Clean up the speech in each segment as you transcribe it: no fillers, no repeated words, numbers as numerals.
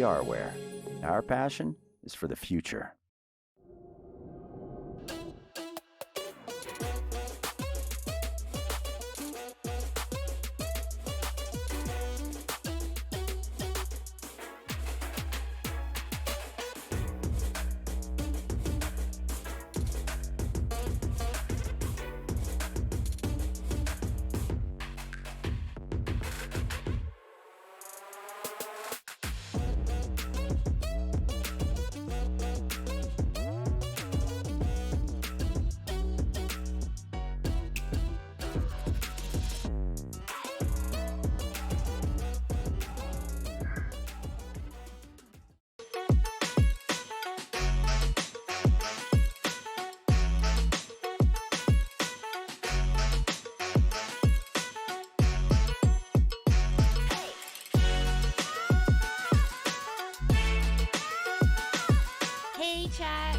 VRware. Our passion is for the future. Hey, chat.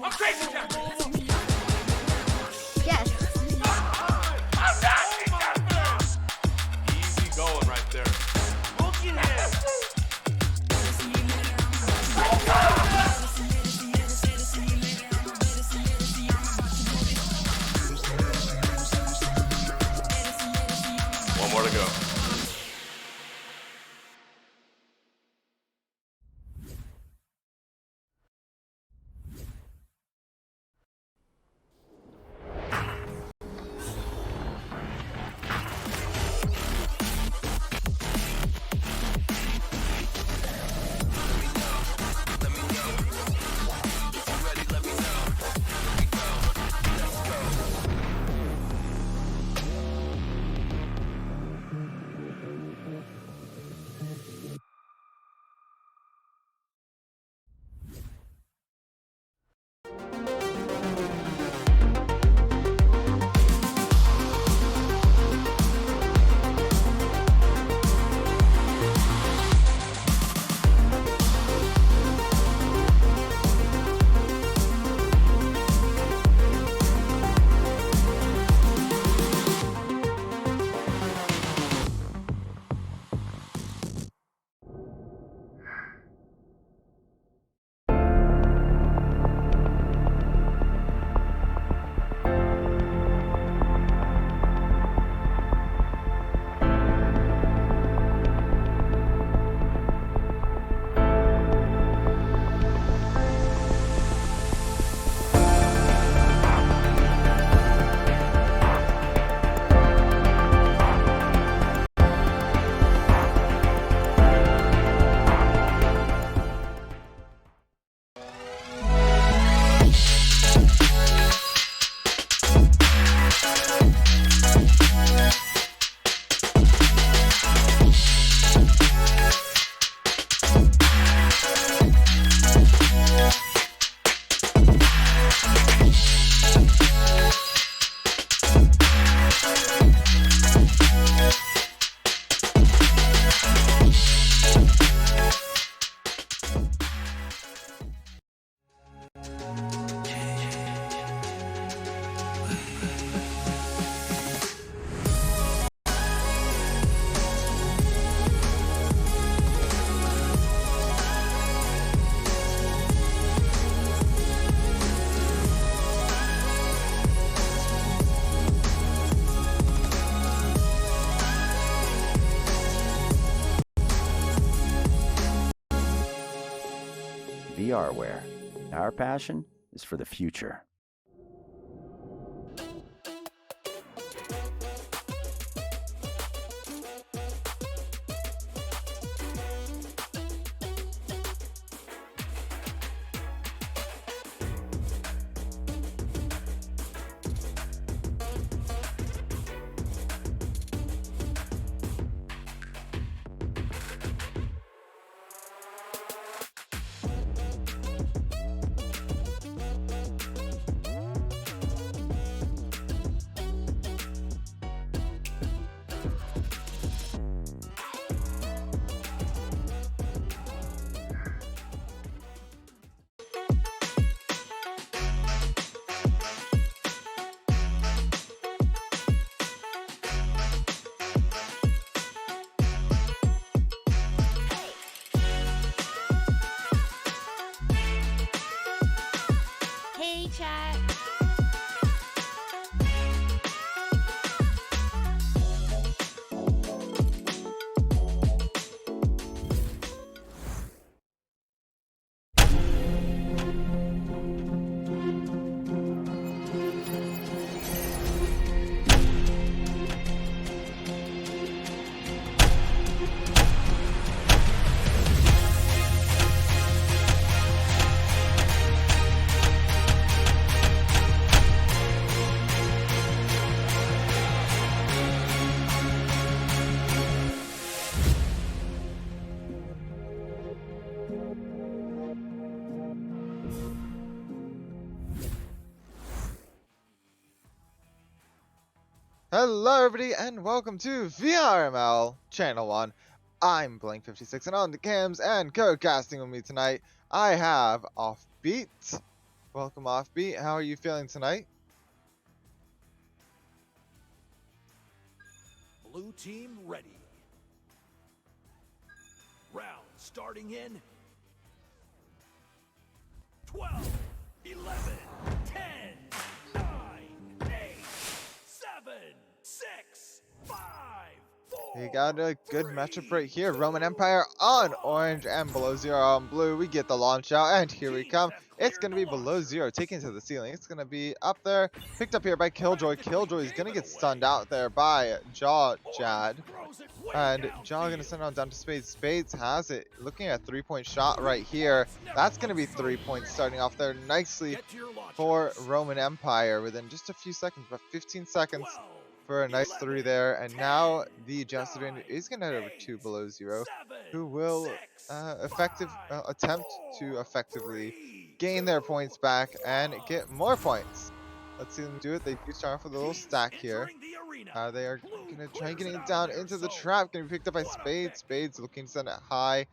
I'm crazy, Captain. Yes. Easy going right there. Look at him. One more to go. VRware. Our passion is for the future. Hello everybody and welcome to VRML Channel 1. I'm Blank56 and on the cams and co-casting with me tonight I have Offbeat. Welcome Offbeat, how are you feeling tonight? Blue team ready. Round starting in 12, 11, 10, 9, 8, 7, 6, 5, 4. We got a good matchup right here. Roman Empire on orange and below zero on blue. We get the launch out and here we come. It's going to be below zero, taken to the ceiling. It's going to be up there, picked up here by Killjoy. Killjoy is going to get stunned out there by Jad. And Jaw going to send it on down to Spades. Spades has it. Looking at 3-point shot right here. That's going to be 3 points starting off there nicely for Roman Empire within just a few seconds, about 15 seconds for a nice 3 there. And now the Jousted Ranger is going to head over to below zero, who will attempt to effectively gain their points back and get more points. Let's see them do it. They do start off with a little stack here. They are going to try getting it down into the trap. Going to be picked up by Spades. Spades looking to send it high.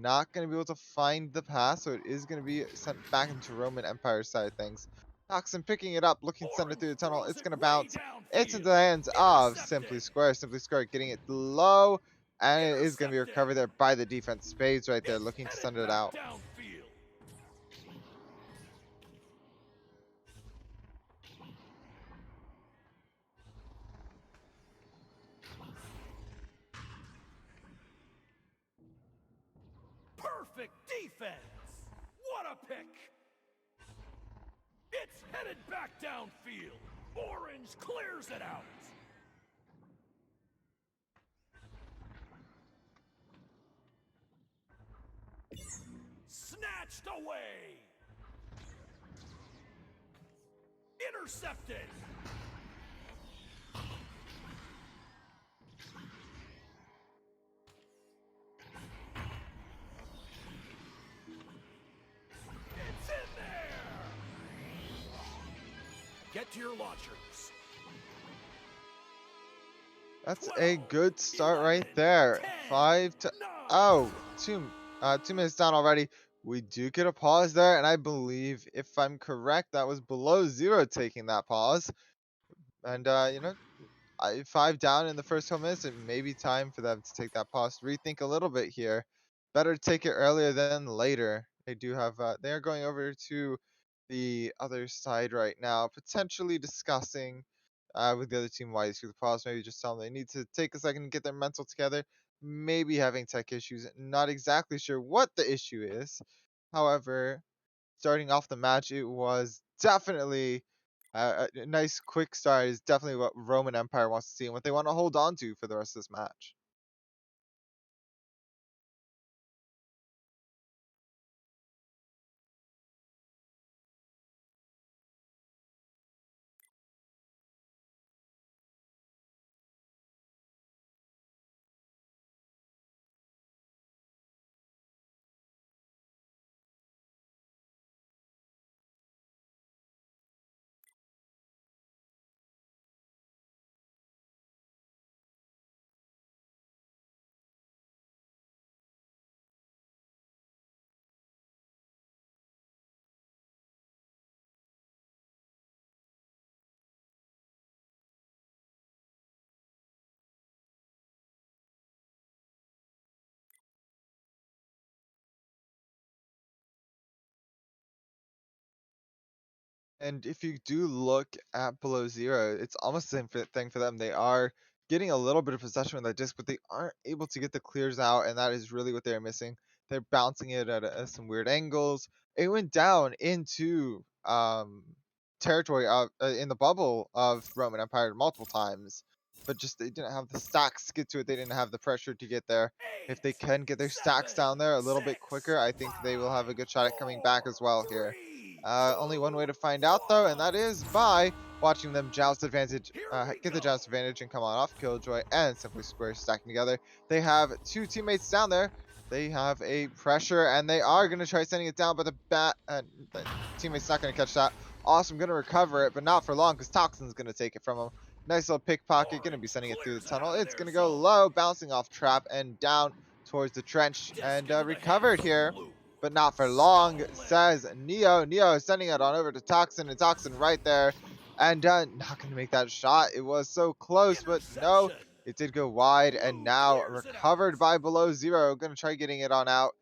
Not going to be able to find the pass, so it is going to be sent back into Roman Empire side of things. Toxin picking it up, looking to send it through the tunnel. It's going to bounce. It's into the hands of Simply Square. Simply Square getting it low, and it is going to be recovered there by the defense. Spades right there looking to send it out. Perfect defense. What a pick. It's headed back downfield. Orange clears it out. Snatched away. Intercepted. It's in there. Get to your launchers. That's a good start right there. 5 to 2 minutes down already. We do get a pause there, and I believe if I'm correct, that was below zero taking that pause. And you know, 5 down in the first 2 minutes, it may be time for them to take that pause, rethink a little bit here. Better take it earlier than later. They do have they are going over to the other side right now, potentially discussing with the other team why through the pause. Maybe just tell them they need to take a second and get their mental together. Maybe having tech issues. Not exactly sure what the issue is. However, starting off the match, it was definitely a nice quick start. Is definitely what Roman Empire wants to see and what they want to hold on to for the rest of this match. And if you do look at below zero, it's almost the same thing for them. They are getting a little bit of possession with that disc, but they aren't able to get the clears out, and that is really what they're missing. They're bouncing it at some weird angles. It went down into territory of in the bubble of Roman Empire multiple times, but just they didn't have the stacks to get to it. They didn't have the pressure to get there. If they can get their stacks down there a little bit quicker, I think they will have a good shot at coming back as well here. Only one way to find out though, and that is by watching them joust advantage, get the joust advantage and come on off. Killjoy and Simply Square stacking together. They have 2 teammates down there. They have a pressure, and they are going to try sending it down, but the teammate's not going to catch that. Awesome, going to recover it, but not for long because Toxin's going to take it from him. Nice little pickpocket, gonna be sending it through the tunnel. It's gonna go low, bouncing off trap and down towards the trench, and recovered here, but not for long, says Neo. Neo is sending it on over to Toxin, and Toxin right there, and not gonna make that shot. It was so close, but no, it did go wide, and now recovered by Below Zero. Gonna try getting it on out.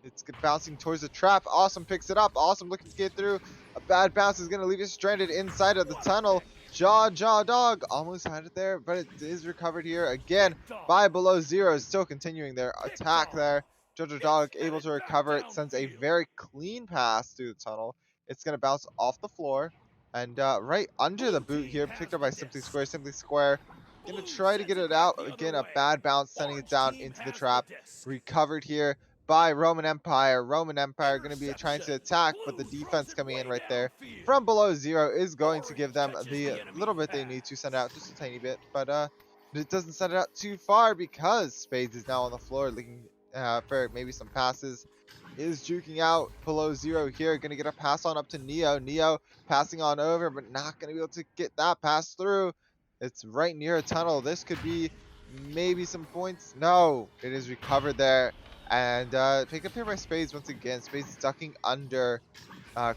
It's bouncing towards the trap. Awesome picks it up. Awesome looking to get through. A bad bounce is gonna leave it stranded inside of the tunnel. Jaw Dog almost had it there, but it is recovered here again by Below Zero. Still continuing their attack there. Jojo Dog able to recover it, sends a very clean pass through the tunnel. It's going to bounce off the floor and right under the boot here, picked up by Simply Square. Simply Square going to try to get it out. Again, a bad bounce, sending it down into the trap. Recovered here by Roman Empire. Roman Empire going to be trying to attack, but the defense coming in right there from Below Zero is going to give them the little bit they need to send out, just a tiny bit, but it doesn't send it out too far because Spades is now on the floor looking for maybe some passes. Is juking out Below Zero here, gonna get a pass on up to Neo. Neo passing on over, but not gonna be able to get that pass through. It's right near a tunnel. This could be maybe some points. No, it is recovered there. And picked up here by Spades once again. Spades is ducking under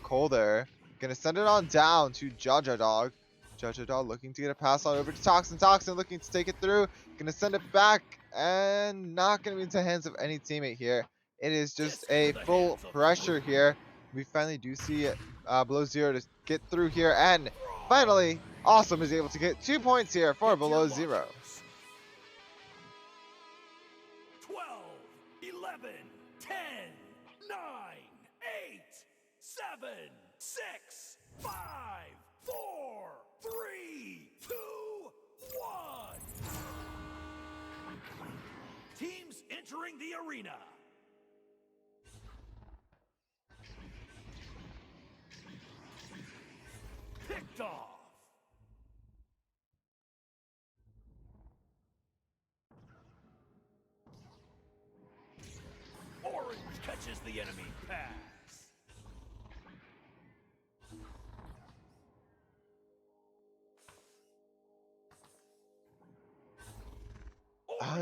Cole there. Gonna send it on down to Jaja Dog. Jaja Dog looking to get a pass on over to Toxin. Toxin looking to take it through. Gonna send it back and not gonna be into the hands of any teammate here. It is just a full pressure here. We finally do see Below Zero to get through here, and finally, Awesome is able to get 2 points here for Below Zero. 12, 11, 10, 9, 8, 7, 6, 5, 4, 3, 2, 1. Teams entering the arena. Picked off. Orange catches the enemy pass.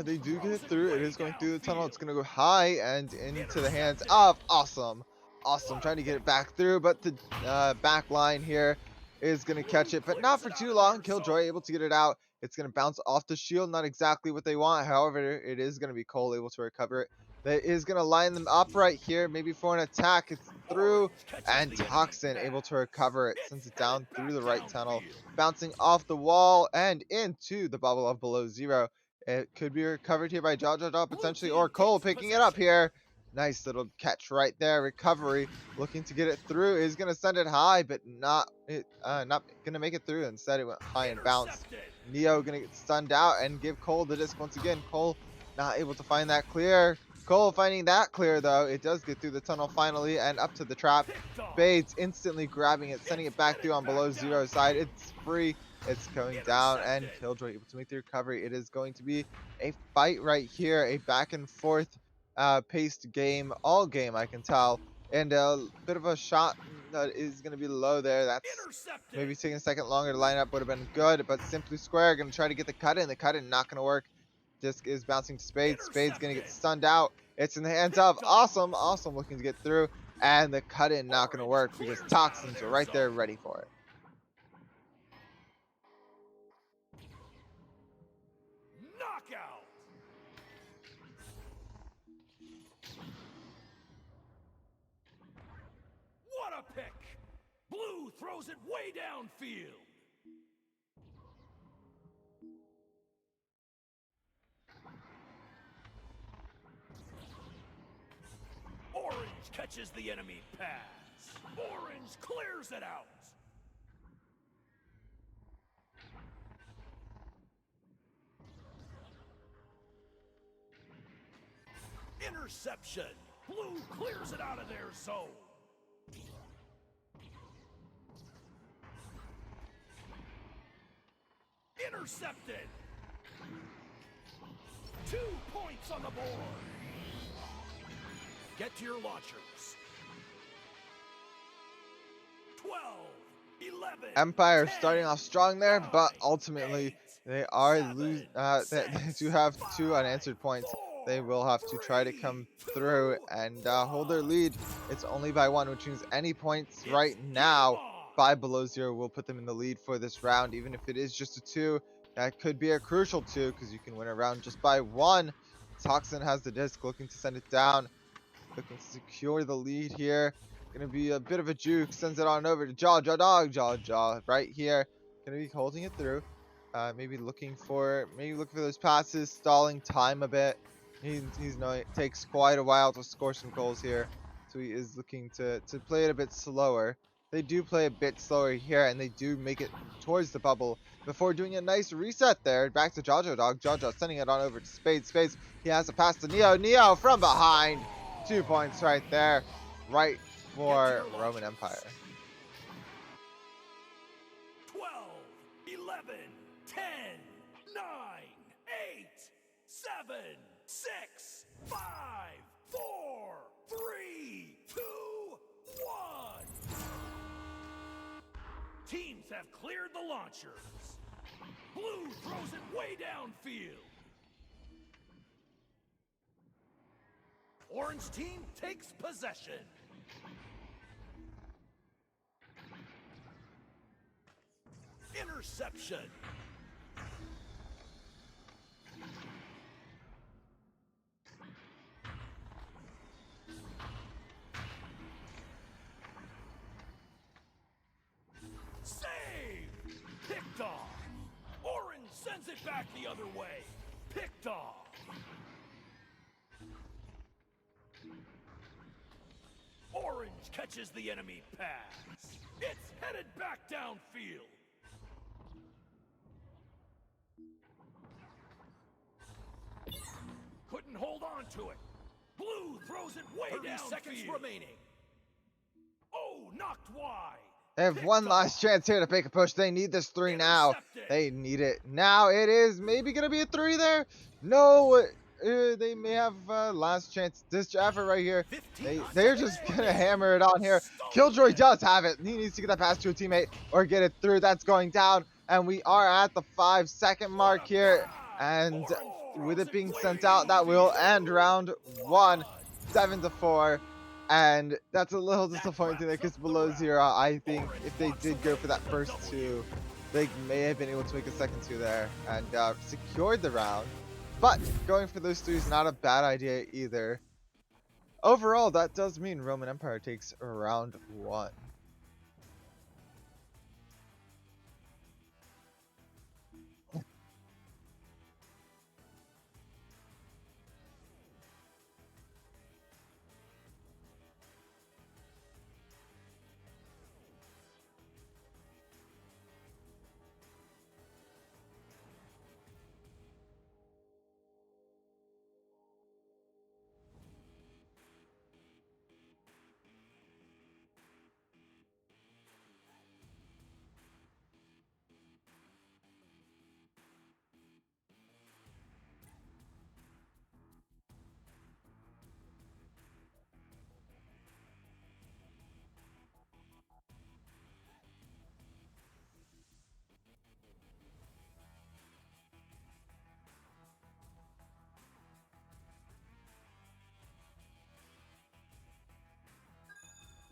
They do get it through. It is going through the tunnel. It's going to go high and into the hands of Awesome. Awesome trying to get it back through, but the back line here is going to catch it, but not for too long. Killjoy able to get it out. It's going to bounce off the shield. Not exactly what they want. However, it is going to be Cole able to recover it. That is going to line them up right here, maybe for an attack. It's through, and Toxin able to recover it. Sends it down through the right tunnel, bouncing off the wall and into the bubble of Below Zero. It could be recovered here by Jaja Dog potentially, or Cole picking it up here. Nice little catch right there. Recovery, looking to get it through. Is going to send it high, but not going to make it through. Instead, it went high and bounced. Neo going to get stunned out and give Cole the disc once again. Cole not able to find that clear. Cole finding that clear, though. It does get through the tunnel finally and up to the trap. Spades instantly grabbing it, sending it back through on Below Zero's side. It's free. It's going down, and Killjoy able to make the recovery. It is going to be a fight right here, a back and forth paced game, all game I can tell, and a bit of a shot that is going to be low there. That's maybe taking a second longer to line up would have been good, but Simply Square going to try to get the cut in. The cut in not going to work. Disc is bouncing to Spades. Spades going to get stunned out. It's in the hands of Awesome. Awesome looking to get through, and the cut in not going to work because Toxins are right there ready for it. Knockout. What a pick. Blue throws it way downfield. Orange catches the enemy pass. Orange clears it out. Interception. Blue clears it out of their zone. Intercepted. 2 points on the board. Get to your launchers. 12, 11. Empire 10, starting off strong there, 9, but ultimately 8, they are 7, they 6, do have 2 5, unanswered points. 4, They will have to try to 3, come 2, through and hold their 1. lead. It's only by 1, which means any points It's right game now, on. 5 below 0, will put them in the lead for this round. Even if it is just a 2, that could be a crucial 2 because you can win a round just by 1. Toxin has the disc, looking to send it down, looking to secure the lead here. Gonna be a bit of a juke. Sends it on over to Jaw right here. Gonna be holding it through. Maybe looking for those passes, stalling time a bit. He's knowing it takes quite a while to score some goals here, so he is looking to play it a bit slower. They do play a bit slower here, and they do make it towards the bubble before doing a nice reset there. Back to Jaw sending it on over to Spades. He has a pass to Neo from behind. 2 points right there, right Get to for your Roman launchers. Empire. 12, 11, 10, 9, 8, 7, 6, 5, 4, 3, 2, 1. Teams have cleared the launchers. Blue throws it way downfield. Orange team takes possession. Interception. Save! Picked off. Orange sends it back the other way. Picked off. Orange catches the enemy pass. It's headed back downfield. Couldn't hold on to it. Blue throws it way 30 downfield. Seconds remaining. Oh, knocked wide. They have Picked one last off. chance here to make a push. They need this 3 now. Intercepted. They need it now. It is maybe going to be a 3 there. No, they may have last chance. This effort right here. 15 They're seconds just going to remaining. hammer it on here. Killjoy does have it. He needs to get that pass to a teammate or get it through. That's going down. And we are at the 5-second mark here. And with it being sent out, that will end round 1, 7-4. And that's a little disappointing there because below 0, I think if they did go for that first 2, they may have been able to make a second 2 there and secured the round. But going for those 3 is not a bad idea either. Overall, that does mean Roman Empire takes round 1.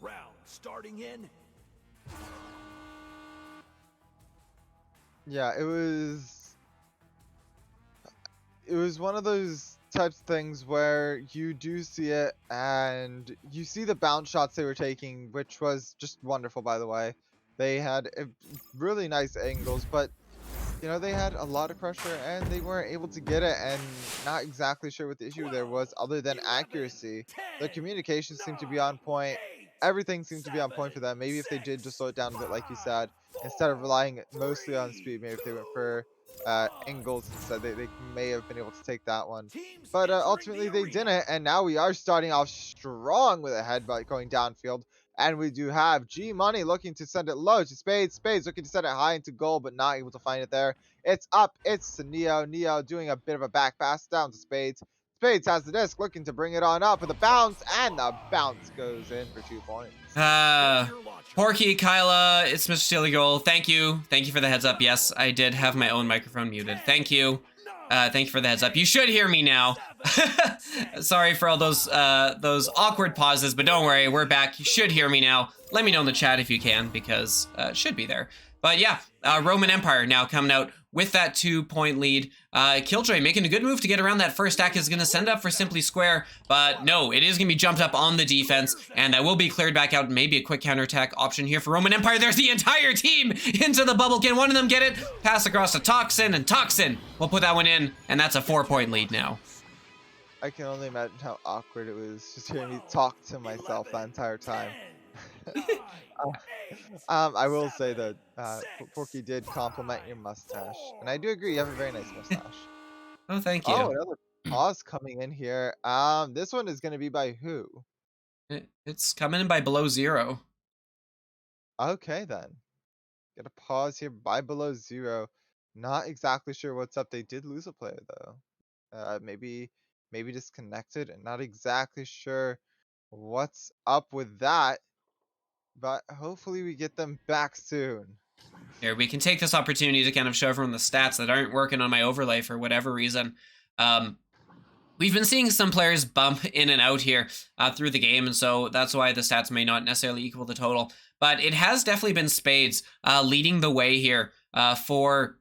Round starting in. Yeah, it was one of those types of things where you do see it and you see the bounce shots they were taking, which was just wonderful, by the way. They had really nice angles, but you know, they had a lot of pressure and they weren't able to get it, and not exactly sure what the issue there was other than 11, accuracy. 10, The communication seemed to be 9, on point. 8, Everything seemed to be on 7, point for them. Maybe if they did just slow it down a bit, like you 5, said, instead of 4, relying mostly on 3, speed, maybe if they 2, went for 1. angles instead, they may have been able to take that one. Teams But entering ultimately the they arena. didn't, and now we are starting off strong with a headbutt going downfield. And we do have G Money looking to send it low to Spades. Spades looking to send it high into goal, but not able to find it there. It's up. It's to Neo. Neo doing a bit of a back pass down to Spades. Spades has the disc, looking to bring it on up with a bounce, and the bounce goes in for 2 points. Porky, Kyla, it's Mr. Steely Goal. Thank you for the heads up. Yes, I did have my own microphone muted. Thank you for the heads up. You should hear me now. Sorry for all those awkward pauses, but don't worry, we're back. You should hear me now. Let me know in the chat if you can, because it should be there. But yeah, Roman Empire now coming out with that 2-point lead. Killjoy making a good move to get around that first stack, is going to send up for Simply Square, but no, it is going to be jumped up on the defense, and that will be cleared back out. Maybe a quick counterattack option here for Roman Empire. There's the entire team into the bubble. Can one of them get it? Pass across to Toxin, and Toxin will put that one in, and that's a 4-point lead now. I can only imagine how awkward it was just hearing me talk to myself that entire time. I will say that Porky did compliment your mustache, and I do agree, you have a very nice mustache. Oh, thank you. Oh, another pause coming in here. This one is going to be by who? It's coming in by Below Zero. Okay, then. Get a pause here by Below Zero. Not exactly sure what's up. They did lose a player, though. Maybe disconnected, and not exactly sure what's up with that. But hopefully we get them back soon. Here, we can take this opportunity to kind of show everyone the stats that aren't working on my overlay for whatever reason. We've been seeing some players bump in and out here through the game, and so that's why the stats may not necessarily equal the total. But it has definitely been Spades leading the way here for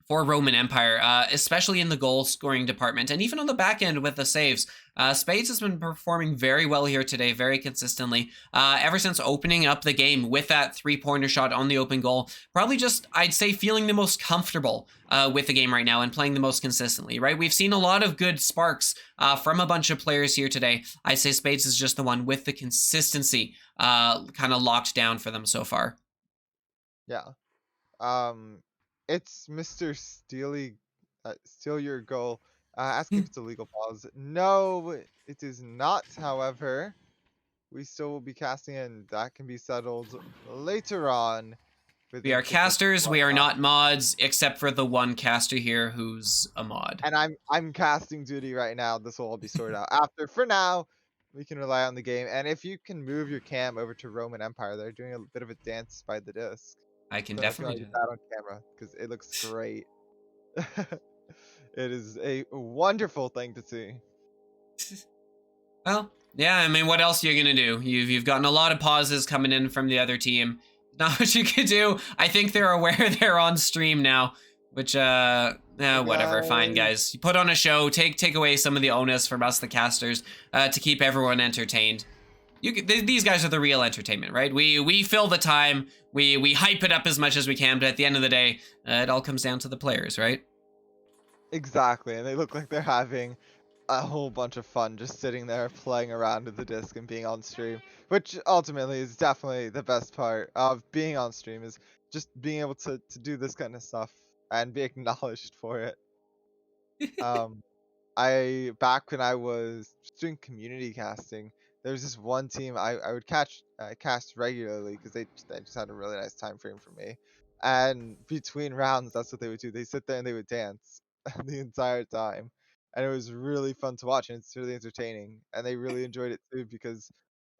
Roman Empire, especially in the goal scoring department, and even on the back end with the saves. Spades has been performing very well here today, very consistently, ever since opening up the game with that 3-pointer shot on the open goal. Probably just, I'd say, feeling the most comfortable with the game right now and playing the most consistently, right? We've seen a lot of good sparks from a bunch of players here today. I'd say Spades is just the one with the consistency kind of locked down for them so far. Yeah. It's Mr. Steal Your Goal. Asking if it's a legal pause. No, it is not, however. We still will be casting in. That can be settled later on. We are casters, we are not mods, except for the one caster here who's a mod. And I'm casting duty right now. This will all be sorted out after. For now, we can rely on the game. And if you can move your cam over to Roman Empire, they're doing a bit of a dance by the disc. I can So definitely do do that on camera because it looks great. It is a wonderful thing to see. Well, yeah, I mean, what else are you gonna do? You've gotten a lot of pauses coming in from the other team. Not what you could do. I think they're aware they're on stream now, which whatever, fine guys. You put on a show, take away some of the onus from us, the casters, to keep everyone entertained. These guys are the real entertainment, right? We fill the time, we hype it up as much as we can, but at the end of the day, it all comes down to the players, right? Exactly, and they look like they're having a whole bunch of fun just sitting there playing around with the disc and being on stream, which ultimately is definitely the best part of being on stream, is just being able to do this kind of stuff and be acknowledged for it. Back when I was just doing community casting, there was this one team I would cast regularly because they just had a really nice time frame for me. And between rounds, that's what they would do. They sit there and they would dance the entire time. And it was really fun to watch, and it's really entertaining. And they really enjoyed it too because,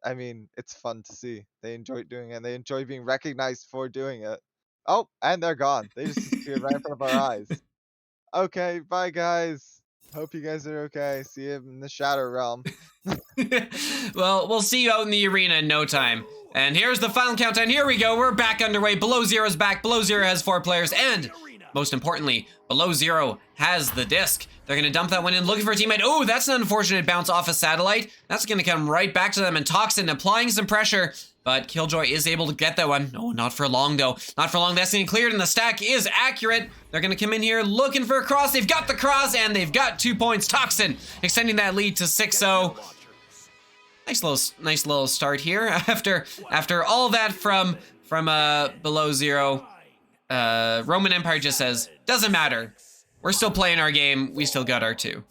I mean, it's fun to see. They enjoyed doing it, and they enjoy being recognized for doing it. Oh, and they're gone. They just disappeared right in front of our eyes. Okay, bye guys. Hope you guys are okay. See you in the Shadow Realm. Well, we'll see you out in the arena in no time. And here's the final countdown. Here we go. We're back underway. Below Zero's back. Below Zero has 4 players. And most importantly, Below Zero has the disc. They're going to dump that one in, looking for a teammate. Oh, that's an unfortunate bounce off a satellite. That's going to come right back to them. And Toxin applying some pressure. But Killjoy is able to get that one. No, not for long, though. Not for long. That's getting cleared, and the stack is accurate. They're going to come in here looking for a cross. They've got the cross, and they've got 2 points. Toxin extending that lead to 6-0. Nice little start here. After all that from Below Zero, Roman Empire just says, doesn't matter. We're still playing our game. We still got our 2.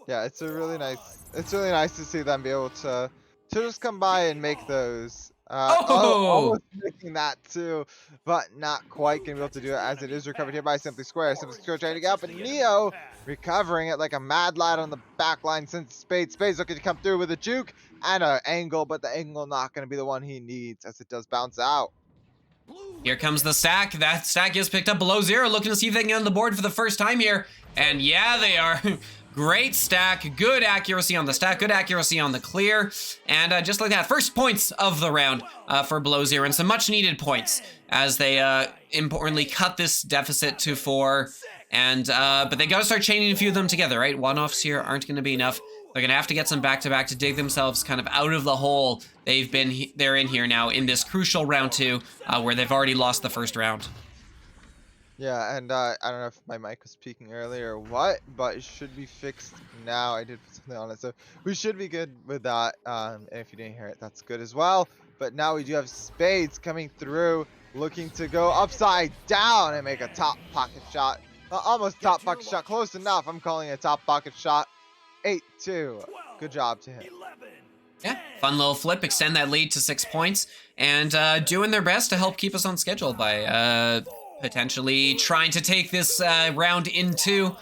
Yeah, it's really nice to see them be able to just come by and make those Almost making that too, but not quite gonna be able to do it as it is recovered here by Simply Square. Simply Square trying to get up, and Neo recovering it like a mad lad on the back line since Spades. Spades looking to come through with a juke and an angle, but the angle not gonna be the one he needs as it does bounce out. Here comes the stack. That stack is picked up below zero, looking to see if they can get on the board for the first time here. And yeah, they are. Great stack, good accuracy on the stack, good accuracy on the clear. And just like that, first points of the round for below zero, and some much needed points as they importantly cut this deficit to 4. And but they gotta start chaining a few of them together, right? One-offs here aren't gonna be enough. They're gonna have to get some back-to-back to dig themselves kind of out of the hole they're in here now in this crucial round 2, where they've already lost the first round. Yeah, and I don't know if my mic was peaking earlier or what, but it should be fixed now. I did put something on it, so we should be good with that. And if you didn't hear it, that's good as well. But now we do have Spades coming through, looking to go upside down and make a top pocket shot. Almost top pocket shot, close enough. I'm calling it a top pocket shot. 8-2. Good job to him. Yeah, fun little flip, extend that lead to 6 points, and doing their best to help keep us on schedule by potentially trying to take this round into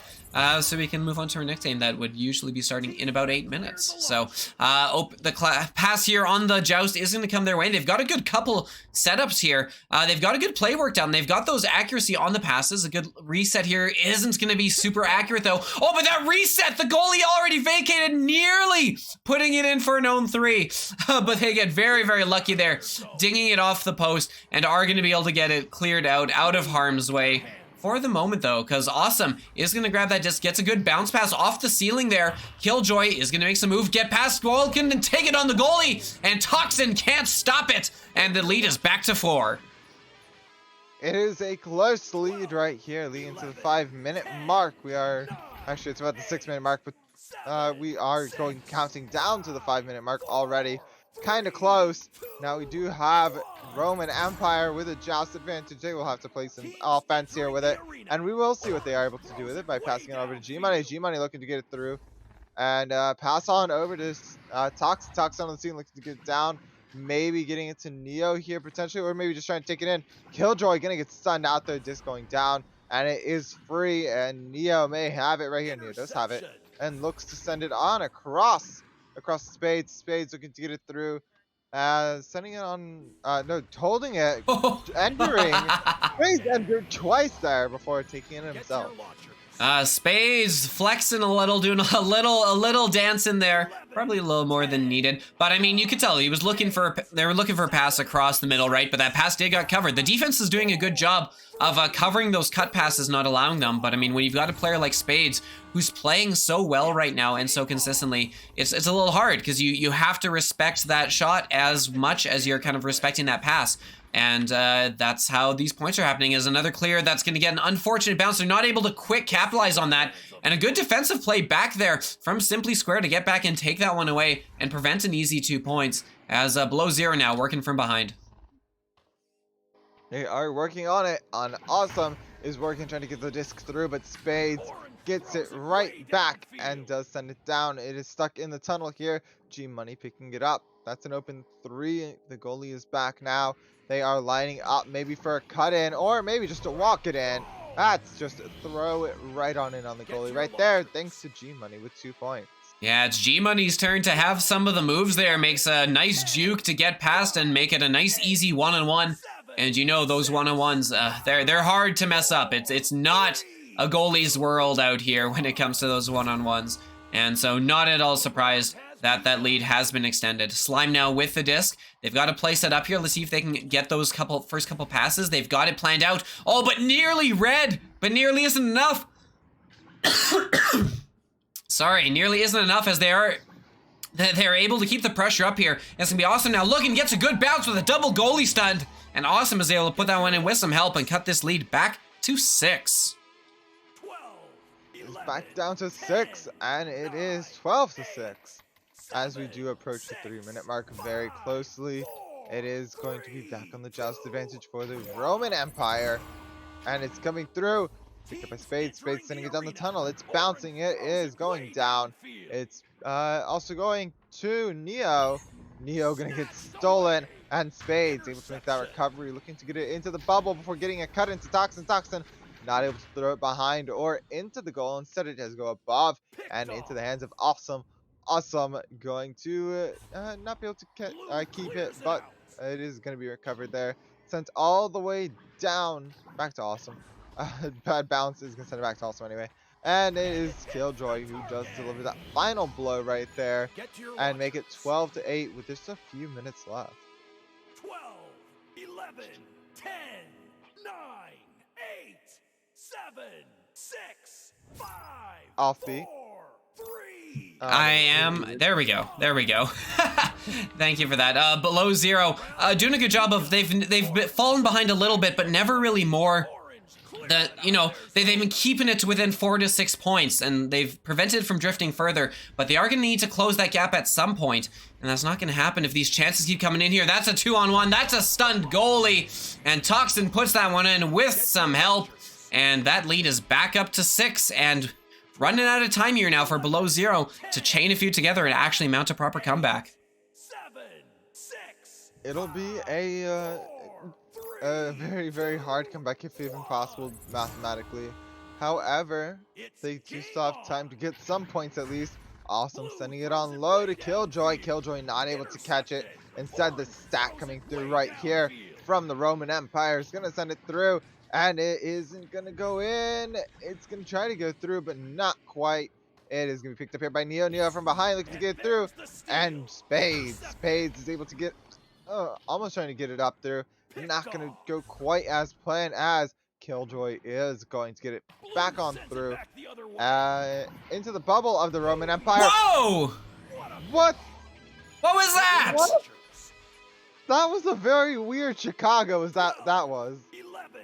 so we can move on to our next game that would usually be starting in about 8 minutes. So the pass here on the Joust is going to come their way. They've got a good couple setups here. They've got a good play work down. They've got those accuracy on the passes. A good reset here isn't going to be super accurate though. Oh, but that reset, the goalie already vacated, nearly putting it in for an own 3. But they get very, very lucky there, dinging it off the post, and are going to be able to get it cleared out of harm's way. For the moment though, because Awesome is going to grab that disc, gets a good bounce pass off the ceiling there. Killjoy is going to make some move, get past Squalkin and take it on the goalie, and Toxin can't stop it, and the lead is back to 4. It is a close lead right here, leading to the 5-minute mark. We are, actually it's about the 6-minute mark, but we are counting down to the 5-minute mark already. Kind of close. Now we do have Roman Empire with a Joust advantage. They will have to play some offense here with it, and we will see what they are able to do with it by passing it over to G-Money. G-Money looking to get it through, and pass on over to Tox. Tox on the scene looking to get it down. Maybe getting it to Neo here potentially, or maybe just trying to take it in. Killjoy gonna get stunned out there, disc going down, and it is free, and Neo may have it right here. Neo does have it, and looks to send it on across Spades. Spades looking to get it through. Sending it on, no, holding it, entering. Spades entered twice there before taking it himself. Spades flexing a little, doing a little dance in there. Probably a little more than needed. But I mean, you could tell he was looking for, they were looking for a pass across the middle, right? But that pass did got covered. The defense is doing a good job of covering those cut passes, not allowing them. But I mean, when you've got a player like Spades who's playing so well right now and so consistently, it's a little hard because you have to respect that shot as much as you're kind of respecting that pass. And that's how these points are happening, is another clear that's going to get an unfortunate bounce. They're not able to quick capitalize on that. And a good defensive play back there from Simply Square to get back and take that one away and prevent an easy 2 points, as below zero now working from behind. They are working on it. Awesome is working, trying to get the disc through, but Spades gets it right back and does send it down. It is stuck in the tunnel here. G-Money picking it up. That's an open 3. The goalie is back now. They are lining up maybe for a cut in, or maybe just to walk it in. That's just throw it right on in on the goalie right there. Thanks to G-Money with 2 points. Yeah, it's G-Money's turn to have some of the moves there. Makes a nice juke to get past and make it a nice easy one-on-one. And you know those one-on-ones, they're hard to mess up. It's not a goalie's world out here when it comes to those one-on-ones. And so not at all surprised that lead has been extended. Slime now with the disc. They've got to place it up here. Let's see if they can get those first couple passes. They've got it planned out. Oh, but nearly red. But nearly isn't enough. Sorry, nearly isn't enough, as they're able to keep the pressure up here. It's going to be Awesome now. Looking, gets a good bounce with a double goalie stunned. And Awesome is able to put that one in with some help and cut this lead back to 6. It's back down to 6, and it is 12-6. As we do approach the 3-minute mark very closely, it is going to be back on the Joust advantage for the Roman Empire, and it's coming through. Picked up by Spades. Spades sending it down the tunnel. It's bouncing. It is going down. It's also going to Neo. Neo gonna get stolen, And Spades able to make that recovery, looking to get it into the bubble before getting a cut into Toxin. Toxin not able to throw it behind or into the goal. Instead, it has go above and into the hands of Awesome. Awesome going to not be able to keep it, but it is going to be recovered there. Sent all the way down back to Awesome. Bad bounce is going to send it back to Awesome anyway. And it is Killjoy who does deliver that final blow right there and make it 12-8 with just a few minutes left. 12, 11, 10, 9, 8, 7, 6, 5, Offbeat. 4, 3. I am. There we go. There we go. Thank you for that. Below zero, doing a good job of they've fallen behind a little bit, but never really more. They've been keeping it to within 4 to 6 points, and they've prevented it from drifting further. But they are going to need to close that gap at some point, and that's not going to happen if these chances keep coming in here. That's a 2-on-1. That's a stunned goalie, and Toxin puts that one in with some help, and that lead is back up to 6. And running out of time here now for below zero to chain a few together and actually mount a proper comeback. 7, 6. It'll be a very, very hard comeback if even possible mathematically. However, they do still have time to get some points at least. Awesome, sending it on low to Killjoy. Killjoy not able to catch it. Instead, the stack coming through right here from the Roman Empire is going to send it through. And it isn't going to go in. It's going to try to go through, but not quite. It is going to be picked up here by Neo. Neo from behind looking to get through. And Spades. Spades is able to get, almost trying to get it up through. Not going to go quite as planned as Killjoy is going to get it back on through. Into the bubble of the Roman Empire. Whoa! What? What was that? What? That was a very weird Chicago as that was. 11,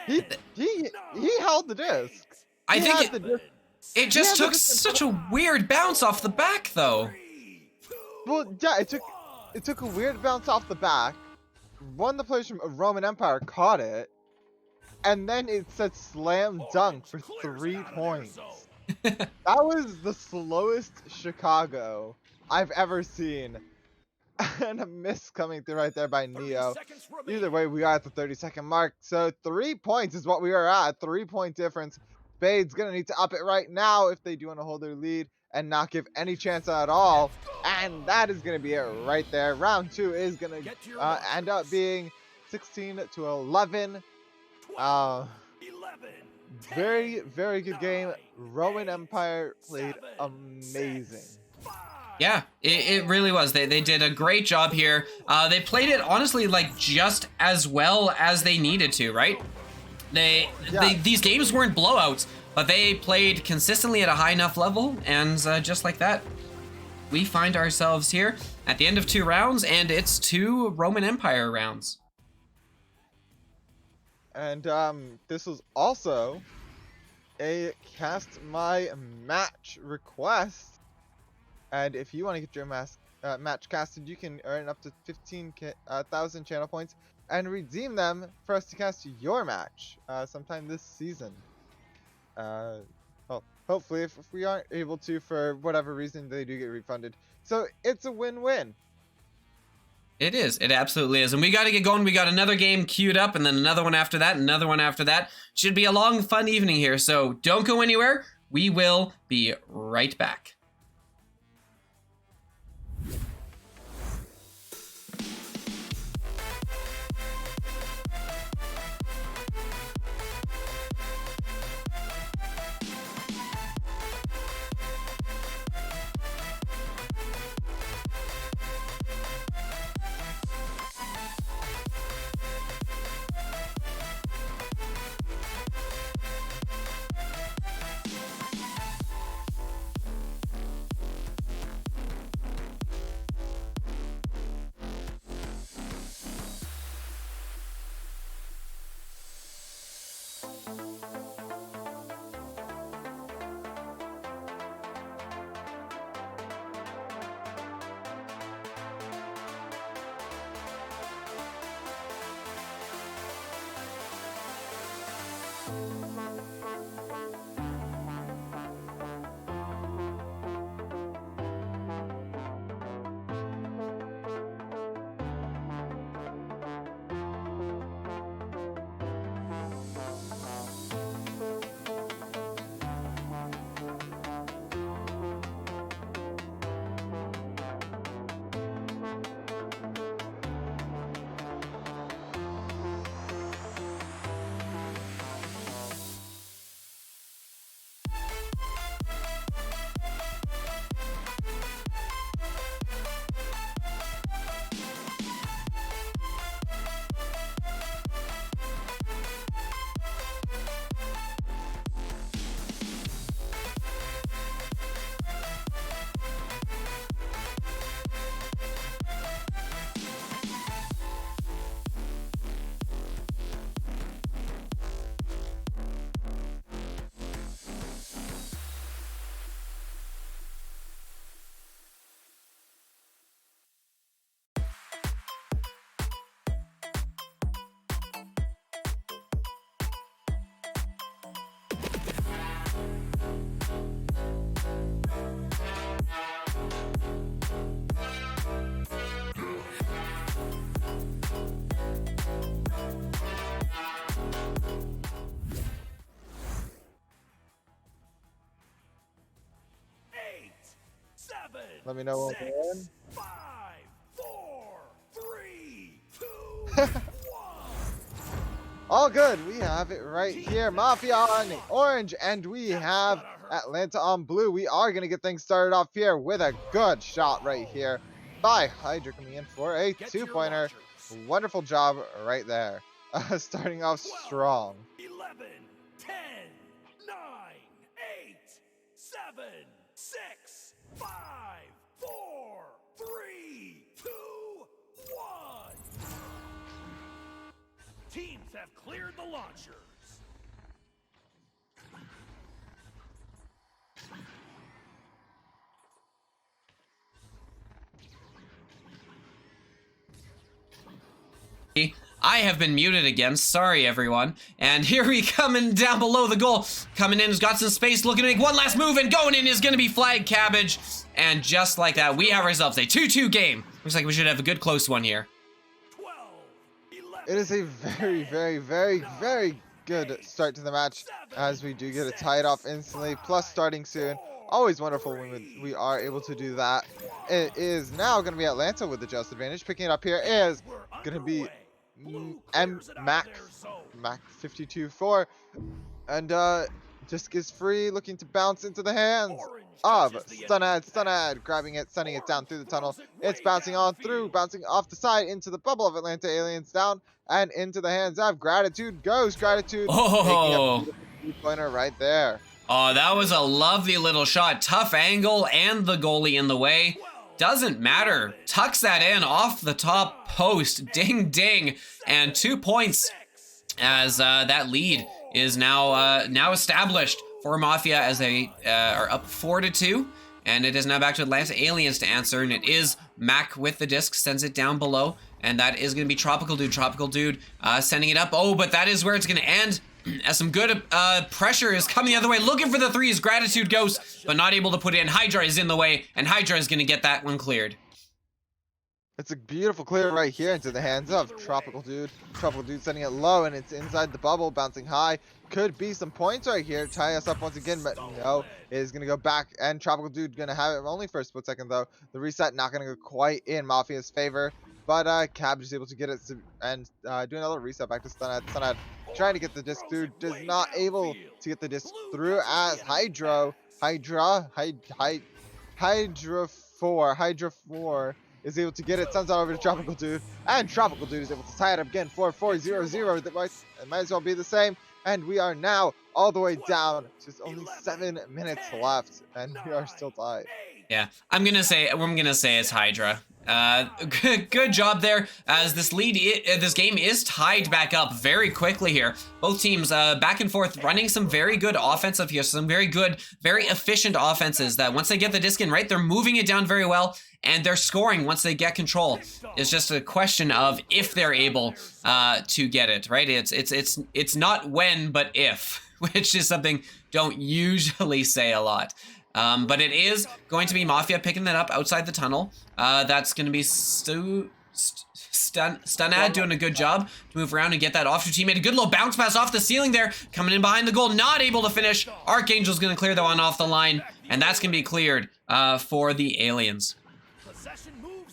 10, He held the disc. I He think had the disc. it just had the took disc in such a weird bounce off the back, though. Well, yeah, it took a weird bounce off the back. One of the players from Roman Empire caught it, and then it said slam dunk for 3 points. That was the slowest Chicago I've ever seen. And a miss coming through right there by Neo. Either way, we are at the 30-second mark. So 3 points is what we are at. 3-point difference. Spade's going to need to up it right now if they do want to hold their lead and not give any chance at all. And that is going to be it right there. Round 2 is going to end up being 16-11. 11, Very, very good game. Roman Empire played amazing. Yeah, it really was. They did a great job here. They played it, honestly, like, just as well as they needed to, right? These games weren't blowouts, but they played consistently at a high enough level, and just like that, we find ourselves here at the end of 2 rounds, and it's 2 Roman Empire rounds. And this was also a Cast My Match request. And if you want to get your match casted, you can earn up to 15,000 channel points and redeem them for us to cast your match sometime this season. Well, hopefully, if we aren't able to for whatever reason, they do get refunded. So it's a win-win. It is. It absolutely is. And we got to get going. We got another game queued up, and then another one after that, another one after that. Should be a long, fun evening here. So don't go anywhere. We will be right back. Let me know when we're in. 5, 4, 3, 2, 1. All good. We have it right here. Mafia on orange, and we have Atlanta on blue. We are going to get things started off here with a good shot right here by Hydra coming in for a two-pointer. Wonderful job right there. Starting off strong. 11, 10, 9, 8, 7, 6, 5, 4, 3, 2, 1. Teams have cleared the launchers. I have been muted again. Sorry, everyone. And here we coming down below the goal. Coming in, has got some space, looking to make one last move, and going in is going to be flag cabbage. And just like that, we have ourselves a 2-2 game. Looks like we should have a good close one here. 12, 11, It is a very, very, very, very good start to the match as we do get it tied off instantly, plus starting soon. Always wonderful when we are able to do that. It is now going to be Atlanta with the just advantage. Picking it up here is going to be Mac 52-4, and disc is free, looking to bounce into the hands of Stunad, grabbing it, sending it down through the tunnel. It's bouncing on through, bouncing off the side into the bubble of Atlanta Aliens, down and into the hands of Gratitude. Goes Gratitude, making a beautiful three-pointer right there. Oh, that was a lovely little shot. Tough angle and the goalie in the way. Doesn't matter. Tucks that in off the top post. Ding, ding. And 2 points as that lead is now established for Mafia as they are up 4-2. And it is now back to Atlanta Aliens to answer. And it is Mac with the disc, sends it down below. And that is going to be Tropical Dude. Tropical Dude sending it up. Oh, but that is where it's going to end. As some good pressure is coming the other way, looking for the threes. Gratitude goes, but not able to put it in. Hydra is in the way, and Hydra is going to get that one cleared. It's a beautiful clear right here into the hands of Tropical Dude. Tropical Dude sending it low, and it's inside the bubble, bouncing high. Could be some points right here, tie us up once again, but no, it is going to go back, and Tropical Dude going to have it only for a split second, though. The reset not going to go quite in Mafia's favor, but Cabbage is able to get it and do another reset back to Stunad. Stunad trying to get the disc through, does not able to get the disc through as Hydra 4 is able to get it, sends it over to Tropical Dude, and Tropical Dude is able to tie it up again for 4-4-0-0. That might as well be the same, and we are now all the way down. Just only 7 minutes left, and we are still tied. Yeah, I'm gonna say it's Hydra. Good job there, as this game is tied back up very quickly here. Both teams back and forth, running some very good offensive here, some very good, very efficient offenses that once they get the disc in right, they're moving it down very well, and they're scoring once they get control. It's just a question of if they're able to get it, right? It's not when, but if, which is something don't usually say a lot. But it is going to be Mafia picking that up outside the tunnel. That's going to be Stunad doing a good job to move around and get that off to teammate. A good little bounce pass off the ceiling there. Coming in behind the goal, not able to finish. Archangel's going to clear that one off the line. And that's going to be cleared for the Aliens.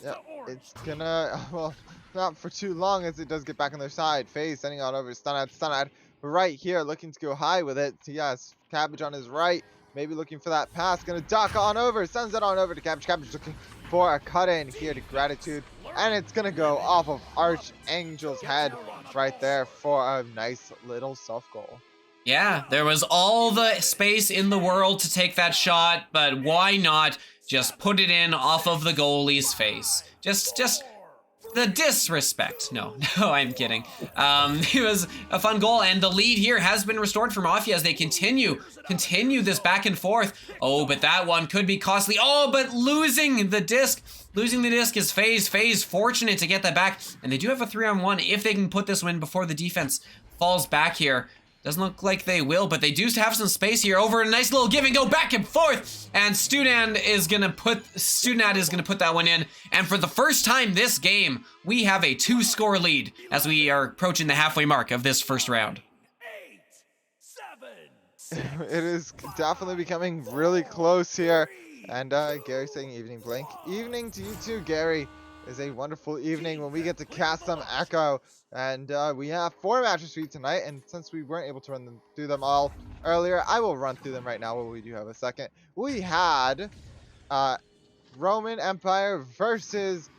Yeah, it's gonna, well, not for too long as it does get back on their side. FaZe sending out over to Stunad right here, looking to go high with it. Yes, Cabbage on his right. Maybe looking for that pass. Gonna duck on over. Sends it on over to Cabbage. Cabbage looking for a cut in here to Gratitude. And it's gonna go off of Archangel's head right there for a nice little self goal. Yeah, there was all the space in the world to take that shot, but why not just put it in off of the goalie's face? Just the disrespect. No, I'm kidding. It was a fun goal, and the lead here has been restored for Mafia as they continue this back and forth. Oh, but that one could be costly. Oh, but losing the disc is FaZe. FaZe fortunate to get that back, and they do have a 3-on-1 if they can put this win before the defense falls back here. Doesn't look like they will, but they do have some space here over a nice little give and go back and forth. And Stunad is gonna put that one in. And for the first time this game, we have a 2-score lead as we are approaching the halfway mark of this first round. 8, 7, 6, It is definitely becoming really close here. And Gary saying evening, Blink. Evening to you too, Gary. It's a wonderful evening when we get to cast some Echo. And we have 4 matches for you tonight. And since we weren't able to run through them all earlier, I will run through them right now while we do have a second. We had Roman Empire versus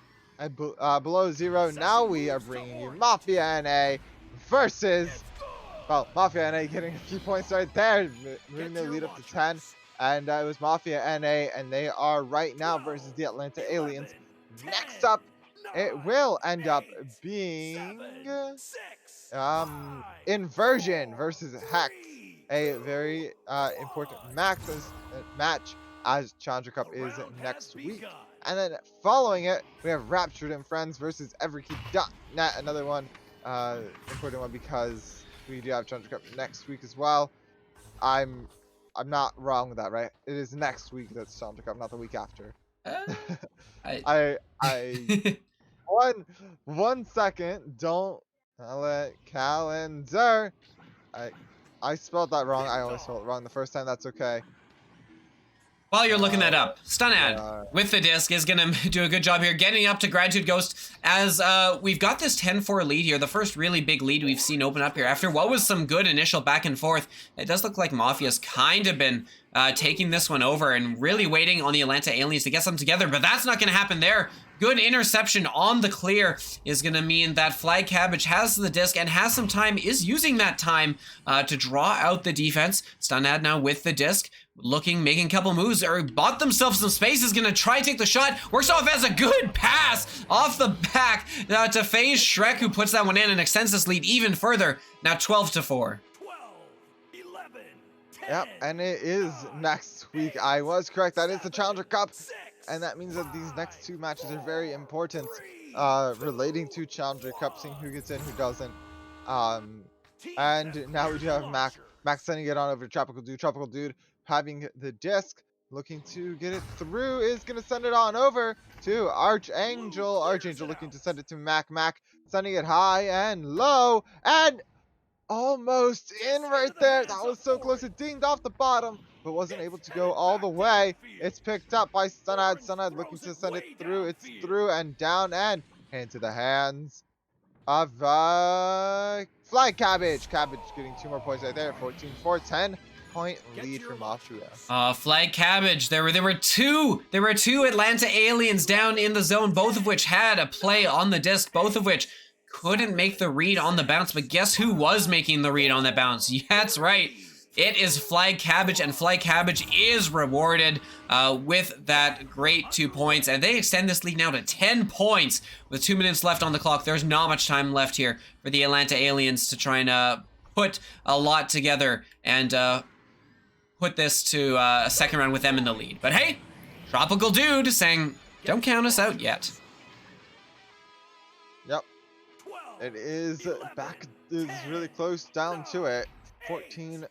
Below Zero. Now we are bringing you Mafia NA versus, well, Mafia NA getting a few points right there, moving their lead up to 10. And it was Mafia NA, and they are right now versus the Atlanta Aliens. Next up, it will end up being Inversion versus Hex, a very important match as Challenger Cup is next week. And then following it, we have Raptured and Friends versus Everkey.net, another one, important one because we do have Challenger Cup next week as well. I'm not wrong with that, right? It is next week that's Challenger Cup, not the week after. I one second, don't let calendar. I spelled that wrong. I always spelled it wrong the first time. That's okay. While you're looking that up, Stunad with the disc is going to do a good job here getting up to Gratitude Ghost as we've got this 10-4 lead here. The first really big lead we've seen open up here after what was some good initial back and forth. It does look like Mafia's kind of been taking this one over and really waiting on the Atlanta Aliens to get something together, but that's not going to happen there. Good interception on the clear is going to mean that Flag Cabbage has the disc and has some time, is using that time to draw out the defense. Stunad now with the disc, making a couple moves, or bought themselves some space, is going to try to take the shot. Works off as a good pass off the back to FaZe Shrek, who puts that one in and extends this lead even further. Now 12-4. 12, 11, 10, Yep, and it is next week. I was correct. That is the Challenger Cup. And that means that these next 2 matches are very important relating to Challenger Cup, seeing who gets in, who doesn't. And now we do have Mac sending it on over to Tropical Dude. Tropical Dude having the disc, looking to get it through, is going to send it on over to Archangel. Archangel looking to send it to Mac. Mac sending it high and low, and almost in right there. That was so close. It dinged off the bottom, but wasn't able to go all the way. It's picked up by Stunad. Stunad looking to send it through. It's through and down and into the hands of Flag Cabbage. Cabbage getting 2 more points right there. 14-4, 10-point lead for Mafia. Flag Cabbage. There were two Atlanta Aliens down in the zone, both of which had a play on the disc, both of which couldn't make the read on the bounce. But guess who was making the read on the bounce? Yeah, that's right. It is Flag Cabbage, and Flag Cabbage is rewarded with that great 2 points. And they extend this lead now to 10 points with 2 minutes left on the clock. There's not much time left here for the Atlanta Aliens to try and put a lot together and put this to a second round with them in the lead. But hey, Tropical Dude saying, don't count us out yet. Yep. It is really close down to it. 14-6.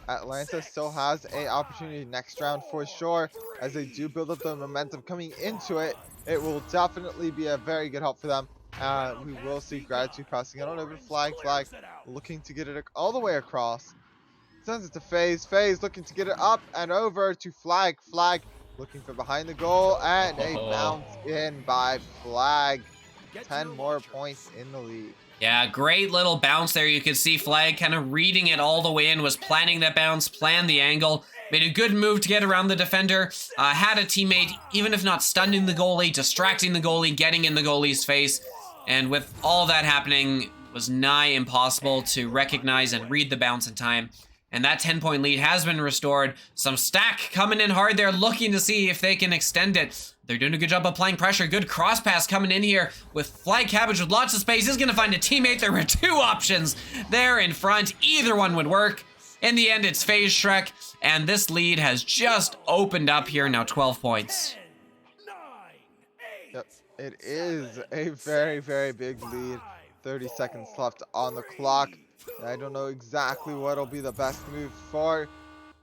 Atlanta still has a opportunity next round for sure, as they do build up the momentum coming into it. It will definitely be a very good help for them. We will see Gratitude crossing it on over to Flag. Flag looking to get it all the way across. Sends it to FaZe. FaZe looking to get it up and over to Flag. Flag looking for behind the goal, and a bounce in by Flag. 10 more points in the lead. Yeah, great little bounce there. You could see Flag kind of reading it all the way in, was planning that bounce, planned the angle, made a good move to get around the defender, had a teammate, even if not stunning the goalie, distracting the goalie, getting in the goalie's face. And with all that happening, it was nigh impossible to recognize and read the bounce in time. And that 10-point lead has been restored. Some stack coming in hard there, looking to see if they can extend it. They're doing a good job applying pressure. Good cross pass coming in here with Flag Cabbage with lots of space. He's going to find a teammate. There were 2 options there in front. Either one would work. In the end, it's FaZe Shrek, and this lead has just opened up here. Now 12 points. 9, 8, Yep, it is a very, very big lead. 30 seconds left on the clock. I don't know exactly what'll be the best move for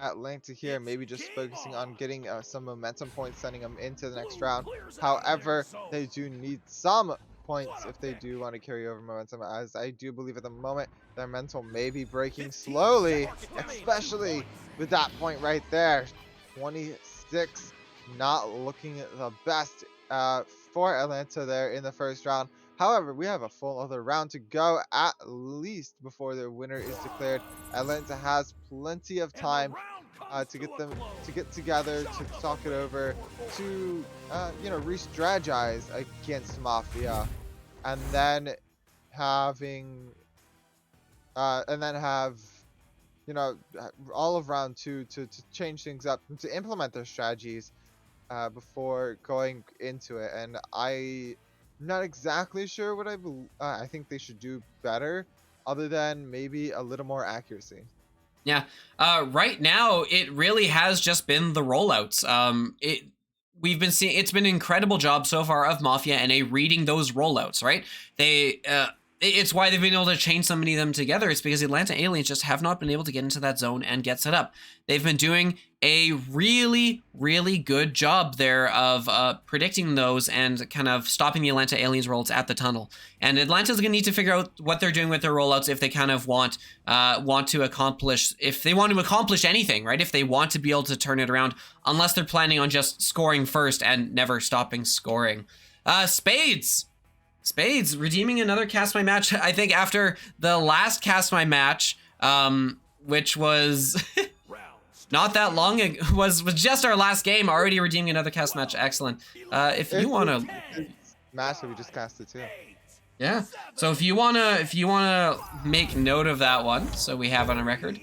Atlanta here. Maybe just focusing on getting some momentum points, sending them into the next round. However, they do need some points if they do want to carry over momentum, as I do believe at the moment their mental may be breaking slowly, especially with that point right there. 27 6. Not looking the best for Atlanta there in the first round. However, we have a full other round to go at least before the winner is declared. Atlanta has plenty of time to get together, to talk it over, to re-strategize against Mafia, and then have all of round 2 to change things up and to implement their strategies before going into it. And I'm not exactly sure what I think they should do better, other than maybe a little more accuracy. Yeah. Right now, it really has just been the rollouts. We've been seeing, it's been an incredible job so far of Mafia NA reading those rollouts, right? It's why they've been able to chain so many of them together. It's because the Atlanta Aliens just have not been able to get into that zone and get set up. They've been doing a really, really good job there of predicting those and kind of stopping the Atlanta Aliens rollouts at the tunnel. And Atlanta's going to need to figure out what they're doing with their rollouts if they kind of want to accomplish anything, right? If they want to be able to turn it around, unless they're planning on just scoring first and never stopping scoring. Spades redeeming another Cast My Match. I think after the last Cast My Match, which was not that long ago, was just our last game, already redeeming another Cast Match. Excellent. If you want to match that we just casted too. Yeah. So if you wanna make note of that one, so we have on a record,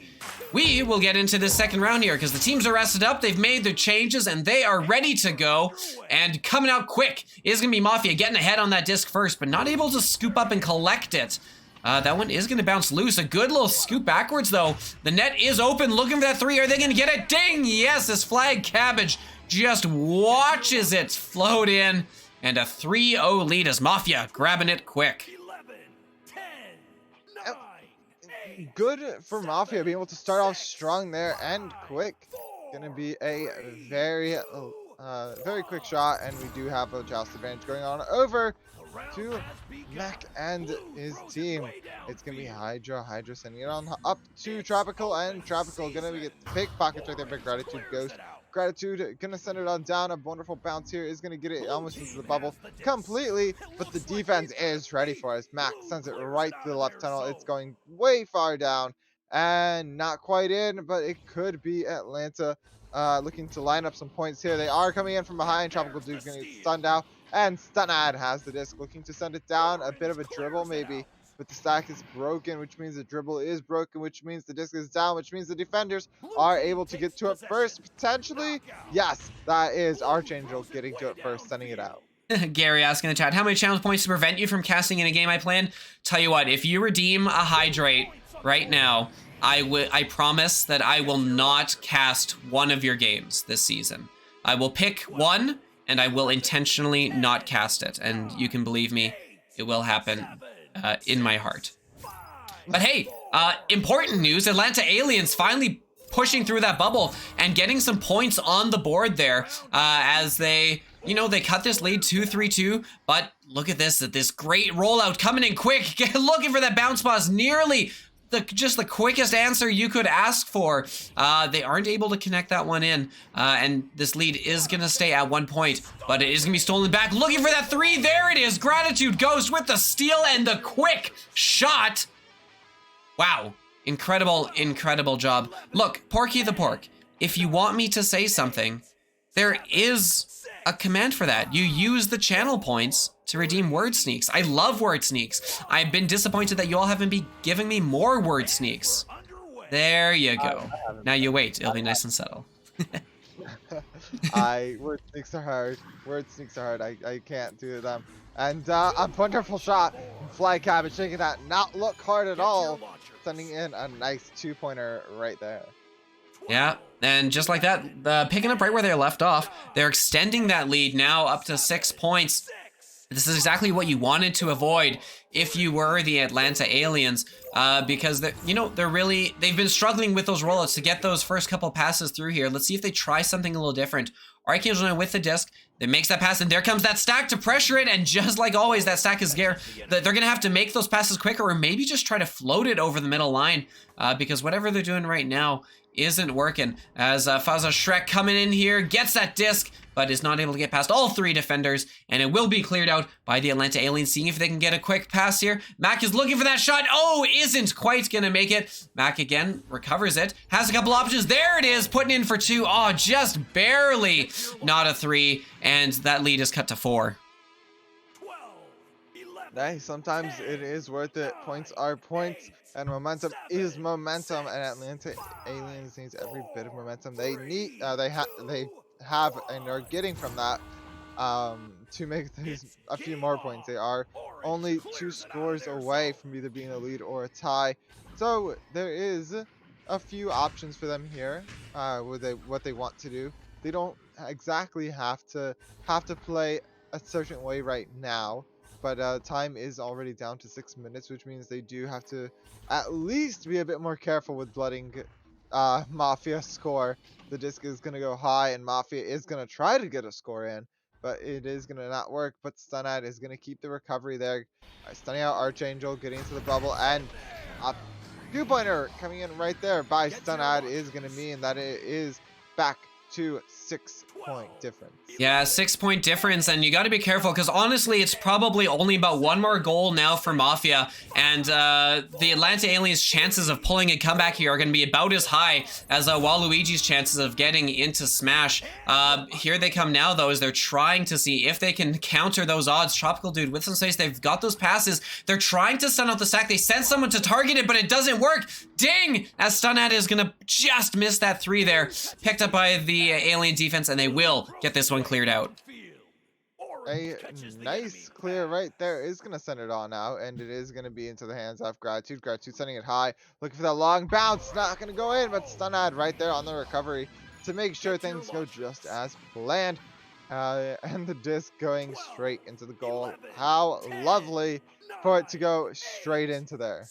we will get into this second round here because the teams are rested up. They've made their changes and they are ready to go. And coming out quick is gonna be Mafia getting ahead on that disc first, but not able to scoop up and collect it. That one is gonna bounce loose. A good little scoop backwards though. The net is open, looking for that 3. Are they gonna get it? Ding! Yes, this flag cabbage just watches it float in. And a 3-0 lead as Mafia grabbing it quick. 11, 10, 9, Good for Mafia being able to start off strong there and quick. Gonna be a very quick shot, and we do have a joust advantage going on over to Mac and his team. It's gonna be Hydra sending it on up to Tropical, and Tropical gonna be pickpockets right there for Gratitude Ghost. Gratitude gonna send it on down. A wonderful bounce here is gonna get it almost into the bubble completely, but the defense is ready for us. Mac sends it right to the left tunnel. It's going way far down and not quite in, but it could be Atlanta looking to line up some points here. They are coming in from behind. Tropical Dude's gonna get stunned out, and Stunad has the disc, looking to send it down. A bit of a dribble maybe, but the stack is broken, which means the dribble is broken, which means the disc is down, which means the defenders are able to get to it first, potentially. Yes, that is Archangel getting to it first, sending it out. Gary asking in the chat, how many challenge points to prevent you from casting in a game I plan? Tell you what, if you redeem a Hydrate right now, I promise that I will not cast one of your games this season. I will pick one, and I will intentionally not cast it. And you can believe me, it will happen. In my heart. But hey, important news, Atlanta Aliens finally pushing through that bubble and getting some points on the board there as they cut this lead 2-3-2, but look at this great rollout coming in quick, looking for that bounce pass, nearly just the quickest answer you could ask for. They aren't able to connect that one in, and this lead is gonna stay at 1 point, but it is gonna be stolen back. Looking for that 3, there it is. Gratitude Ghost with the steal and the quick shot. Wow, incredible job. Look, Porky the Pork, if you want me to say something, there is a command for that. You use the channel points to redeem word sneaks. I love word sneaks. I've been disappointed that you all haven't been giving me more word sneaks. There you go. Now you wait. It'll be nice and subtle. Word sneaks are hard. I can't do them. And a wonderful shot. Fly Cabbage making that not look hard at all. Sending in a nice 2-pointer right there. Yeah, and just like that, picking up right where they left off, they're extending that lead now up to 6 points. This is exactly what you wanted to avoid if you were the Atlanta Aliens, because they've been struggling with those rollouts to get those first couple passes through here. Let's see if they try something a little different. Archangel with the disc, that makes that pass, and there comes that stack to pressure it, and just like always, that stack is there. They're gonna have to make those passes quicker, or maybe just try to float it over the middle line, because whatever they're doing right now isn't working. As Faza Shrek coming in here, gets that disc, but is not able to get past all 3 defenders, and it will be cleared out by the Atlanta Aliens, seeing if they can get a quick pass here. Mac is looking for that shot. Oh, isn't quite gonna make it. Mac again recovers it, has a couple options. There it is, putting in for 2. Oh, just barely not a 3, and that lead is cut to 4. 12, 11, Nice. Sometimes it is worth it. Points are points, and momentum is momentum. And Atlanta Aliens needs every bit of momentum they need. They have and are getting from that to make these a few more points. They are only 2 scores away from either being a lead or a tie. So there is a few options for them here. What they want to do. They don't exactly have to play a certain way right now. But time is already down to 6 minutes, which means they do have to at least be a bit more careful with letting Mafia score. The disc is going to go high, and Mafia is going to try to get a score in, but it is going to not work. But Stunad is going to keep the recovery there. Stunning out Archangel, getting into the bubble, and a 2-pointer coming in right there by Stunad is going to mean that it is back to 6-point difference. Yeah, 6-point difference, and you got to be careful because honestly, it's probably only about 1 more goal now for Mafia, and the Atlanta Aliens' chances of pulling a comeback here are going to be about as high as Waluigi's chances of getting into Smash. Here they come now, though, as they're trying to see if they can counter those odds. Tropical Dude with some space, they've got those passes. They're trying to stun out the stack. They send someone to target it, but it doesn't work. Ding! As Stunad is going to just miss that 3 there, picked up by the Alien defense, and they will get this one cleared out. A nice clear right there is going to send it on out, and it is going to be into the hands of Gratitude. Gratitude sending it high, looking for that long bounce. Not going to go in, but Stunad right there on the recovery to make sure things go just as planned. And the disc going straight into the goal. How lovely for it to go straight into there.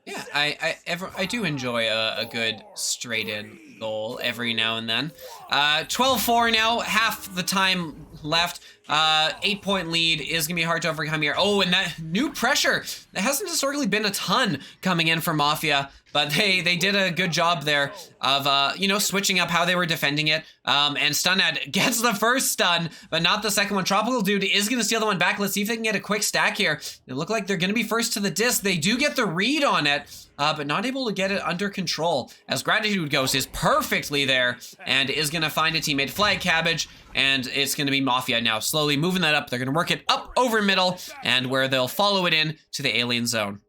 Yeah, I do enjoy a good straight in goal every now and then. 12-4 now, half the time left. 8-point lead is gonna be hard to overcome here. Oh, and that new pressure. There hasn't historically been a ton coming in for Mafia, but they did a good job there of you know, switching up how they were defending it. And Stunad gets the first stun, but not the second one. Tropical Dude is gonna steal the one back. Let's see if they can get a quick stack here. They look like they're gonna be first to the disc. They do get the read on it, but not able to get it under control. As Gratitude Ghost is perfectly there and is gonna find a teammate. Flag Cabbage, and it's gonna be Mafia now, slowly moving that up. They're gonna work it up over middle, and where they'll follow it in to the alien zone.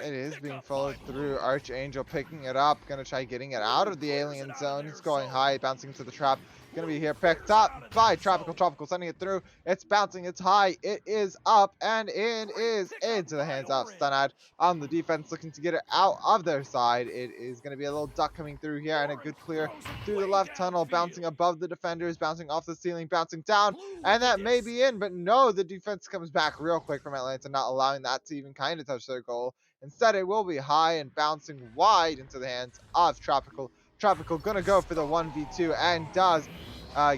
It is being followed through. Archangel picking it up, gonna try getting it out of the alien zone. It's going high, bouncing to the trap. Gonna be here picked up by Tropical sending it through. It's bouncing, it's high, it is up, and it is into the hands of Stunad on the defense, looking to get it out of their side. It is gonna be a little duck coming through here, and a good clear through the left tunnel, bouncing above the defenders, bouncing off the ceiling, bouncing down, and that may be in, but no, the defense comes back real quick from Atlanta, not allowing that to even kind of touch their goal. Instead, it will be high and bouncing wide into the hands of Tropical. Tropical gonna go for the 1v2 and does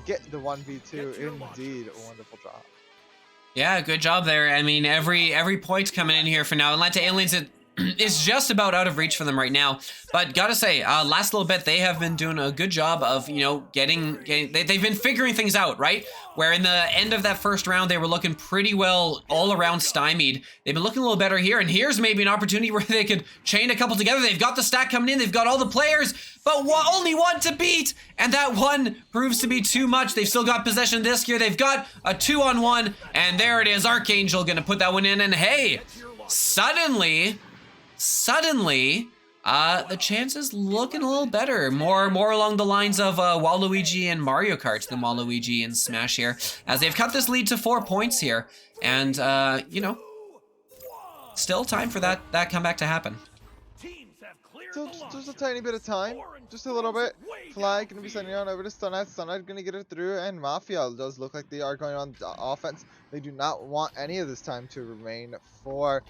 get the 1v2. Indeed, a wonderful job. Yeah, good job there. I mean, every point coming in here for now. Atlanta Aliens is just about out of reach for them right now. But gotta say, last little bit, they have been doing a good job of, you know, they've been figuring things out, right? Where in the end of that first round, they were looking pretty well all around stymied. They've been looking a little better here, and here's maybe an opportunity where they could chain a couple together. They've got the stack coming in, they've got all the players, but only one to beat, and that one proves to be too much. They've still got possession this year. They've got a 2-on-1, and there it is. Archangel gonna put that one in, and hey, suddenly, the chances looking a little better. More along the lines of Waluigi and Mario Kart than Waluigi and Smash here, as they've cut this lead to 4 points here. And, you know, still time for that comeback to happen. So just a tiny bit of time, just a little bit. Flag gonna be sending it on over to Stunad. Stunad gonna get it through, and Mafia does look like they are going on offense. They do not want any of this time to remain for.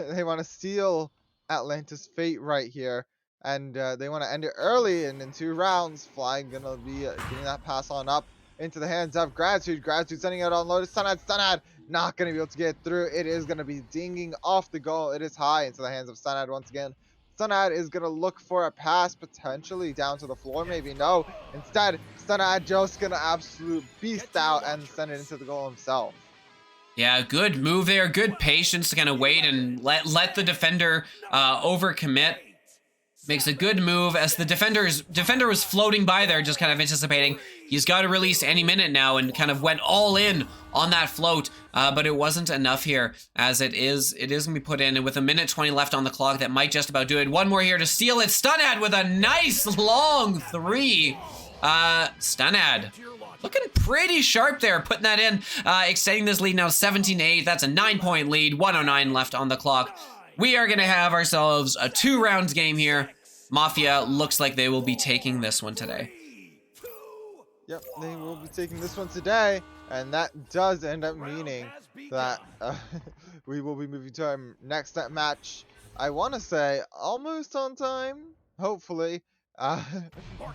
They want to steal Atlanta's fate right here, and they want to end it early and in 2 rounds. Flag gonna be getting that pass on up into the hands of Gratitude. Gratitude sending it on low to Stunad. Stunad not gonna be able to get through. It is gonna be dinging off the goal. It is high into the hands of Stunad once again. Stunad is going to look for a pass, potentially down to the floor, maybe no. Instead, Stunad just going to absolute beast out and send it into the goal himself. Yeah, good move there. Good patience to kind of wait and let the defender overcommit. Makes a good move as the defender was floating by there, just kind of anticipating he's got to release any minute now, and kind of went all in on that float. But it wasn't enough here, as it is gonna be put in, and with a minute 20 left on the clock, that might just about do it. One more here to steal it. Stunad with a nice long three. Stunad looking pretty sharp there, putting that in, extending this lead now 17-8. That's a 9-point lead. 1:09 left on the clock. We are gonna have ourselves a 2-round game here. Mafia looks like they will be taking this one today. Yep, they will be taking this one today, and that does end up meaning that we will be moving to our next match. I want to say almost on time, hopefully.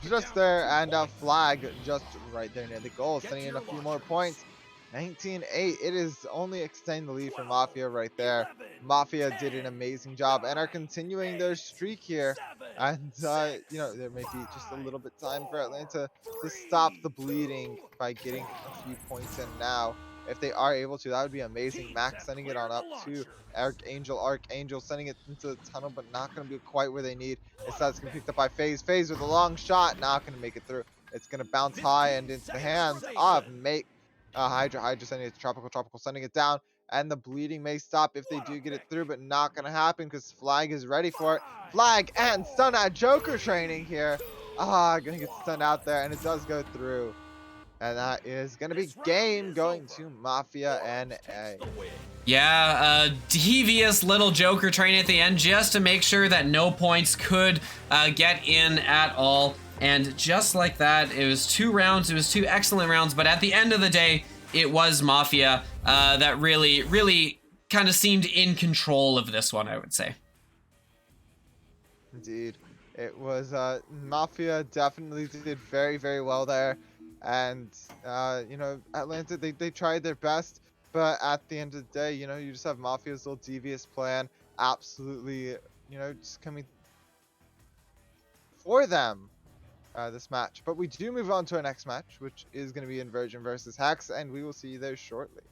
Just there, and a flag just right there near the goal, sending in a few more points. 19-8. It is only extending the lead for Mafia right there. Mafia did an amazing job and are continuing their streak here. And, you know, there may be just a little bit time for Atlanta to stop the bleeding by getting a few points in now. If they are able to, that would be amazing. Max sending it on up to Archangel sending it into the tunnel, but not going to be quite where they need. Instead, it's going to be picked up by FaZe. FaZe with a long shot, not going to make it through. It's going to bounce high and into the hands of Hydra sending it to Tropical sending it down, and the bleeding may stop if they do get it through, but not gonna happen because Flag is ready for it. Flag and Stun at Joker training here. Gonna get stunned out there, and it does go through, and that is gonna be game going to Mafia NA. Yeah, devious little Joker train at the end just to make sure that no points could get in at all. And just like that, it was 2 rounds. It was 2 excellent rounds. But at the end of the day, it was Mafia that really kind of seemed in control of this one, I would say. Indeed. It was Mafia definitely did very, very well there. And, you know, Atlanta, they tried their best. But at the end of the day, you know, you just have Mafia's little devious plan absolutely, you know, just coming for them. This match, but we do move on to our next match, which is going to be Inversion versus Hex, and we will see you there shortly.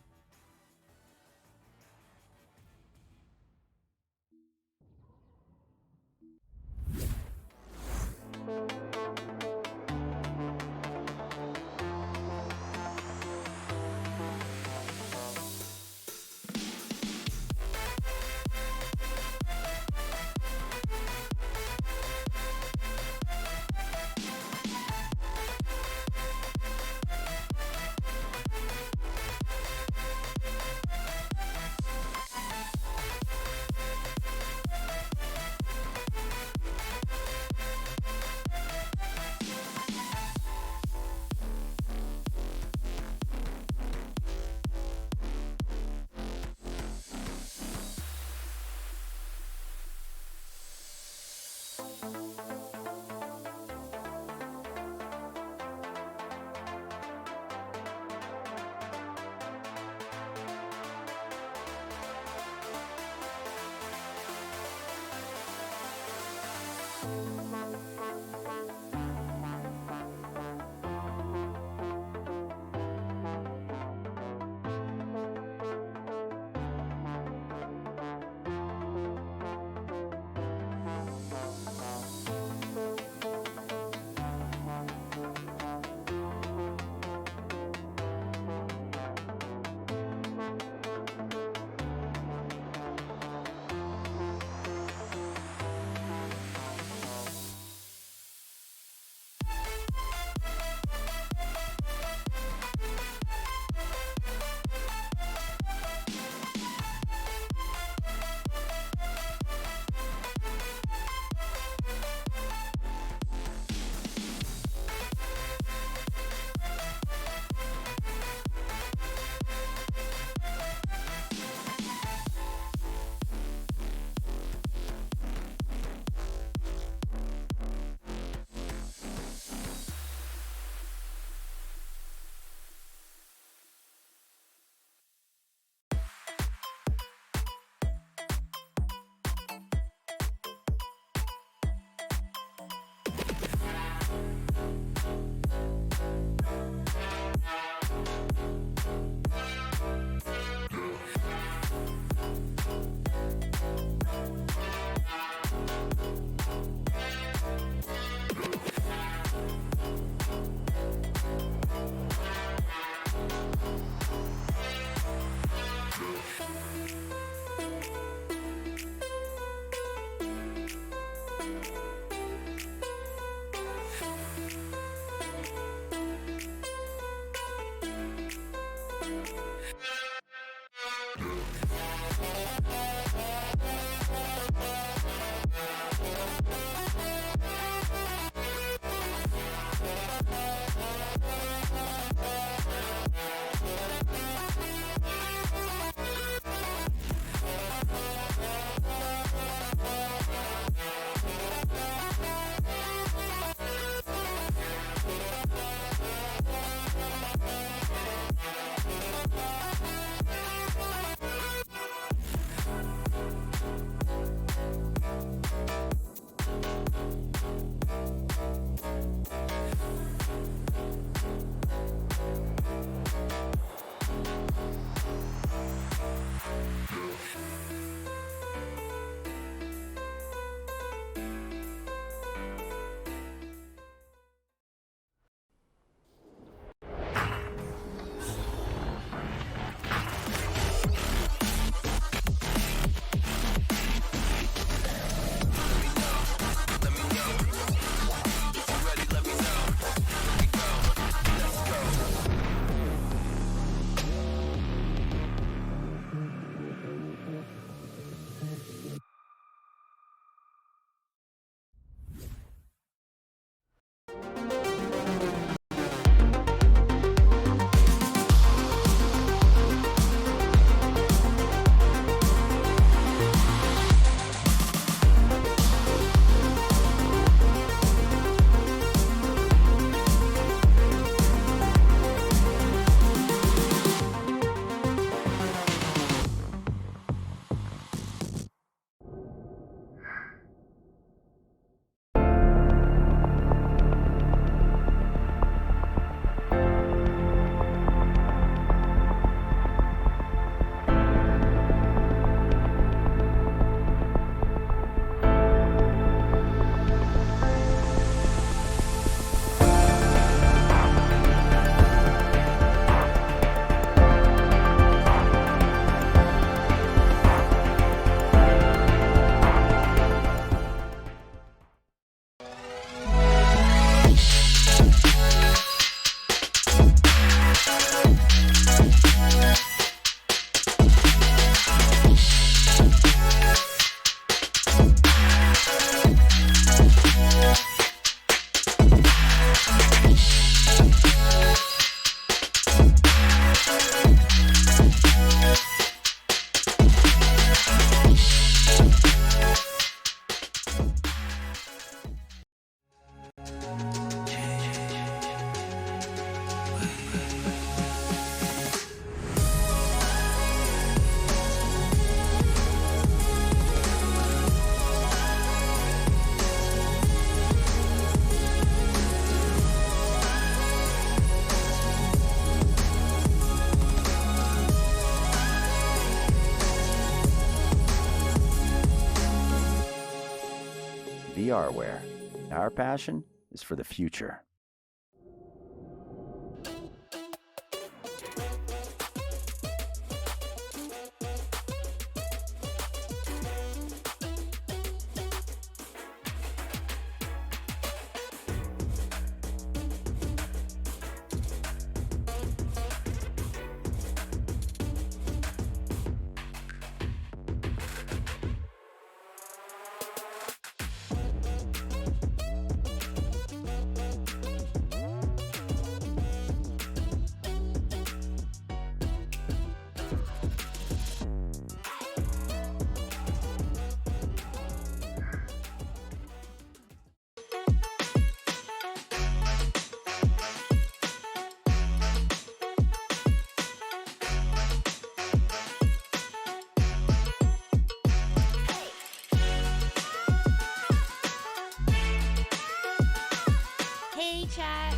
VRware. Our passion is for the future. Hey, chat.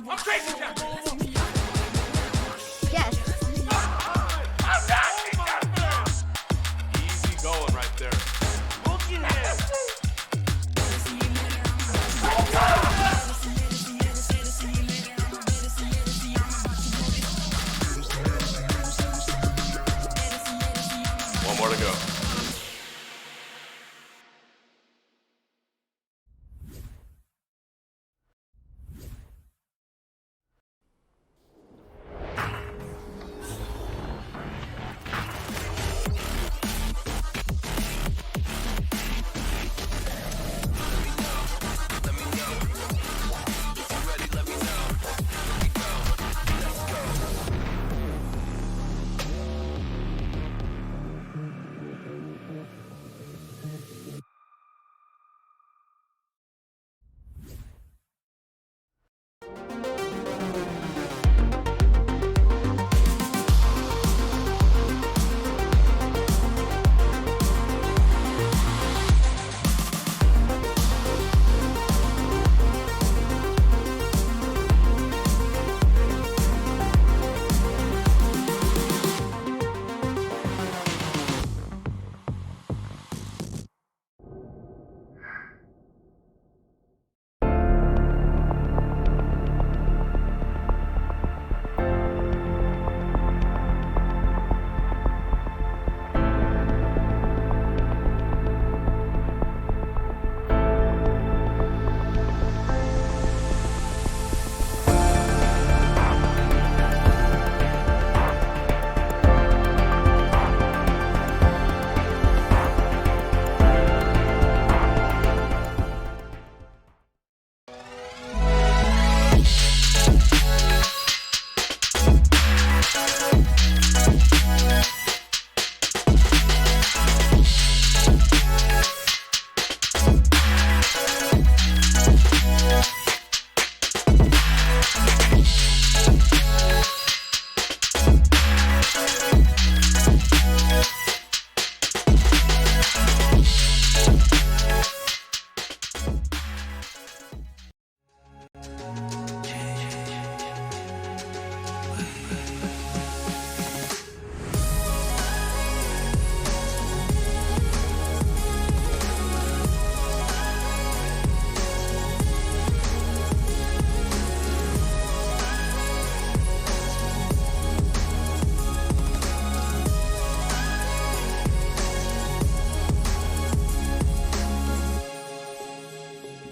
I'm crazy, Captain. Yes. Easy going right there. Look at him. One more to go.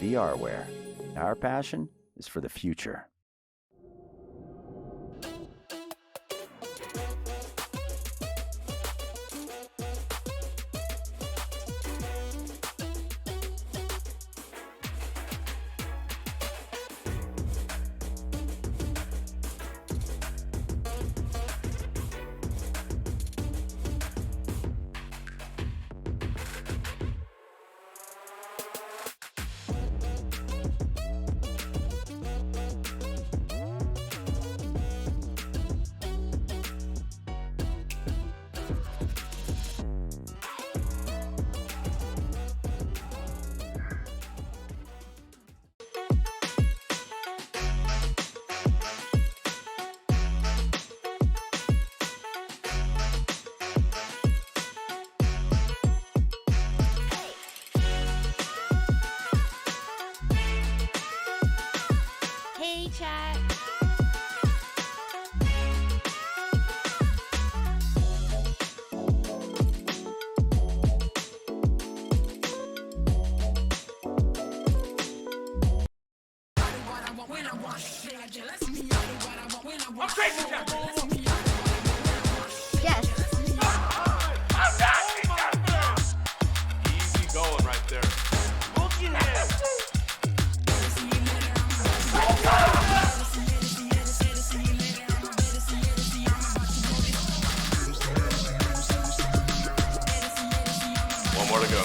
VRware. Our passion is for the future. more to go.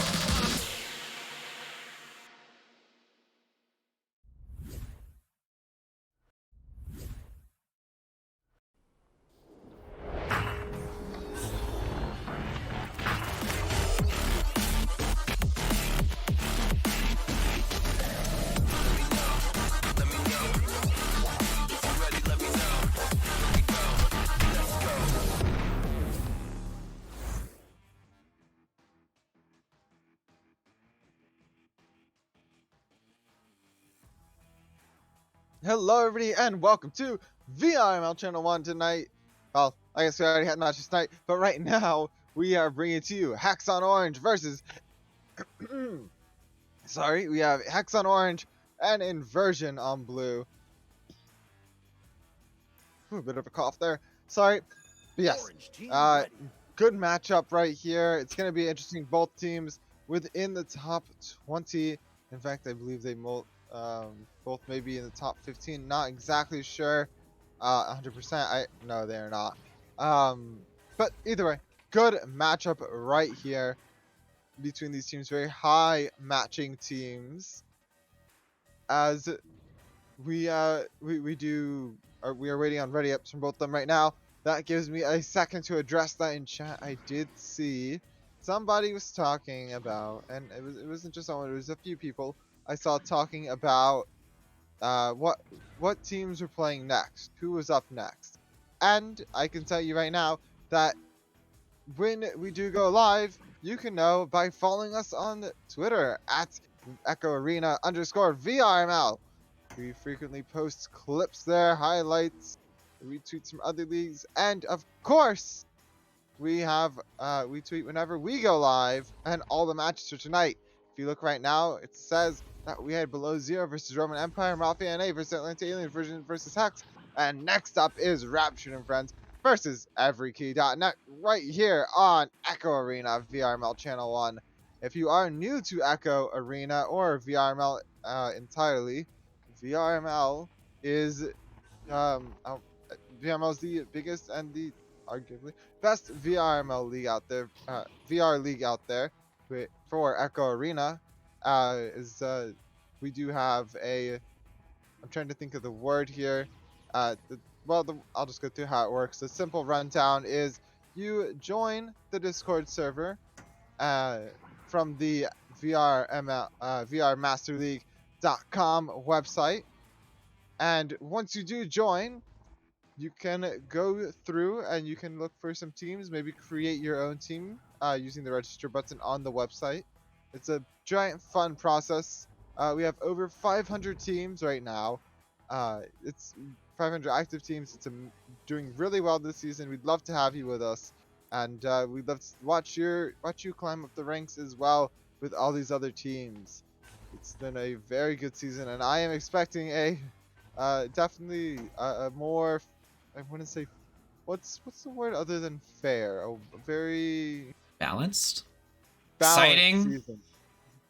Hello everybody and welcome to VRML Channel 1 tonight. Well, I guess we already had matches tonight, but right now we are bringing to you Hex on Orange versus sorry, we have Hex on Orange and Inversion on Blue. Ooh, a bit of a cough there. Sorry. But yes, Orange team ready. good matchup right here. It's going to be interesting. Both teams within the top 20. In fact, I believe they both may be in the top 15. Not exactly sure. 100%. No, they're not. But either way, good matchup right here between these teams. Very high matching teams. As we are waiting on ready ups from both of them right now. That gives me a second to address that in chat. I did see somebody was talking about, and it wasn't just someone, it was a few people I saw talking about what teams were playing next, who was up next. And I can tell you right now that when we do go live, you can know by following us on Twitter at EchoArena_VRML. We frequently post clips there, highlights, retweets from other leagues, and of course, we tweet whenever we go live and all the matches for tonight. If you look right now, it says that we had Below Zero versus Roman Empire, Mafia NA versus Atlanta Alien Version versus Hex, and next up is Raptured and Friends versus EveryKey.net right here on Echo Arena VRML Channel 1. If you are new to Echo Arena or VRML entirely, VRML is VRML is the biggest and the arguably best VRML league out there, VR league out there. For Echo Arena, we do have a. I'm trying to think of the word here. I'll just go through how it works. The simple rundown is you join the Discord server from the VRML VRMasterLeague.com website, and once you do join, you can go through and you can look for some teams, maybe create your own team using the register button on the website. It's a giant fun process. We have over 500 teams right now. It's 500 active teams. It's doing really well this season. We'd love to have you with us, and we'd love to watch you climb up the ranks as well with all these other teams. It's been a very good season, and I am expecting a definitely a more, I wouldn't say, what's the word other than fair? A very Balanced? balanced Exciting? season.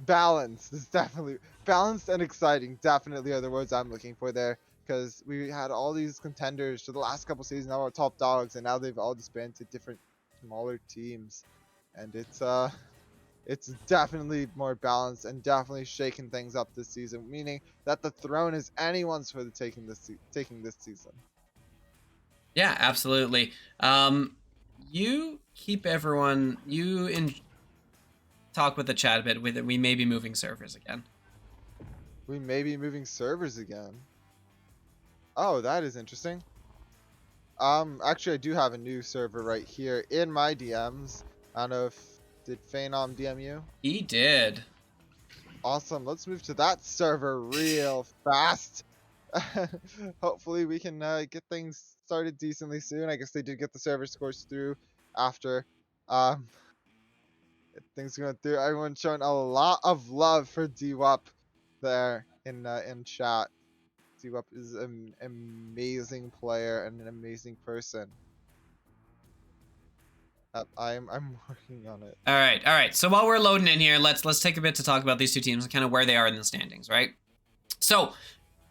Balanced is definitely balanced and exciting. Definitely are the words I'm looking for there, because we had all these contenders for the last couple seasons, now our top dogs, and now they've all disbanded to different smaller teams, and it's definitely more balanced and definitely shaking things up this season, meaning that the throne is anyone's for the taking this season. Yeah, absolutely. You keep everyone. Talk with the chat a bit. With it, we may be moving servers again. We may be moving servers again. Oh, that is interesting. Actually, I do have a new server right here in my DMs. I don't know if did Phenom DM you? He did. Awesome. Let's move to that server real fast. Hopefully we can get things started decently soon. I guess they did get the server scores through after things going through. Everyone's showing a lot of love for DWAP there in chat. DWAP is an amazing player and an amazing person. I'm working on it. All right. So while we're loading in here, let's take a bit to talk about these two teams and kind of where they are in the standings, right? So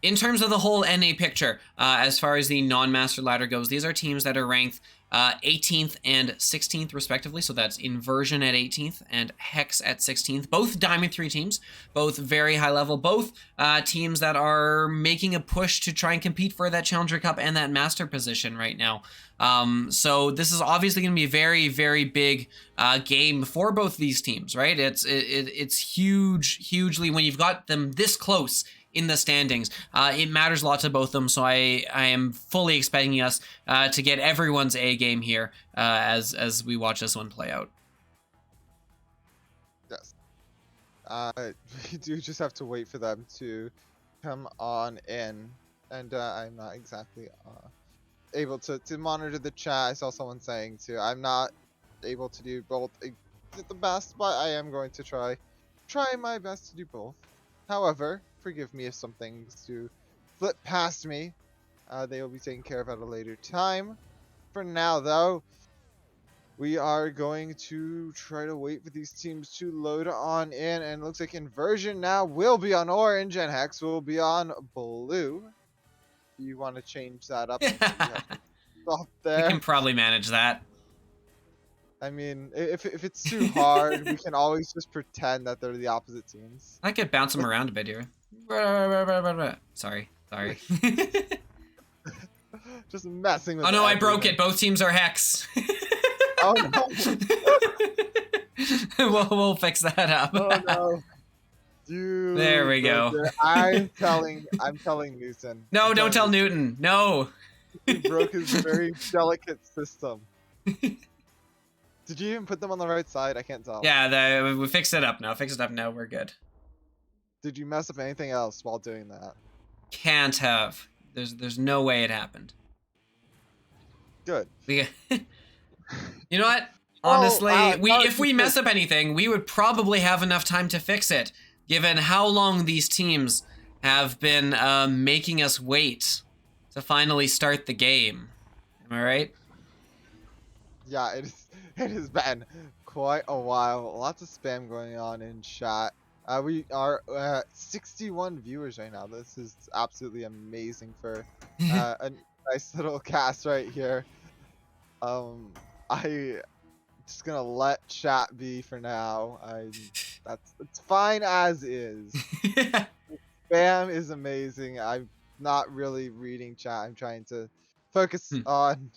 in terms of the whole NA picture, as far as the non-master ladder goes, these are teams that are ranked 18th and 16th respectively. So that's Inversion at 18th and Hex at 16th. Both Diamond 3 teams, both very high level, both teams that are making a push to try and compete for that Challenger Cup and that master position right now. So this is obviously going to be a very, very big game for both these teams, right? It's hugely, when you've got them this close in the standings, it matters a lot to both of them. So I am fully expecting us to get everyone's A game here as we watch this one play out. Yes. We do just have to wait for them to come on in, and I'm not exactly able to monitor the chat. I saw someone saying too, I'm not able to do both the best, but I am going to try my best to do both. However, forgive me if some things do flip past me. They will be taken care of at a later time. For now, though, we are going to try to wait for these teams to load on in, and it looks like Inversion now will be on orange and Hex will be on blue. You want to change that up? Stop there. We can probably manage that. I mean, if it's too hard, we can always just pretend that they're the opposite teams. I could bounce them around a bit here. Sorry. Just messing with. Oh no, I broke it. Both teams are Hex. Oh no. we'll fix that up. Oh no. Dude, there we go. I'm telling Newton. No, don't tell Newton. No. He broke his very delicate system. Did you even put them on the right side? I can't tell. Yeah, we fixed it up now. We're good. Did you mess up anything else while doing that? Can't have. There's no way it happened. Good. You know what? Honestly, if we mess up anything, we would probably have enough time to fix it, given how long these teams have been making us wait to finally start the game. Am I right? Yeah, it has been quite a while. Lots of spam going on in chat. We are 61 viewers right now. This is absolutely amazing for a nice little cast right here. I just gonna let chat be for now. It's fine as is. Spam is amazing. I'm not really reading chat. I'm trying to focus on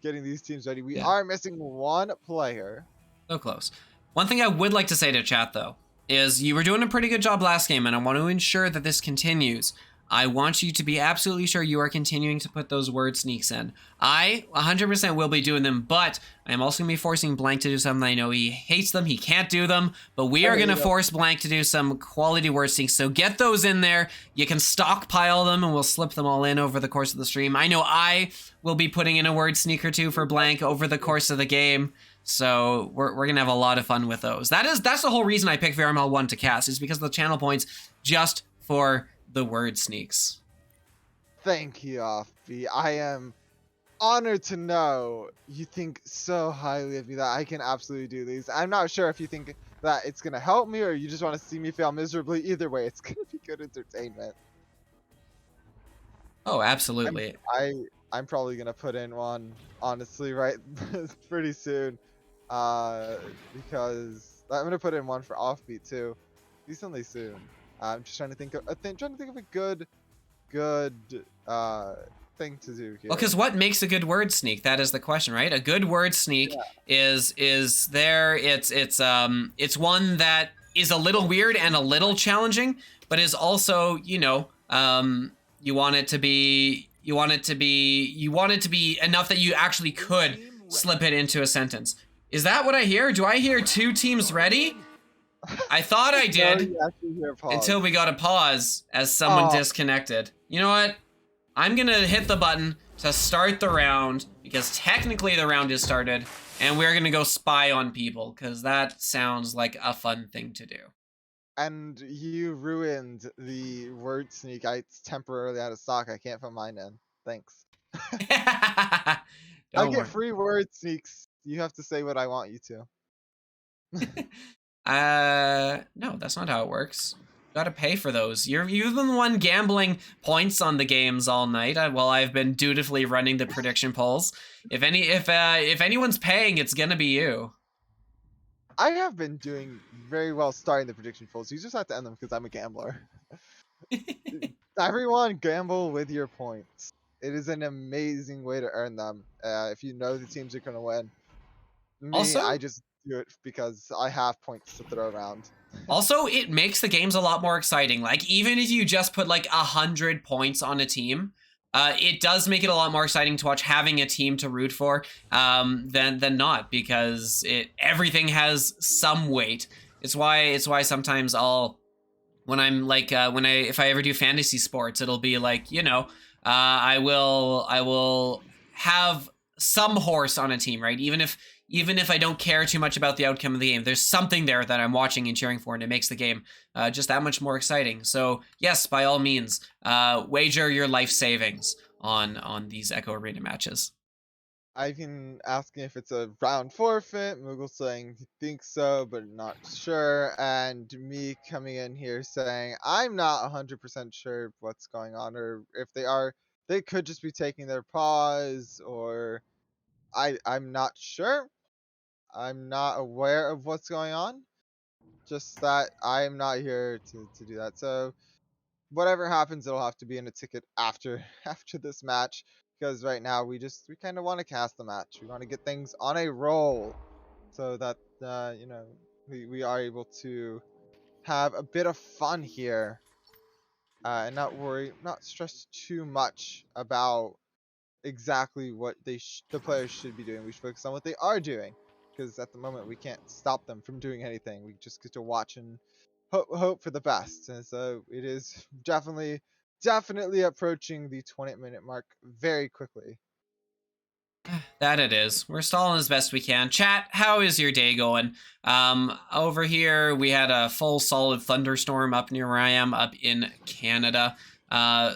getting these teams ready. We are missing one player. So close. One thing I would like to say to chat though is you were doing a pretty good job last game, and I want to ensure that this continues. I want you to be absolutely sure you are continuing to put those word sneaks in. I 100% will be doing them, but I am also going to be forcing Blank to do something. I know he hates them, he can't do them, but we are going to force Blank to do some quality word sneaks. So get those in there. You can stockpile them, and we'll slip them all in over the course of the stream. I know I will be putting in a word sneak or two for Blank over the course of the game. So we're gonna have a lot of fun with those. That's the whole reason I picked VRML 1 to cast, is because of the channel points just for the word sneaks. Thank you, Offbeat. I am honored to know you think so highly of me that I can absolutely do these. I'm not sure if you think that it's gonna help me or you just want to see me fail miserably. Either way, it's gonna be good entertainment. Oh, absolutely. I'm probably gonna put in one, honestly, right pretty soon. Because I'm gonna put in one for Offbeat too, decently soon. I'm just trying to think of a good thing to do here. Well, because what makes a good word sneak? That is the question, right? A good word sneak is there. It's one that is a little weird and a little challenging, but is also, you want it to be enough that you actually could slip it into a sentence. Is that what I hear? Do I hear two teams ready? I thought I did until we got a pause as someone disconnected. You know what? I'm gonna hit the button to start the round because technically the round is started, and we're gonna go spy on people because that sounds like a fun thing to do. And you ruined the word sneak. It's temporarily out of stock. I can't put mine in. Thanks. I get free word sneaks. You have to say what I want you to. No, that's not how it works. Gotta pay for those. You've been the one gambling points on the games all night, while I've been dutifully running the prediction polls. If anyone's paying, it's gonna be you. I have been doing very well starting the prediction polls. You just have to end them because I'm a gambler. Everyone gamble with your points. It is an amazing way to earn them. If you know the teams are gonna win. Me, Also- I just do it because I have points to throw around. Also, it makes the games a lot more exciting. Like, even if you just put like 100 points on a team, it does make it a lot more exciting to watch having a team to root for than not, because everything has some weight. It's why sometimes if I ever do fantasy sports, it'll be like, you know, I will have some horse on a team, right? Even if I don't care too much about the outcome of the game, there's something there that I'm watching and cheering for, and it makes the game just that much more exciting. So yes, by all means, wager your life savings on these Echo Arena matches. I've been asking if it's a round forfeit. Moogle saying he thinks so, but not sure. And me coming in here saying I'm not 100% sure what's going on, or if they are, they could just be taking their pause, or I'm not sure. I'm not aware of what's going on. Just that I'm not here to do that. So whatever happens, it'll have to be in a ticket after this match, because right now we kind of want to cast the match. We want to get things on a roll, so that you know, we are able to have a bit of fun here, and not stress too much about exactly what the players should be doing. We should focus on what they are doing, because at the moment we can't stop them from doing anything. We just get to watch and hope for the best. And so it is definitely approaching the 20-minute mark very quickly. That it is. We're stalling as best we can. Chat, how is your day going? Over here, we had a full solid thunderstorm up near where I am, up in Canada.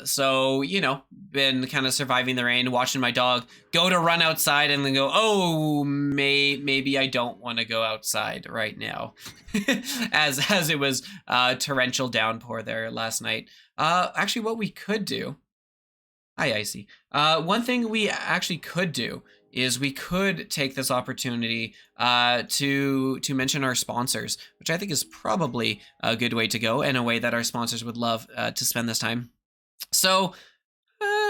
So, you know, been kind of surviving the rain, watching my dog go to run outside and then go, oh, maybe I don't want to go outside right now. as it was torrential downpour there last night. Actually, what we could do... Hi, Icy. One thing we actually could do is we could take this opportunity to mention our sponsors, which I think is probably a good way to go, and a way that our sponsors would love to spend this time. So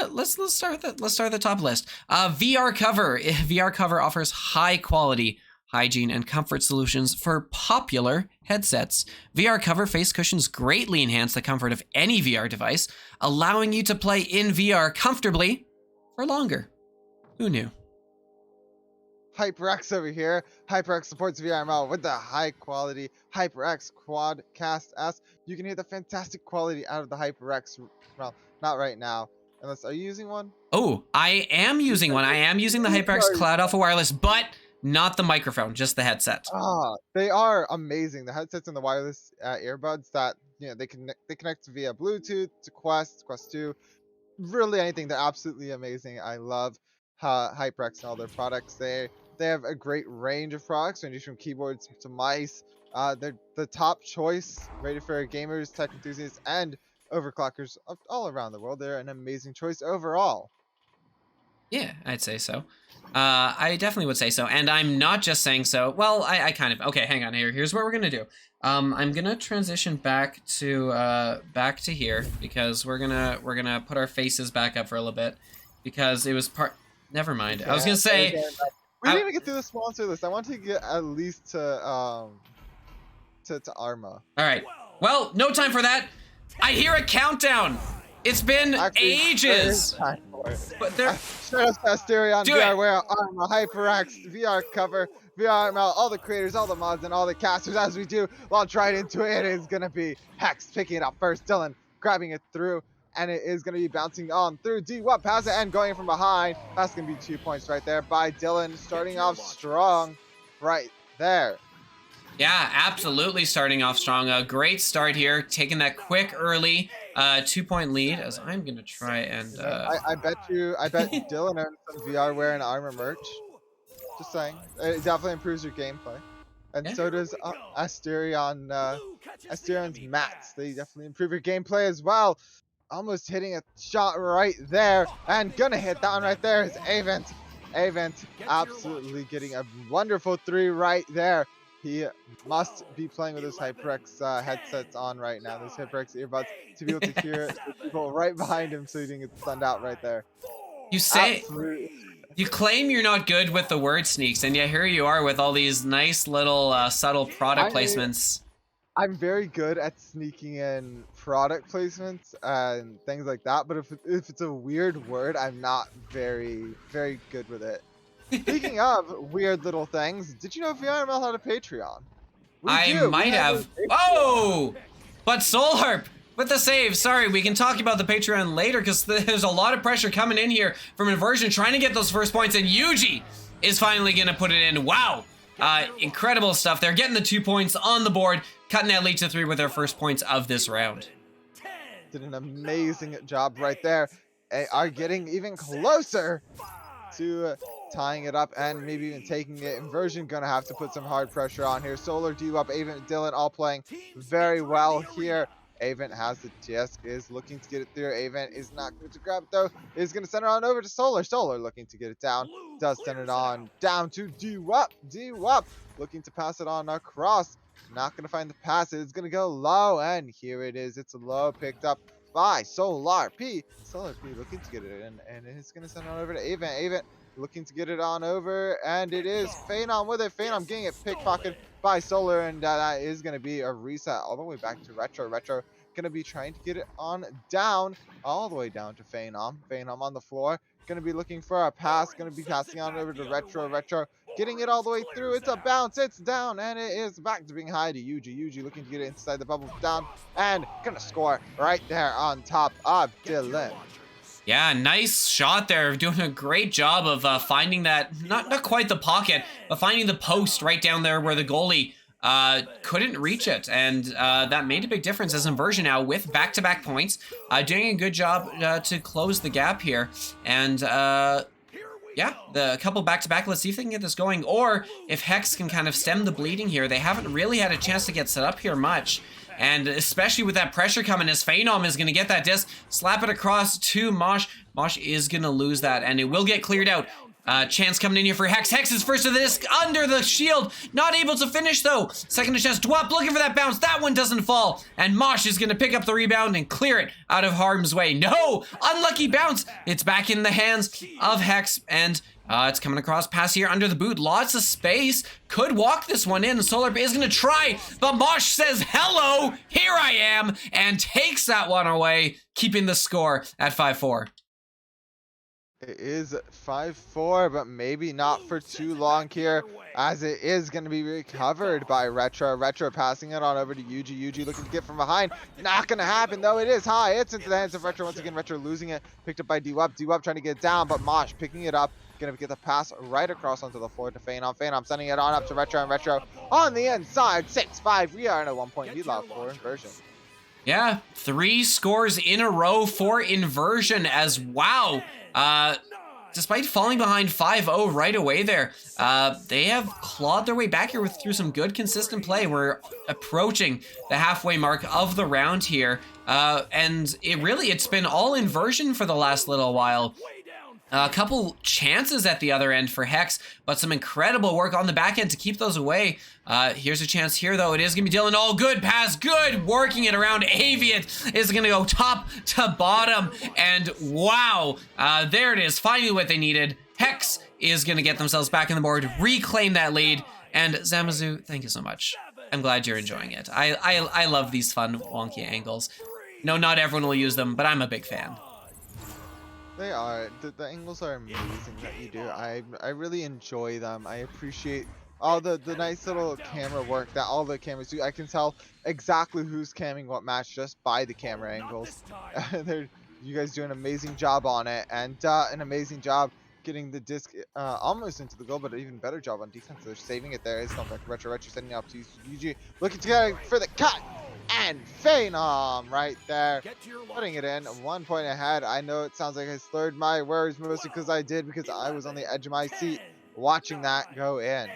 let's start the top list. VR Cover. VR Cover offers high quality hygiene and comfort solutions for popular headsets. VR Cover face cushions greatly enhance the comfort of any VR device, allowing you to play in VR comfortably for longer. Who knew? HyperX over here. HyperX supports VRML with the high quality HyperX Quadcast S. You can hear the fantastic quality out of the HyperX. Well, not right now. Unless, are you using one? Oh, I am using one. I am using the HyperX Cloud Alpha Wireless, but not the microphone, just the headset. They are amazing. The headsets and the wireless earbuds that, you know, they connect via Bluetooth to Quest 2. Really anything. They're absolutely amazing. I love HyperX and all their products. They have a great range of products, ranging from keyboards to mice. They're the top choice, ready for gamers, tech enthusiasts, and overclockers all around the world. They're an amazing choice overall. Yeah, I'd say so. I definitely would say so, and I'm not just saying so. Well, I kind of... Okay, hang on here. Here's what we're gonna do. I'm gonna transition back to here, because we're gonna put our faces back up for a little bit, because it was part... Never mind. I was gonna say... We didn't even get through the sponsor list. I want to get at least to Arma. All right. Well, no time for that. I hear a countdown. It's been ages. But there... Straight up Asterion, Do VRware, Arma, HyperX, VR Cover, VRML, all the creators, all the mods, and all the casters as we do launch right into it. It is going to be Hex picking it up first, Dylan grabbing it through, and it is going to be bouncing on through D-Wap, pass it, and going from behind. That's going to be 2 points right there by Dylan, starting off strong right there. Yeah, absolutely starting off strong. A great start here, taking that quick early 2-point lead, as I'm going to try and... I bet Dylan earned some VRware and Armor merch. Just saying. It definitely improves your gameplay. And Yeah. so does Asterion, Asterion's mats. They definitely improve your gameplay as well. Almost hitting a shot right there, and gonna hit that one right there is Avent. Avent absolutely getting a wonderful 3 right there. He must be playing with his HyperX headsets on right now, those HyperX earbuds, to be able to hear the people right behind him so he didn't get stunned out right there. You say Absolutely. you claim you're not good with the word sneaks, and yet here you are with all these nice little subtle product placements. I'm very good at sneaking in product placements and things like that, but if it's a weird word, I'm not very good with it. Speaking of weird little things, did you know VRML had a Patreon? We I do. We might have a have. Patreon. Oh, but Soulharp with the save. Sorry, we can talk about the Patreon later because there's a lot of pressure coming in here from Inversion trying to get those first points, and Yuji is finally gonna put it in. Wow. Incredible stuff. They're getting the 2 points on the board, cutting that lead to 3 with their first points of this round. Did an amazing job right there. They are getting even closer to tying it up and maybe even taking it. Inversion gonna have to put some hard pressure on here. Solar, D-Wop, Avent, Dylan all playing very well here. Avent has the disc, is looking to get it through. Avent is not going to grab it though. Is going to send it on over to Solar. Solar looking to get it down. Does send it on down to D-Wop. D-Wop looking to pass it on across. Not going to find the pass. It's going to go low, and here it is. It's low, picked up by Solar P. Solar P looking to get it in, and it's going to send it on over to Avent. Avent looking to get it on over, and it is Phenom with it. Phenom getting it pickpocketed by Solar, and that is going to be a reset all the way back to Retro. Retro going to be trying to get it on down, all the way down to Phenom. Phenom on the floor, going to be looking for a pass, going to be passing on over to Retro. Retro getting it all the way through. It's a bounce, it's down, and it is back to being high to Yuji. Yuji looking to get it inside the bubble, down, and going to score right there on top of Dylan. Yeah, nice shot there. Doing a great job of finding that, not quite the pocket, but finding the post right down there where the goalie couldn't reach it. And that made a big difference as Inversion now with back-to-back points. Doing a good job to close the gap here. And yeah, a couple back-to-back. Let's see if they can get this going. Or if Hex can kind of stem the bleeding here. They haven't really had a chance to get set up here much. And especially with that pressure coming as Phenom is going to get that disc, slap it across to Mosh. Mosh is going to lose that, and it will get cleared out. Chance coming in here for Hex. Hex is first to the disc under the shield. Not able to finish, though. Second to chance. Dwap looking for that bounce. That one doesn't fall. And Mosh is going to pick up the rebound and clear it out of harm's way. No! Unlucky bounce. It's back in the hands of Hex, and it's coming across pass here under the boot. Lots of space. Could walk this one in. Solar is going to try, but Mosh says, hello, here I am, and takes that one away, keeping the score at 5-4. It is 5-4, but maybe not for too long here, as it is going to be recovered by Retro. Retro passing it on over to Yuji. Yuji looking to get from behind. Not going to happen, though. It is high. It's into the hands of Retro once again. Retro losing it. Picked up by D-Wop. D-Wop trying to get it down, but Mosh picking it up. Going to get the pass right across onto the floor to Phenom. Phenom sending it on up to Retro, and Retro on the inside. 6-5. We are in a 1-point lead now for Inversion. Yeah, 3 scores in a row for Inversion as wow. Despite falling behind 5-0 right away there, they have clawed their way back here through some good consistent play. We're approaching the halfway mark of the round here. And it's been all Inversion for the last little while. A couple chances at the other end for Hex, but some incredible work on the back end to keep those away. Here's a chance here, though. It is going to be Dylan. Oh, good pass. Good working it around. Aviant is going to go top to bottom. And wow, there it is. Finally what they needed. Hex is going to get themselves back on the board, reclaim that lead. And Zamazu, thank you so much. I'm glad you're enjoying it. I love these fun, wonky angles. No, not everyone will use them, but I'm a big fan. They are. The angles are amazing that you do. I really enjoy them. I appreciate all the nice little camera work that all the cameras do. I can tell exactly who's camming what match just by the camera angles. You guys do an amazing job on it, and an amazing job getting the disc almost into the goal, but an even better job on defense. They're saving it there. It's going back to Retro. Retro sending it up to UG. Looking to get for the cut. And Phenom right there, putting it in 1 point ahead. I know it sounds like I slurred my words, mostly because I was on the edge of my seat watching that go in.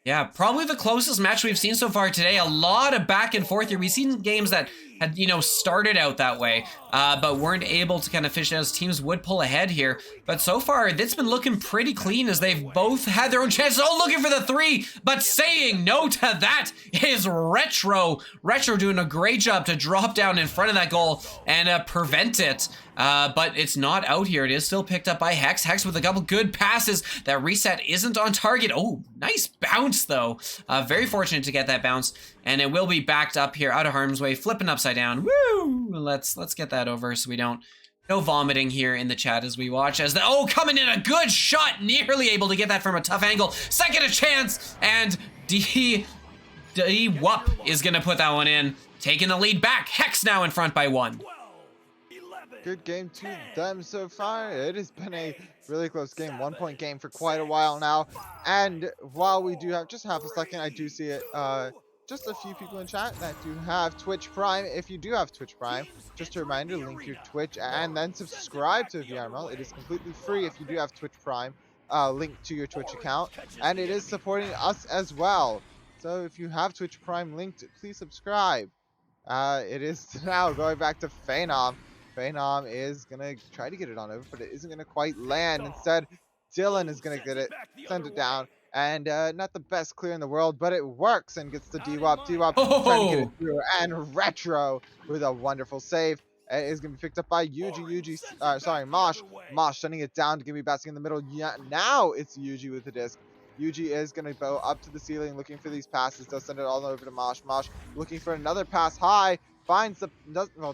Yeah, probably the closest match we've seen so far today. A lot of back and forth here. We've seen games that had, you know, started out that way, but weren't able to kind of finish as teams would pull ahead here. But so far, it's been looking pretty clean as they've both had their own chances. Oh, looking for the 3, but saying no to that is Retro. Retro doing a great job to drop down in front of that goal and prevent it. But it's not out here. It is still picked up by Hex. Hex with a couple good passes. That reset isn't on target. Oh, nice bounce though. Very fortunate to get that bounce. And it will be backed up here out of harm's way, flipping upside down. Woo! Let's get that over so we don't... No vomiting here in the chat as we watch as the... coming in a good shot. Nearly able to get that from a tough angle. Second a chance. And D-Wup is going to put that one in. Taking the lead back. Hex now in front by 1. Good game to them so far. It has been a really close game, 1-point game for quite a while now. And while we do have just half a second, I do see it, just a few people in chat that do have Twitch Prime. If you do have Twitch Prime, just a reminder, link your Twitch and then subscribe to VRML. It is completely free if you do have Twitch Prime, linked to your Twitch account. And it is supporting us as well. So if you have Twitch Prime linked, please subscribe. It is now going back to Phenom. Phenom is going to try to get it on over, but it isn't going to quite land. Instead, Dylan is going to get it, send it down, and not the best clear in the world, but it works and gets the D-Wop. D-Wop trying to get it through, and Retro with a wonderful save. It is going to be picked up by Mosh. Mosh sending it down to Gimme Basking in the middle. Yeah, now it's Yuji with the disc. Yuji is going to go up to the ceiling looking for these passes. Does send it all over to Mosh. Mosh looking for another pass high. Finds the,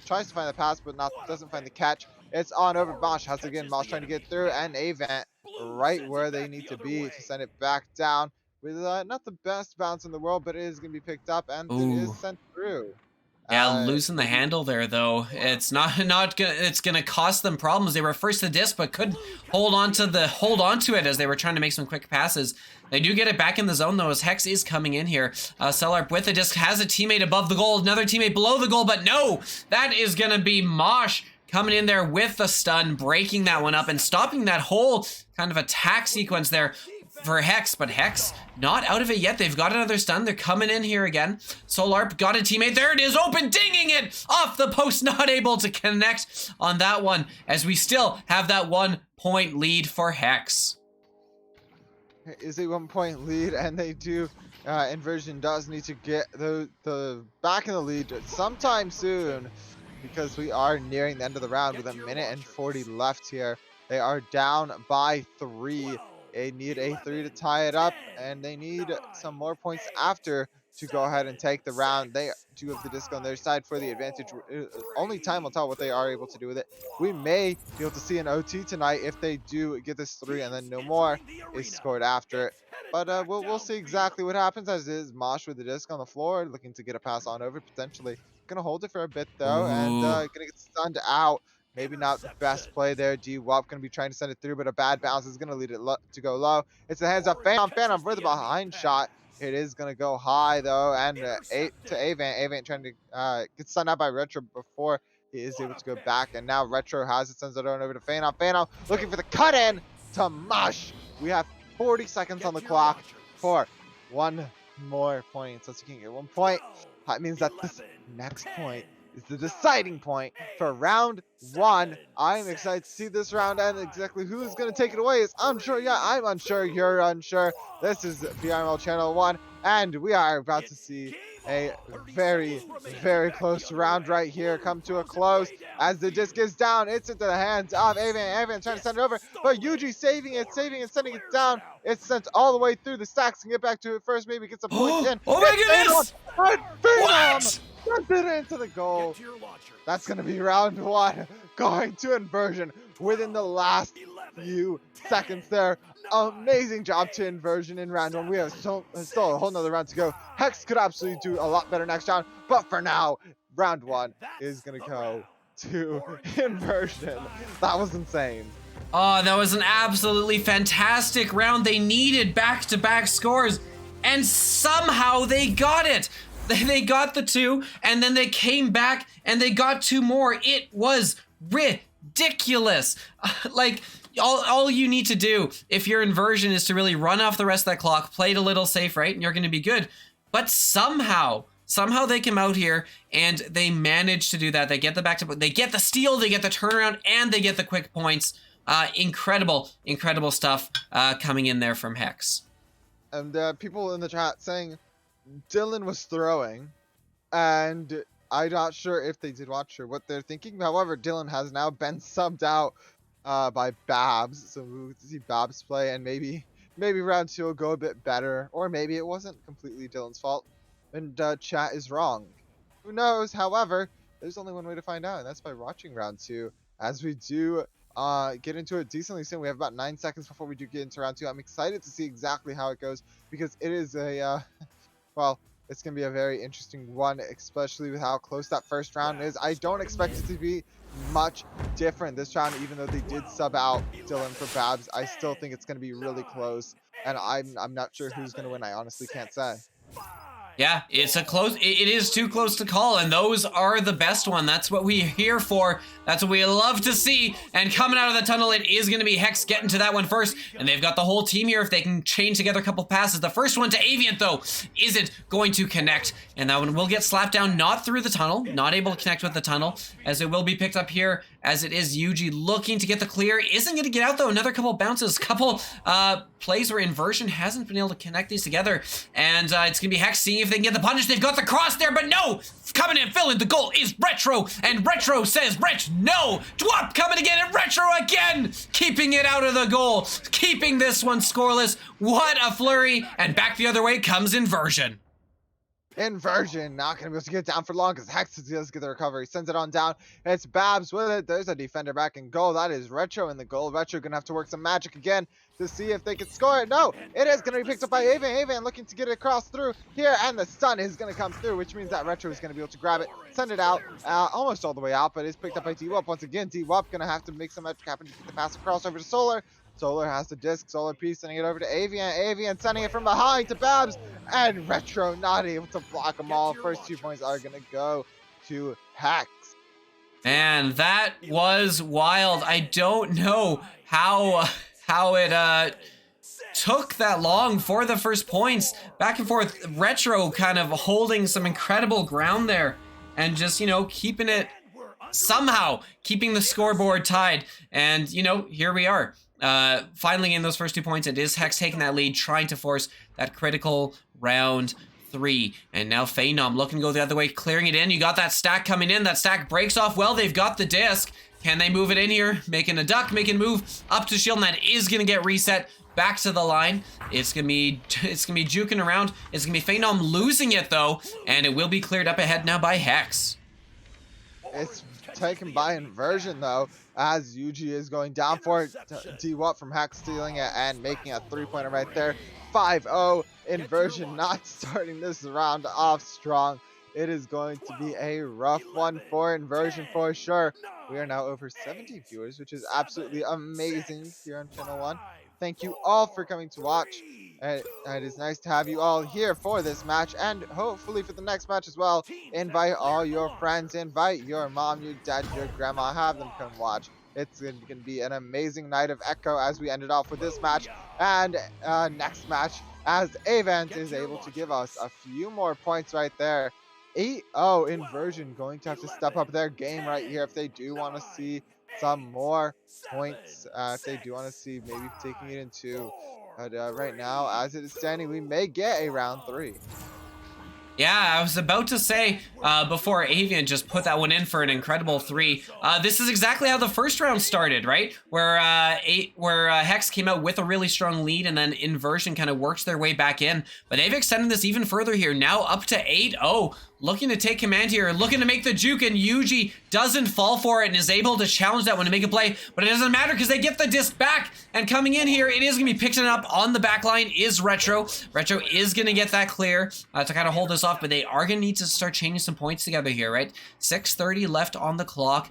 tries to find the pass, but doesn't find the catch. It's on over to Mosh. Has to again, Mosh trying to get through, and Avant right where they need to be to send it back down with not the best bounce in the world, but it is going to be picked up and it is sent through. Yeah, losing the handle there though. It's not gonna. It's gonna cost them problems. They were first to disc, but couldn't hold on to it as they were trying to make some quick passes. They do get it back in the zone though, as Hex is coming in here. Celarp with the disc has a teammate above the goal, another teammate below the goal, but no, that is gonna be Mosh coming in there with the stun, breaking that one up and stopping that whole kind of attack sequence there for Hex, but Hex not out of it yet. They've got another stun. They're coming in here again. Solarp got a teammate. There it is, open, dinging it off the post. Not able to connect on that one as we still have that 1-point lead for Hex. It is a 1-point lead, and they do, Inversion does need to get the back in the lead sometime soon because we are nearing the end of the round with 1:40 left here. They are down by 3. They need a 3 to tie it up, and they need some more points after to go ahead and take the round. They do have the disc on their side for the advantage. Only time will tell what they are able to do with it. We may be able to see an OT tonight if they do get this 3 and then no more is scored after it. But we'll see exactly what happens, as is Mosh with the disc on the floor, looking to get a pass on over, potentially. Gonna hold it for a bit though, and gonna get stunned out. Maybe not the best play there. D-Wop going to be trying to send it through, but a bad bounce is going to lead it to go low. It's the hands up. Phenom for the behind shot. It is going to go high, though, and to Avant. Avant trying to get stunned out by Retro before he is able to go back. And now Retro has it, sends it on over to Phenom. Phenom looking for the cut-in to Mush. We have 40 seconds on the clock for 1 more point. So you can get 1 point. That means that this next point is the deciding point for round 1. I am excited to see this round end. Exactly who is going to take it away is unsure. Yeah, I'm unsure. You're unsure. This is VRML Channel 1, and we are about to see a very, very close round right here come to a close as the disc is down. It's into the hands of Avant. Avant trying to send it over, but Yuji saving it, sending it down. It's sent all the way through the stacks. Can get back to it first, maybe get some points in. Oh my goodness! What? Sent it into the goal. That's going to be round 1. Going to Inversion within the last few seconds there. Amazing job to Inversion in round 1. We have still a whole nother round to go. Hex could absolutely do a lot better next round, but for now, round 1 is going to go to Inversion. That was insane. Oh, that was an absolutely fantastic round. They needed back-to-back scores, and somehow they got it. They got the 2, and then they came back and they got 2 more. It was ridiculous. Like, all you need to do if you're inversion is to really run off the rest of that clock, play it a little safe, right? And you're going to be good. But somehow they come out here and they manage to do that. They get the back to, they get the steal, they get the turnaround, and they get the quick points. Incredible stuff coming in there from Hex. And people in the chat saying Dylan was throwing, and I'm not sure if they did watch or what they're thinking. However, Dylan has now been subbed out by Babs, so we'll see Babs play, and maybe round 2 will go a bit better, or maybe it wasn't completely Dylan's fault, and chat is wrong. Who knows? However, there's only one way to find out, and that's by watching round 2, as we do get into it decently soon. We have about 9 seconds before we do get into round 2. I'm excited to see exactly how it goes, because it is a well, it's going to be a very interesting one, especially with how close that first round is. I don't expect it to be much different this round, even though they did sub out Dylan for Babs. I still think it's going to be really close, and I'm not sure who's going to win. I honestly can't say. Yeah, it's a close, it is too close to call, and those are the best one. That's what we're here for. That's what we love to see. And coming out of the tunnel, it is going to be Hex getting to that one first. And they've got the whole team here if they can chain together a couple passes. The first one to Aviant, though, isn't going to connect. And that one will get slapped down, not through the tunnel, not able to connect with the tunnel, as it will be picked up here, as it is Yuji looking to get the clear. Isn't going to get out, though. Another couple bounces, couple plays where inversion hasn't been able to connect these together. And it's going to be Hex seeing if they can get the punish. They've got the cross there, but no! Coming in, filling the goal is Retro, and Retro says, Rich, no! Dwop coming again, and Retro again! Keeping it out of the goal, keeping this one scoreless. What a flurry, and back the other way comes Inversion. Inversion not going to be able to get down for long because Hex does get the recovery. Sends it on down. It's Babs with it. There's a defender back in goal. That is Retro in the goal. Retro going to have to work some magic again to see if they can score it. No, it is going to be picked up by Avan. Avan looking to get it across through here, and the stun is going to come through, which means that Retro is going to be able to grab it, send it out, almost all the way out, but it's picked up by D-Wop. Once again, D-Wop going to have to make some magic happen to get the pass across over to Solar. Solar has the disc. Solar Piece sending it over to Avian. Avian sending it from behind to Babs. And Retro not able to block them all. First 2 points are going to go to Hex. And that was wild. I don't know how it took that long for the first points. Back and forth. Retro kind of holding some incredible ground there. And just, you know, keeping it, somehow keeping the scoreboard tied. And, you know, here we are. Finally in those first 2 points, it is Hex taking that lead, trying to force that critical round 3. And now Phenom looking to go the other way, clearing it in. You got that stack coming in. That stack breaks off well. They've got the disc. Can they move it in here? Making a duck, making a move up to shield, and that is going to get reset back to the line. It's gonna be juking around. It's gonna be Phenom losing it though, and it will be cleared up ahead now by Hex. It's taken by Inversion though, as Yuji is going down for it. D-Wop from Hex stealing it and making a 3-pointer right there. 5-0. Inversion not starting this round off strong. It is going to be a rough one for Inversion for sure. We are now over 70 viewers, which is absolutely amazing here on Channel 1. Thank you all for coming to watch. It is nice to have you all here for this match, and hopefully for the next match as well. Invite all your friends, invite your mom, your dad, your grandma, have them come watch. It's going to be an amazing night of Echo as we ended off with this match, and next match as Avant is able to give us a few more points right there. 8-0. Inversion going to have to step up their game right here if they do want to see some more points, if they do want to see maybe taking it in 2. But right now, as it is standing, we may get a round 3. Yeah, I was about to say before Avian just put that one in for an incredible 3. This is exactly how the first round started, right? Where Hex came out with a really strong lead, and then Inversion kind of worked their way back in. But they've extended this even further here, now up to 8-0. Looking to take command here, looking to make the juke, and Yuji doesn't fall for it and is able to challenge that one to make a play, but it doesn't matter because they get the disc back. And coming in here, it is going to be picked up on the back line is Retro. Retro is going to get that clear to kind of hold this off, but they are going to need to start changing some points together here, right? 6:30 left on the clock.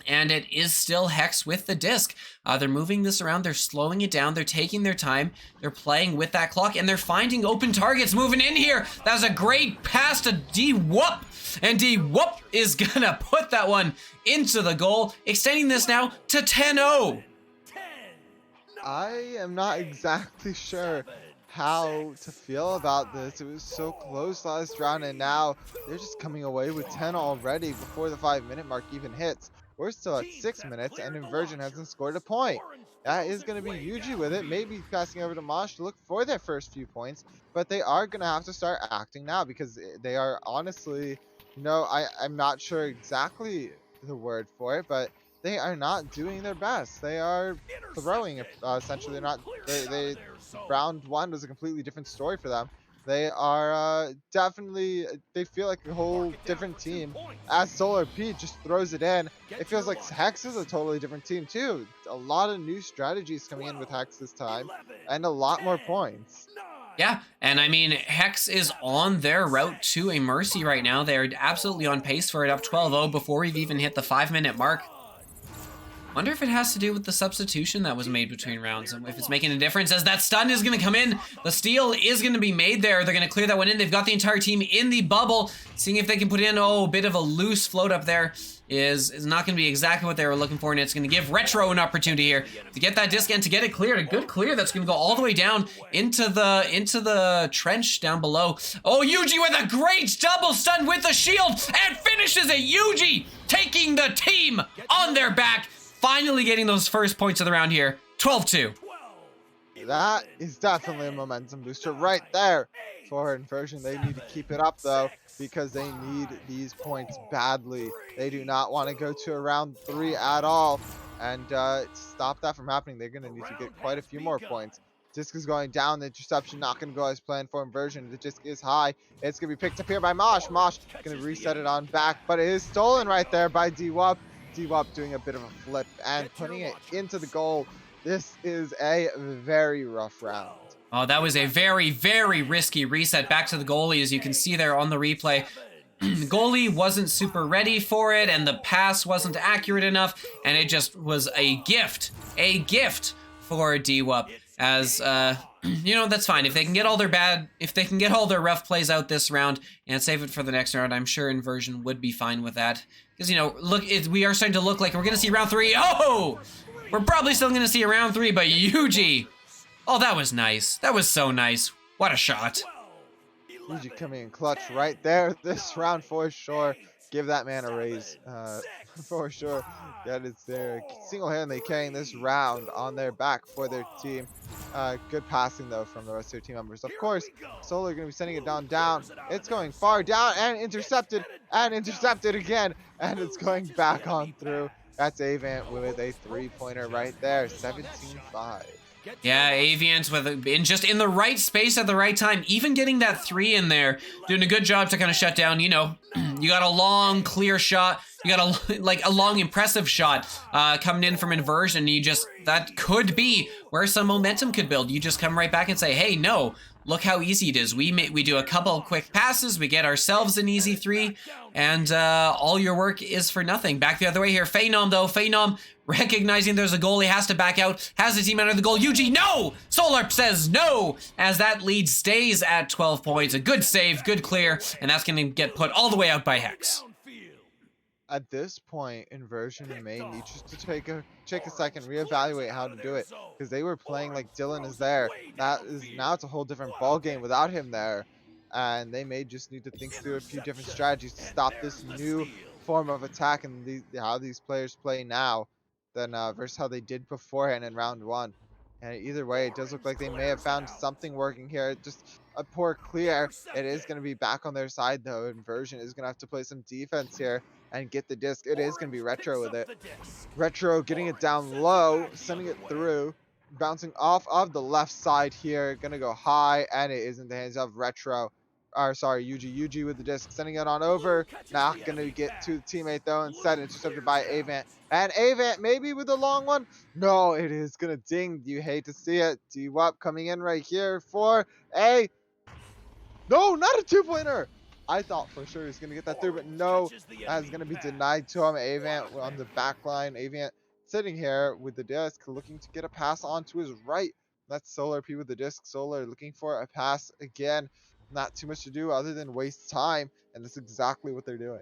And it is still Hex with the disc. They're moving this around. They're slowing it down. They're taking their time. They're playing with that clock, and they're finding open targets moving in here. That was a great pass to D-Wop. And D-Wop is going to put that one into the goal, extending this now to 10-0. I am not exactly sure how to feel about this. It was so close last round, and now they're just coming away with 10 already before the 5-minute mark even hits. We're still at 6 minutes, and Inversion hasn't scored a point. That is going to be Yuji with it, maybe passing over to Mosh to look for their first few points, but they are going to have to start acting now because they are honestly, I'm not sure exactly the word for it, but they are not doing their best. They are throwing essentially. They're not. They round one was a completely different story for them. They are definitely. They feel like a whole different team. As Solar Pete just throws it in, it feels like Hex is a totally different team too. A lot of new strategies coming in with Hex this time, and a lot more points. Yeah, and I mean, Hex is on their route to a Mercy right now. They're absolutely on pace for it, up 12-0 before we've even hit the 5-minute mark. Wonder if it has to do with the substitution that was made between rounds, and if it's making a difference, as that stun is going to come in. The steal is going to be made there. They're going to clear that one in. They've got the entire team in the bubble, seeing if they can put in, a bit of a loose float up there is not going to be exactly what they were looking for, and it's going to give Retro an opportunity here to get that disc and to get it cleared. A good clear that's going to go all the way down into the trench down below. Oh, Yuji with a great double stun with the shield, and finishes it. Yuji taking the team on their back. Finally getting those first points of the round here. 12-2. That is definitely a momentum booster right there for Inversion. They need to keep it up though, because they need these points badly. They do not want to go to a round 3 at all. And to stop that from happening, they're going to need to get quite a few more points. Disc is going down. The interception not going to go as planned for Inversion. The disc is high. It's going to be picked up here by Mosh. Mosh going to reset it on back, but it is stolen right there by D-Wop. D-Wop doing a bit of a flip and putting it into the goal. This is a very rough round. Oh, that was a very, very risky reset back to the goalie, as you can see there on the replay. The goalie wasn't super ready for it, and the pass wasn't accurate enough, and it just was a gift for D-Wop. As that's fine. If they can get all their rough plays out this round and save it for the next round, I'm sure Inversion would be fine with that. Because, we are starting to look like we're going to see round 3. Oh! We're probably still going to see a round 3, but Yuji. Oh, that was nice. That was so nice. What a shot. Yuji coming in clutch right there this round for sure. Give that man a raise for sure. That is their single-handedly carrying this round on their back for their team. Good passing though from the rest of their team members. Of course, Solar going to be sending it down. It's going far down and intercepted again, and it's going back on through. That's Avant with a 3-pointer right there, 17-5. Yeah, Avians just in the right space at the right time, even getting that 3 in there, doing a good job to kind of shut down. You got a long, clear shot. You got a long, impressive shot coming in from Inversion. That could be where some momentum could build. You just come right back and say, hey, no, look how easy it is. We do a couple of quick passes, we get ourselves an easy 3, and all your work is for nothing. Back the other way here. Phenom, though. Phenom, recognizing there's a goal, he has to back out, has the team under the goal. Yuji, no! Solar says no, as that lead stays at 12 points. A good save, good clear, and that's going to get put all the way out by Hex. At this point, Inversion may need just to take a second, reevaluate how to do it, because they were playing like Dylan is there. Now it's a whole different ball game without him there, and they may just need to think through a few different strategies to stop this new form of attack and how these players play now than versus how they did beforehand in round 1. And either way, it does look like they may have found something working here. Just a poor clear. It is going to be back on their side though. Inversion is going to have to play some defense here and get the disc. It is going to be Retro with it. Retro getting it down low, sending it through, bouncing off of the left side here. Going to go high, and it is in the hands of Retro. Yuji with the disc, sending it on over. Not going to get to the teammate though. Instead, intercepted by Avant. And Avant maybe with a long one. No, it is going to ding. You hate to see it. D-Wop coming in right here for a... No, not a 2-pointer. I thought for sure he was going to get that through, but no, that's going to be denied to him. Avant on the back line. Avant sitting here with the disc, looking to get a pass on to his right. That's Solar P with the disc. Solar looking for a pass again. Not too much to do other than waste time, and that's exactly what they're doing.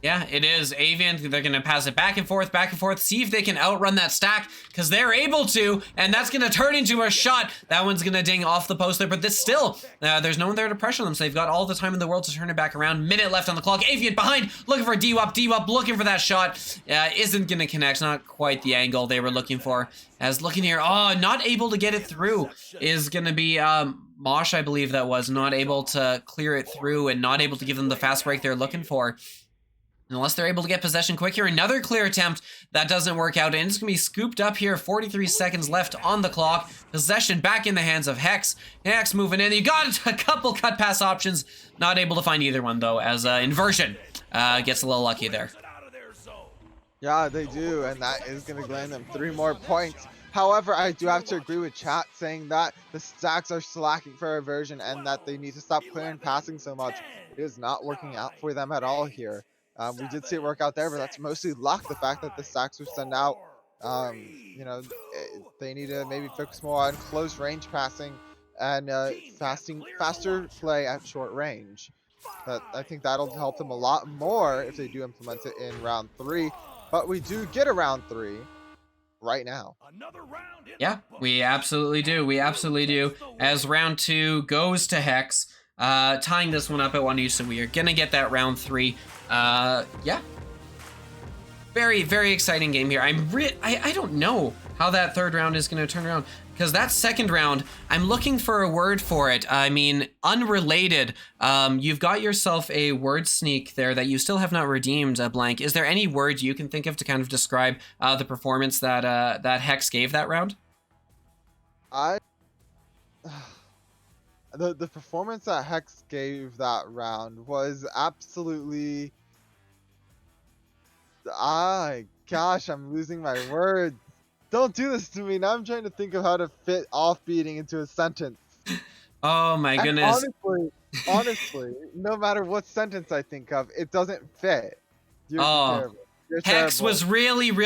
Yeah, it is. Avian, they're going to pass it back and forth, see if they can outrun that stack, because they're able to, and that's going to turn into a shot. That one's going to ding off the post there, but this still, there's no one there to pressure them, so they've got all the time in the world to turn it back around. Minute left on the clock. Avian behind, looking for a D-Wop, looking for that shot. Isn't going to connect, not quite the angle they were looking for. As looking here, not able to get it through is going to be Mosh, I believe that was, not able to clear it through and not able to give them the fast break they're looking for. Unless they're able to get possession quick here. Another clear attempt. That doesn't work out. And it's going to be scooped up here. 43 seconds left on the clock. Possession back in the hands of Hex. Hex moving in. You got a couple cut pass options. Not able to find either one, though, as Inversion gets a little lucky there. Yeah, they do. And that is going to land them 3 more points. However, I do have to agree with chat saying that the stacks are slacking for Inversion and that they need to stop clearing passing so much. It is not working out for them at all here. We did see it work out there, but that's mostly luck. The fact that the stacks were sent out, you know, they need to maybe focus more on close range passing and faster play at short range. But I think that'll help them a lot more if they do implement it in round 3. But we do get a round 3 right now. Yeah, we absolutely do. We absolutely do. As round 2 goes to Hex, tying this one up at 1-2, so we are gonna get that round 3. Yeah. Very, very exciting game here. I don't know how that third round is going to turn around, because that second round, I'm looking for a word for it. I mean, unrelated. You've got yourself a word sneak there that you still have not redeemed, Blank. Is there any word you can think of to kind of describe the performance that that Hex gave that round? The performance that Hex gave that round was absolutely... gosh, I'm losing my words. Don't do this to me. Now I'm trying to think of how to fit Offbeating into a sentence. Oh my goodness. Honestly, no matter what sentence I think of, it doesn't fit. You're terrible. Hex was really threw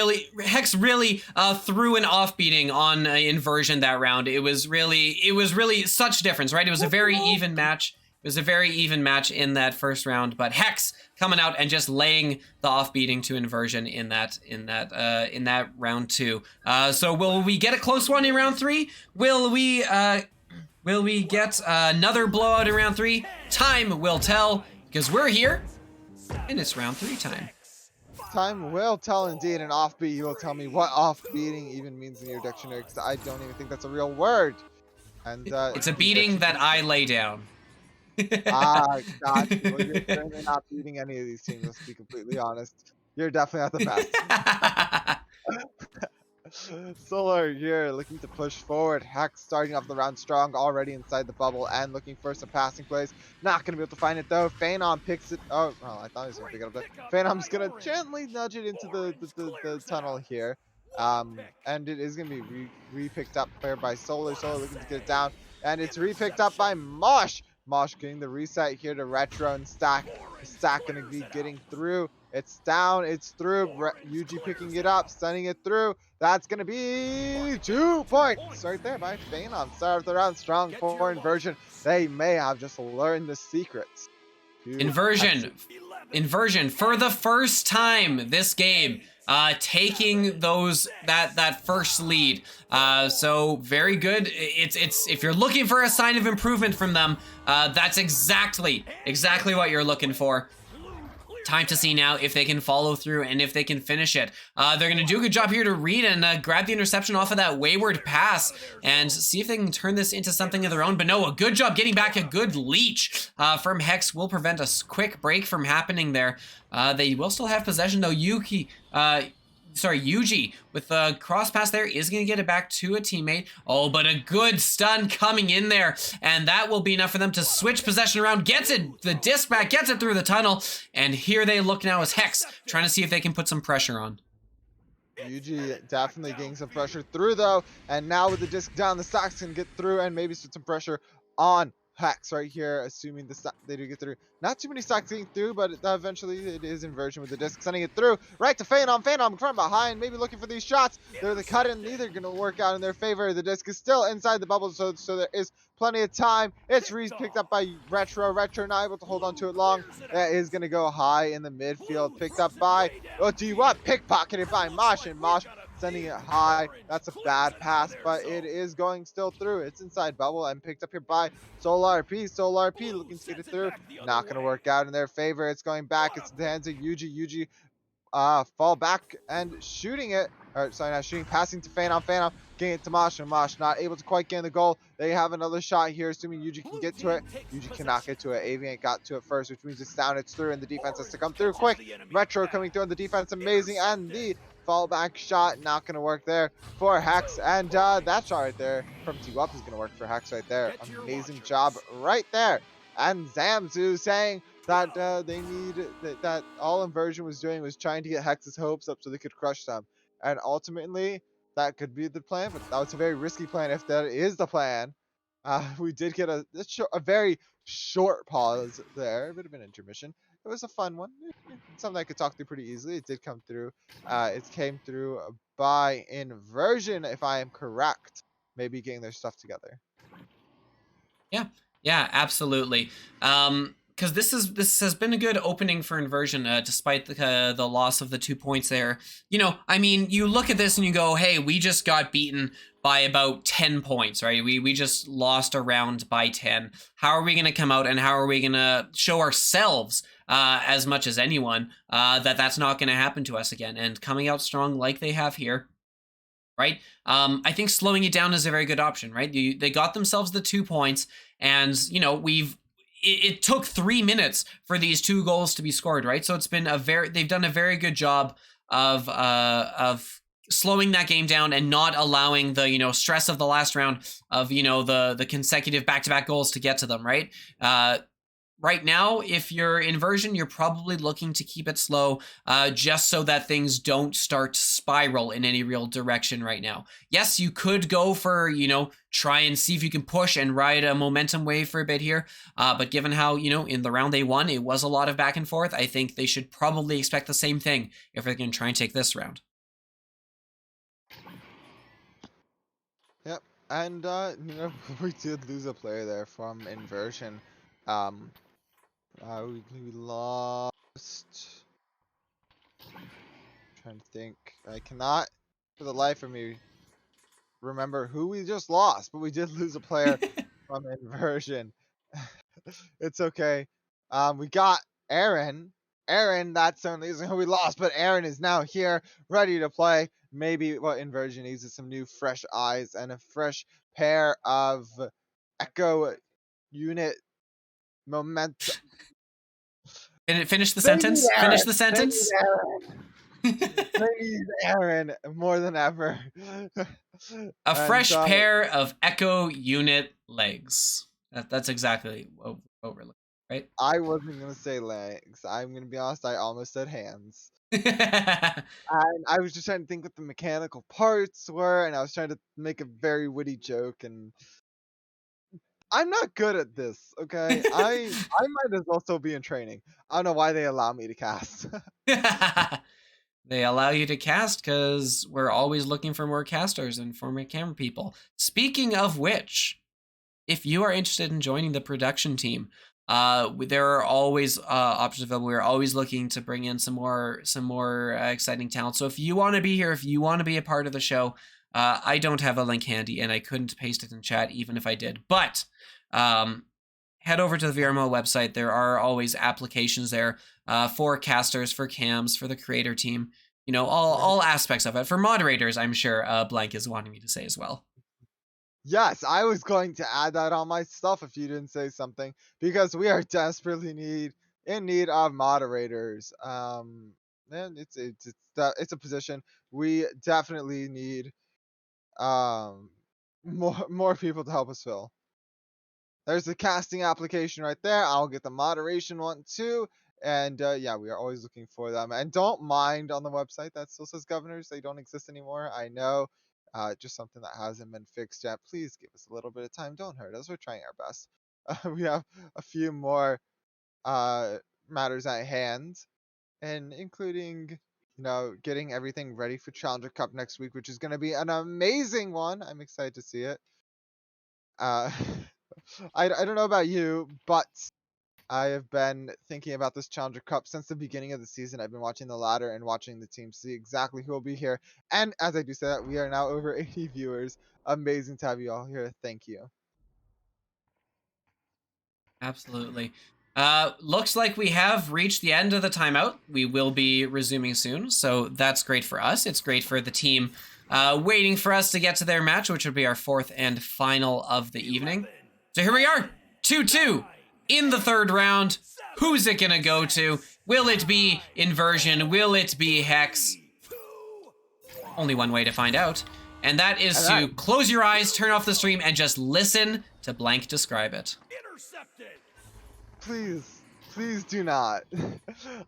an Offbeating on Inversion that round. It was really such difference, right? It was a very even match. It was a very even match in that first round, but Hex coming out and just laying the Offbeating to Inversion in that round 2. So will we get a close one in round 3? Will we get another blowout in round 3? Time will tell, because we're here and it's round 3 time. Time will tell indeed. An offbeat, you will tell me what offbeating even means in your dictionary, because I don't even think that's a real word. And it's a beating that I lay down. Got you. Well, you're certainly not beating any of these teams, let's be completely honest. You're definitely not the best. Solar here looking to push forward. Hex starting off the round strong, already inside the bubble and looking for some passing plays. Not going to be able to find it though. Phenom picks it. Oh, well, I thought he was going to pick it up there. Phenom's going to gently nudge it into the tunnel here. And it is going to be re-picked up there by Solar. Solar looking to get it down. And it's re-picked up by Mosh. Mosh getting the reset here to Retro and Stack. Stack going to be getting through. It's down. It's through. Yuji picking it up, sending it through. That's going to be 2 points right there by Phenom. Start of the round strong for Inversion. They may have just learned the secrets. Inversion for the first time this game, taking that first lead. So very good. It's if you're looking for a sign of improvement from them, that's exactly what you're looking for. Time to see now if they can follow through and if they can finish it. They're going to do a good job here to read and grab the interception off of that wayward pass and see if they can turn this into something of their own. But no, a good job getting back a good leech from Hex will prevent a quick break from happening there. They will still have possession though. Yuji with the cross pass there is going to get it back to a teammate. Oh, but a good stun coming in there, and that will be enough for them to switch possession around. Gets it, the disc back, gets it through the tunnel, and here they look now as Hex trying to see if they can put some pressure on. Yuji definitely getting some pressure through though, and now with the disc down, the Stacks can get through and maybe put some pressure on Hex right here, assuming they do get through. Not too many stacks getting through, but eventually it is inversion with the disc, sending it through right to Phenom. Phenom from behind, maybe looking for these shots. They're the cut in, neither going to work out in their favor. The disc is still inside the bubble, so there is plenty of time. It's picked up by Retro. Retro not able to hold on to it long. That is going to go high in the midfield, picked up by, oh, do you what? Pickpocketed by Mosh, and Mosh sending it high. That's a bad pass, but it is going still through. It's inside bubble and picked up here by Solar P. Solar P looking to get it through. Not going to work out in their favor. It's going back. It's the hands of Yuji. Yuji fall back and shooting it. Or sorry, not shooting, passing to Phenom. Phenom getting it to Mosh, and Mosh not able to quite get in the goal. They have another shot here, assuming Yuji can get to it. Yuji cannot get to it. Avian got to it first, which means it's down, it's through, and the defense has to come through quick. Retro coming through on the defense, amazing, and the fallback shot not going to work there for Hex, and that shot right there from T-Wop is going to work for Hex right there. Amazing job right there. And Zamzu saying that they need that all Inversion was doing was trying to get Hex's hopes up so they could crush them, and ultimately that could be the plan, but that was a very risky plan if that is the plan. We did get a very short pause there, a bit of an intermission. It was a fun one, something I could talk through pretty easily. It did come through. It came through by Inversion, if I am correct. Maybe getting their stuff together. Yeah, absolutely. Because this has been a good opening for Inversion, despite the loss of the 2 points there. You know, I mean, you look at this and you go, hey, we just got beaten by about 10 points, right? We just lost a round by 10. How are we going to come out and how are we going to show ourselves, as much as anyone, that that's not going to happen to us again? And coming out strong like they have here, right? I think slowing it down is a very good option, right? They got themselves the 2 points, and you know it took 3 minutes for these 2 goals to be scored, right? So it's been they've done a very good job of slowing that game down and not allowing the stress of the last round of the consecutive back-to-back goals to get to them, right? Right now, if you're Inversion, you're probably looking to keep it slow, just so that things don't start to spiral in any real direction right now. Yes, you could go for, try and see if you can push and ride a momentum wave for a bit here. But given how, in the round they won, it was a lot of back and forth, I think they should probably expect the same thing if they're going to try and take this round. Yep, and we did lose a player there from Inversion. We lost. Trying to think. I cannot, for the life of me, remember who we just lost, but we did lose a player from Inversion. It's okay. We got Aaron. Aaron, that certainly isn't who we lost, but Aaron is now here, ready to play. Maybe what Inversion needs is some new fresh eyes and a fresh pair of Echo unit momentum. Finish the sentence. Finish the sentence. Please, Aaron, more than ever. A fresh pair of Echo unit legs. That's exactly what we're looking for, right? I wasn't gonna say legs. I'm gonna be honest. I almost said hands. And I was just trying to think what the mechanical parts were, and I was trying to make a very witty joke, and I'm not good at this, okay? I might as well still be in training. I don't know why they allow me to cast. They allow you to cast because we're always looking for more casters and for more camera people. Speaking of which, if you are interested in joining the production team, there are always options available. We're always looking to bring in some more exciting talent. So if you want to be here, if you want to be a part of the show, I don't have a link handy and I couldn't paste it in chat even if I did. But head over to the VRML website. There are always applications there for casters, for cams, for the creator team. All aspects of it. For moderators, I'm sure Blank is wanting me to say as well. Yes, I was going to add that on my stuff if you didn't say something, because we are desperately in need of moderators. And it's a position we definitely need more people to help us fill. There's the casting application right there. I'll get the moderation one too. And yeah, we are always looking for them. And don't mind on the website that still says governors. They don't exist anymore. I know. Just something that hasn't been fixed yet. Please give us a little bit of time. Don't hurt us. We're trying our best. we have a few more matters at hand, and including, getting everything ready for Challenger Cup next week, which is going to be an amazing one. I'm excited to see it. Uh, I don't know about you, but I have been thinking about this Challenger Cup since the beginning of the season. I've been watching the ladder and watching the team see exactly who will be here. And as I do say that, we are now over 80 viewers. Amazing to have you all here. Thank you. Absolutely. Looks like we have reached the end of the timeout. We will be resuming soon, so that's great for us. It's great for the team waiting for us to get to their match, which would be our fourth and final of the evening. So here we are, 2-2 in the third round. Who's it gonna go to? Will it be Inversion? Will it be Hex? Only one way to find out, and that is to close your eyes, turn off the stream, and just listen to Blank describe it. Intercepted. Please do not.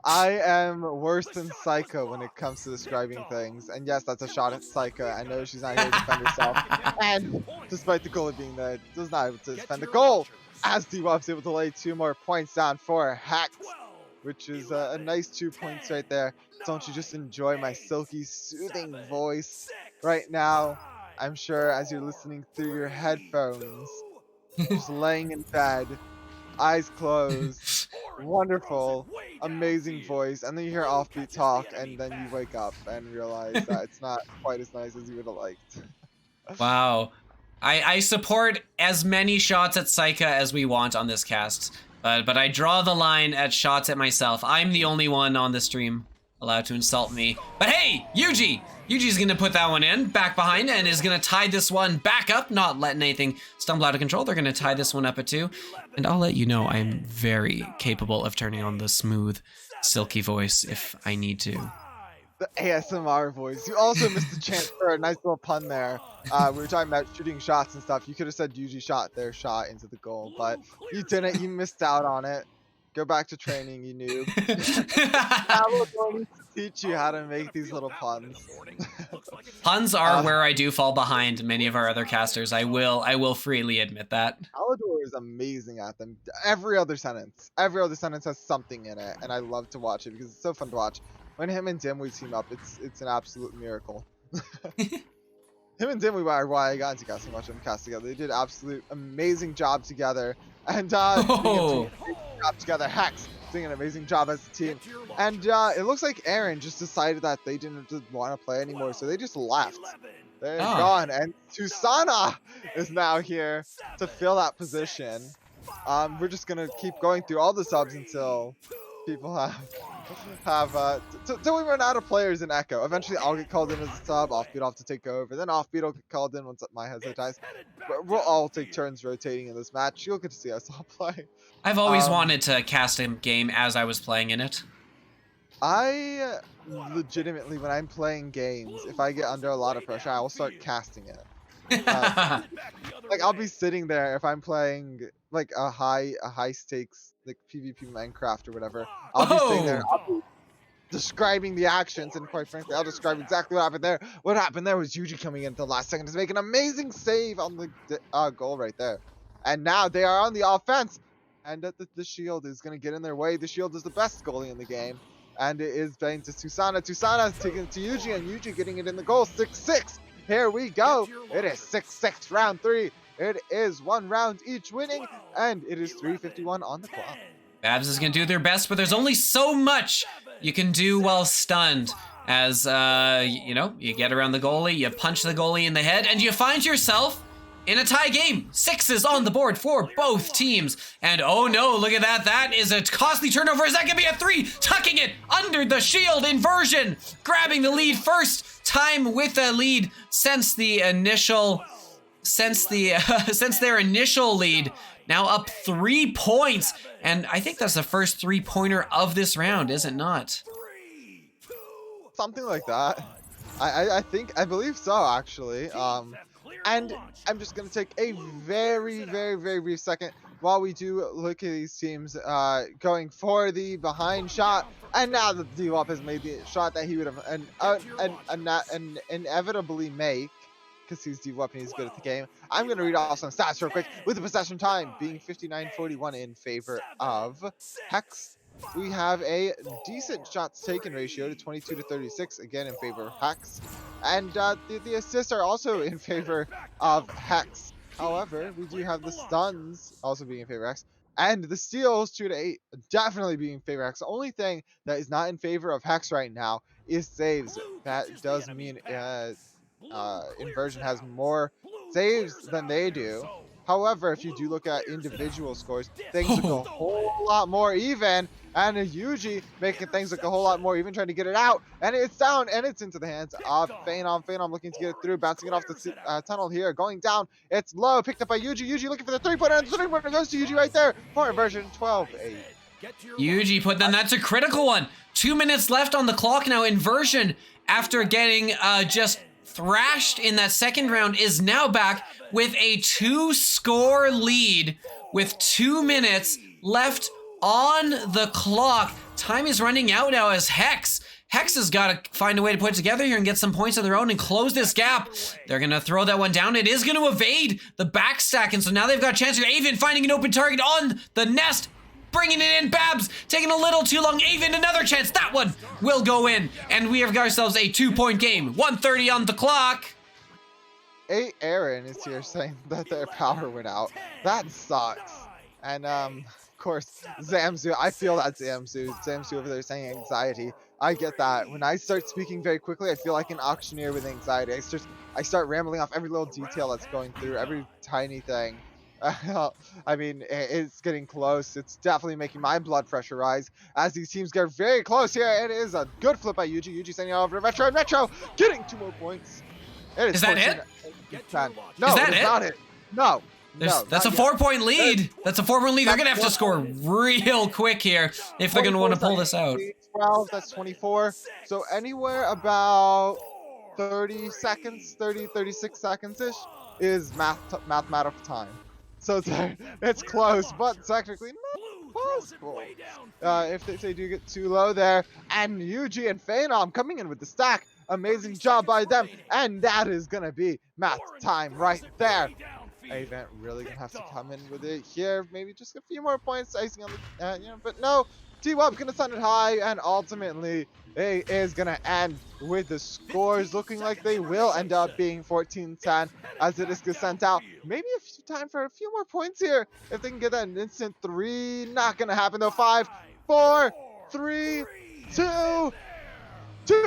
I am worse than Psycho when it comes to describing things. And yes, that's a shot at Psycho. I know she's not here to defend herself. And despite the goalie being there, does not able to defend the goal. As D-Wop's able to lay 2 more points down for Hex, which is a nice 2 points right there. Don't you just enjoy my silky, soothing voice right now? I'm sure as you're listening through your headphones, just laying in bed, eyes closed, wonderful, amazing voice, and then you hear Offbeat talk, and then you wake up and realize that it's not quite as nice as you would have liked. Wow. I support as many shots at Psycha as we want on this cast, but I draw the line at shots at myself. I'm the only one on the stream allowed to insult me. But hey, Yuji! Yuji's gonna put that one in, back behind, and is gonna tie this one back up, not letting anything stumble out of control. They're gonna tie this one up at 2. And I'll let you know I'm very capable of turning on the smooth, silky voice if I need to. The ASMR voice. You also missed a chance for a nice little pun there. We were talking about shooting shots and stuff. You could have said Yuji shot their shot into the goal, but you didn't. You missed out on it. Go back to training, you noob. Paolo don't need to teach you how to make these little puns. Puns are where I do fall behind many of our other casters. I will freely admit that. Alador is amazing at them. Every other sentence has something in it, and I love to watch it because it's so fun to watch. When him and Dimwee team up, it's an absolute miracle. Him and Dimwee are why I got into casting, watching them cast together. They did an absolute amazing job together, and job together. Hex doing an amazing job as a team, and it looks like Aaron just decided that they didn't want to play anymore, so they just left. They're gone, and Susana is now here to fill that position. We're just gonna keep going through all the subs until people till we run out of players in Echo. Eventually I'll get called in as a sub, Offbeat will have to take over, then Offbeat will get called in once my headset dies. We'll all take turns rotating in this match. You'll get to see us all play. I've always wanted to cast a game as I was playing in it. I legitimately, when I'm playing games, if I get under a lot of pressure, I will start casting it. Like I'll be sitting there if I'm playing like a high stakes like PvP Minecraft or whatever. I'll be sitting there, I'll be describing the actions, and quite frankly, I'll describe exactly what happened there. What happened there was Yuji coming in at the last second to make an amazing save on the goal right there. And now they are on the offense, and the shield is going to get in their way. The shield is the best goalie in the game, and it is playing to Susana. Susana is taking it to Yuji, and Yuji getting it in the goal. 6-6. Here we go. It is 6-6 round 3. It is 1 round each winning, and it is 3:51 on the clock. Babs is gonna do their best, but there's only so much you can do while stunned. As you get around the goalie, you punch the goalie in the head, and you find yourself in a tie game. 6s on the board for both teams. And oh no, look at that. That is a costly turnover. Is that gonna be a 3? Tucking it under the shield. Inversion grabbing the lead first time with a lead since their initial lead. Now up 3 points. And I think that's the first 3-pointer of this round, is it not? Something like that. I believe so, actually. And I'm just going to take a very, very, very brief second while we do look at these teams going for the behind shot. And now that D-Wop has made the shot that he would have inevitably make, because he's deep he's good at the game. I'm going to read off some stats real quick, with the possession time being 59-41 in favor of Hex. We have a decent shots taken ratio to 22-36, again in favor of Hex. And the assists are also in favor of Hex. However, we do have the stuns also being in favor of Hex. And the steals 2-8 definitely being in favor of Hex. The only thing that is not in favor of Hex right now is saves. That does mean Inversion has more saves than they do. However, if you do look at individual scores, things look a whole lot more even. And Yuji making things look a whole lot more even, trying to get it out. And it's down, and it's into the hands of Phenom. Phenom looking to get it through, bouncing it off the tunnel here. Going down, it's low, picked up by Yuji. Yuji looking for the three-pointer, and the three-pointer goes to Yuji right there for Inversion, 12-8. Yuji put them. That's a critical one. 2 minutes left on the clock now. Inversion, after getting just thrashed in that second round, is now back with a 2-score lead with 2 minutes left on the clock. Time is running out now as Hex has got to find a way to put it together here and get some points of their own and close this gap. They're going to throw that one down. It is going to evade the backstack, and so now they've got a chance here. Avon finding an open target on the nest, bringing it in. Babs taking a little too long. Avon, another chance. That one will go in, and we have got ourselves a 2-point game. 1:30 on the clock. Aaron is here saying that their power went out. That sucks. And of course, Zamzu, I feel that Zamzu over there saying anxiety. I get that. When I start speaking very quickly, I feel like an auctioneer with anxiety. I start rambling off every little detail that's going through, every tiny thing. I mean, it's getting close. It's definitely making my blood pressure rise as these teams get very close here. It is a good flip by Yuji. Yuji sending it over to Retro, and Retro getting 2 more points. Is that it? No, is that it is not it. No. No, that's a 4-point lead. That's a 4-point lead. They're going to have to score real quick here if they're going to want to pull this out. 12, that's 24. So anywhere about 30 seconds, 36 seconds-ish is mathematical time. So it's close, but technically not possible. If they do get too low there. And Yuji and Phenom coming in with the stack. Amazing job by them. And that is going to be math time right there. Event really gonna have to come in with it here. Maybe just a few more points, icing on the, but no. T-Wub gonna send it high, and ultimately it is gonna end with the scores looking like they will end up being 14-10 as the disc is sent out. Maybe time for a few more points here if they can get that instant 3. Not gonna happen though. 5, 4, 3, 2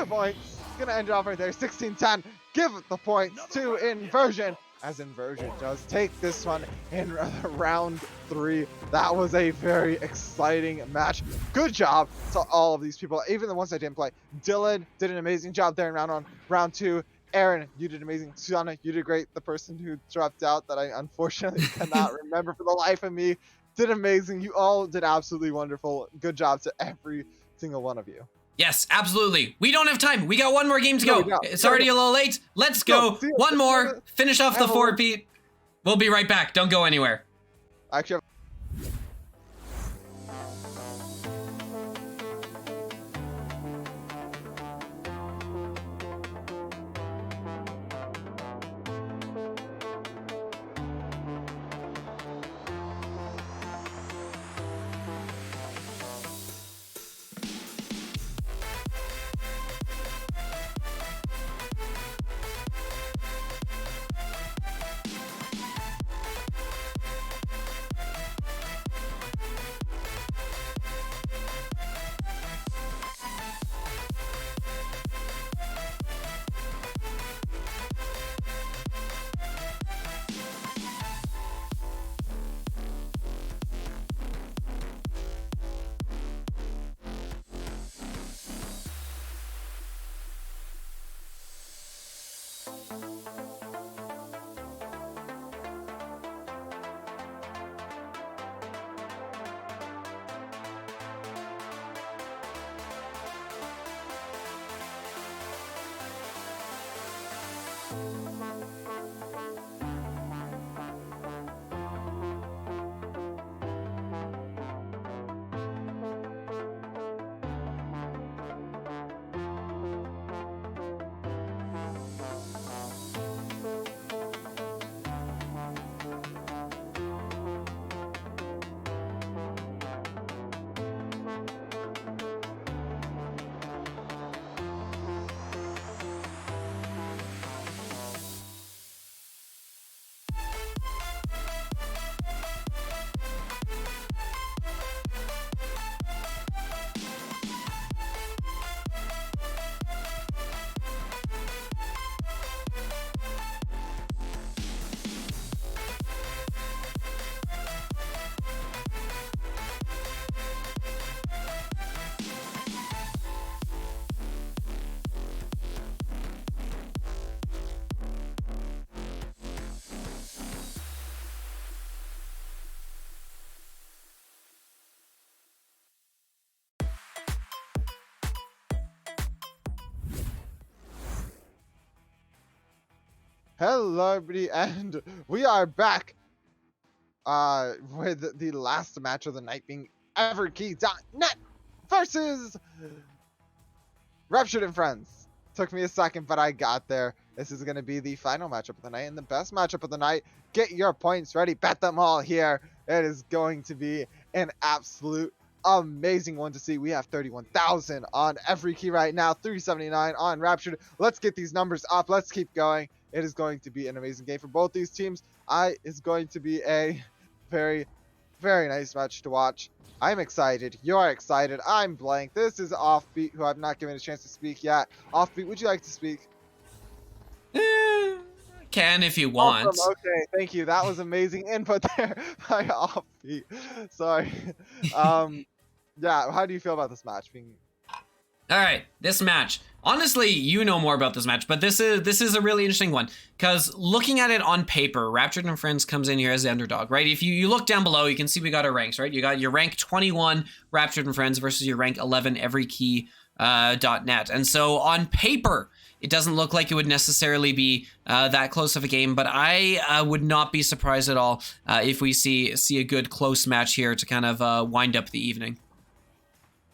points. Gonna end it off right there. 16-10. Give the points to Inversion, as Inversion does take this one in round 3. That was a very exciting match. Good job to all of these people, even the ones that didn't play. Dylan did an amazing job there in round 2. Aaron, you did amazing. Susanna, you did great. The person who dropped out that I unfortunately cannot remember for the life of me did amazing. You all did absolutely wonderful. Good job to every single one of you. Yes, absolutely. We don't have time. We got one more game to go. It's already a little late. Let's go. One more. Finish off the 4-peat. We'll be right back. Don't go anywhere. Actually, Hello everybody, and we are back with the last match of the night being everkey.net versus Raptured and Friends. Took me a second, but I got there. This is going to be the final matchup of the night and the best matchup of the night. Get your points ready. Bet them all here. It is going to be an absolute amazing one to see. We have 31,000 on every key right now, 379 on Raptured. Let's get these numbers up. Let's keep going. It is going to be an amazing game for both these teams. It's going to be a very, very nice match to watch. I'm excited. You're excited. I'm blank. This is Offbeat, who I've not given a chance to speak yet. Offbeat, would you like to speak? Can if you want. Awesome. Okay, thank you. That was amazing input there by Offbeat. Sorry. Yeah, how do you feel about this match? All right, this match. Honestly, you know more about this match, but this is a really interesting one because looking at it on paper, Raptured and Friends comes in here as the underdog, right? If you look down below, you can see we got our ranks, right? You got your rank 21 Raptured and Friends versus your rank 11 everykey.net. And so on paper, it doesn't look like it would necessarily be that close of a game, but I would not be surprised at all if we see a good close match here to kind of wind up the evening.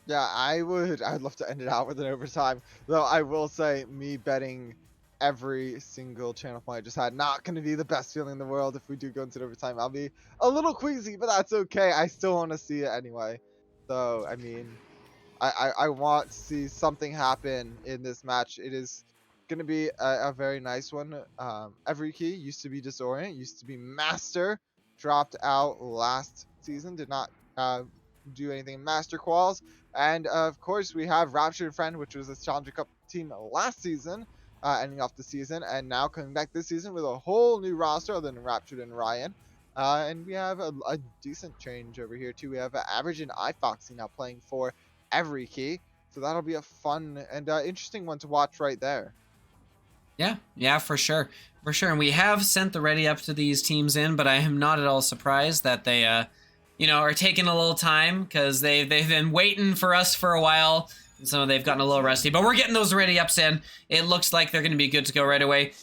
Yeah, I'd love to end it out with an overtime. Though I will say, me betting every single channel point I just had, not going to be the best feeling in the world if we do go into overtime. I'll be a little queasy, but that's okay. I still want to see it anyway. So, I mean, I want to see something happen in this match. It is going to be a very nice one. Every key used to be Disorient, used to be Master, dropped out last season, did not do anything in Master Quals. And of course, we have Raptured Friend, which was a Challenger Cup team last season, ending off the season, and now coming back this season with a whole new roster other than Raptured and Ryan. And we have a decent change over here too. We have Average and iFoxy now playing for every key, so that'll be a fun and interesting one to watch right there. Yeah, for sure. And we have sent the ready up to these teams in, but I am not at all surprised that they are taking a little time because they've been waiting for us for a while. And so they've gotten a little rusty, but we're getting those ready ups in. It looks like they're going to be good to go right away.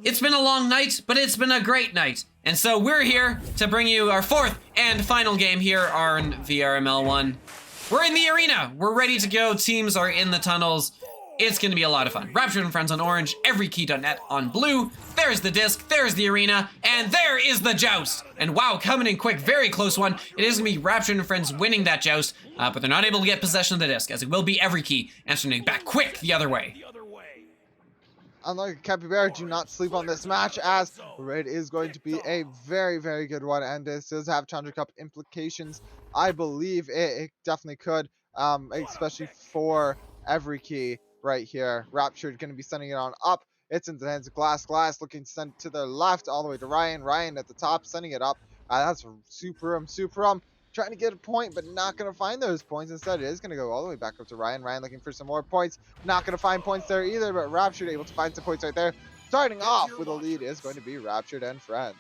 It's been a long night, but it's been a great night. And so we're here to bring you our fourth and final game here on VRML 1. We're in the arena. We're ready to go. Teams are in the tunnels. It's going to be a lot of fun. Raptured and Friends on orange, everykey.net on blue. There's the disc, there's the arena, and there is the joust. And wow, coming in quick, very close one. It is going to be Raptured and Friends winning that joust, but they're not able to get possession of the disc, as it will be everykey answering back quick the other way. Unlike Capybara, do not sleep on this match, as it is going to be a very, very good one, and this does have Challenger Cup implications. I believe it definitely could, especially for every key right here. Raptured going to be sending it on up. It's in the hands of Glass. Looking to send it to the left, all the way to Ryan. Ryan at the top, sending it up. That's super trying to get a point, but not going to find those points. Instead, it is going to go all the way back up to Ryan. Ryan looking for some more points. Not going to find points there either, but Raptured able to find some points right there. Starting off with a lead is going to be Raptured and Friends.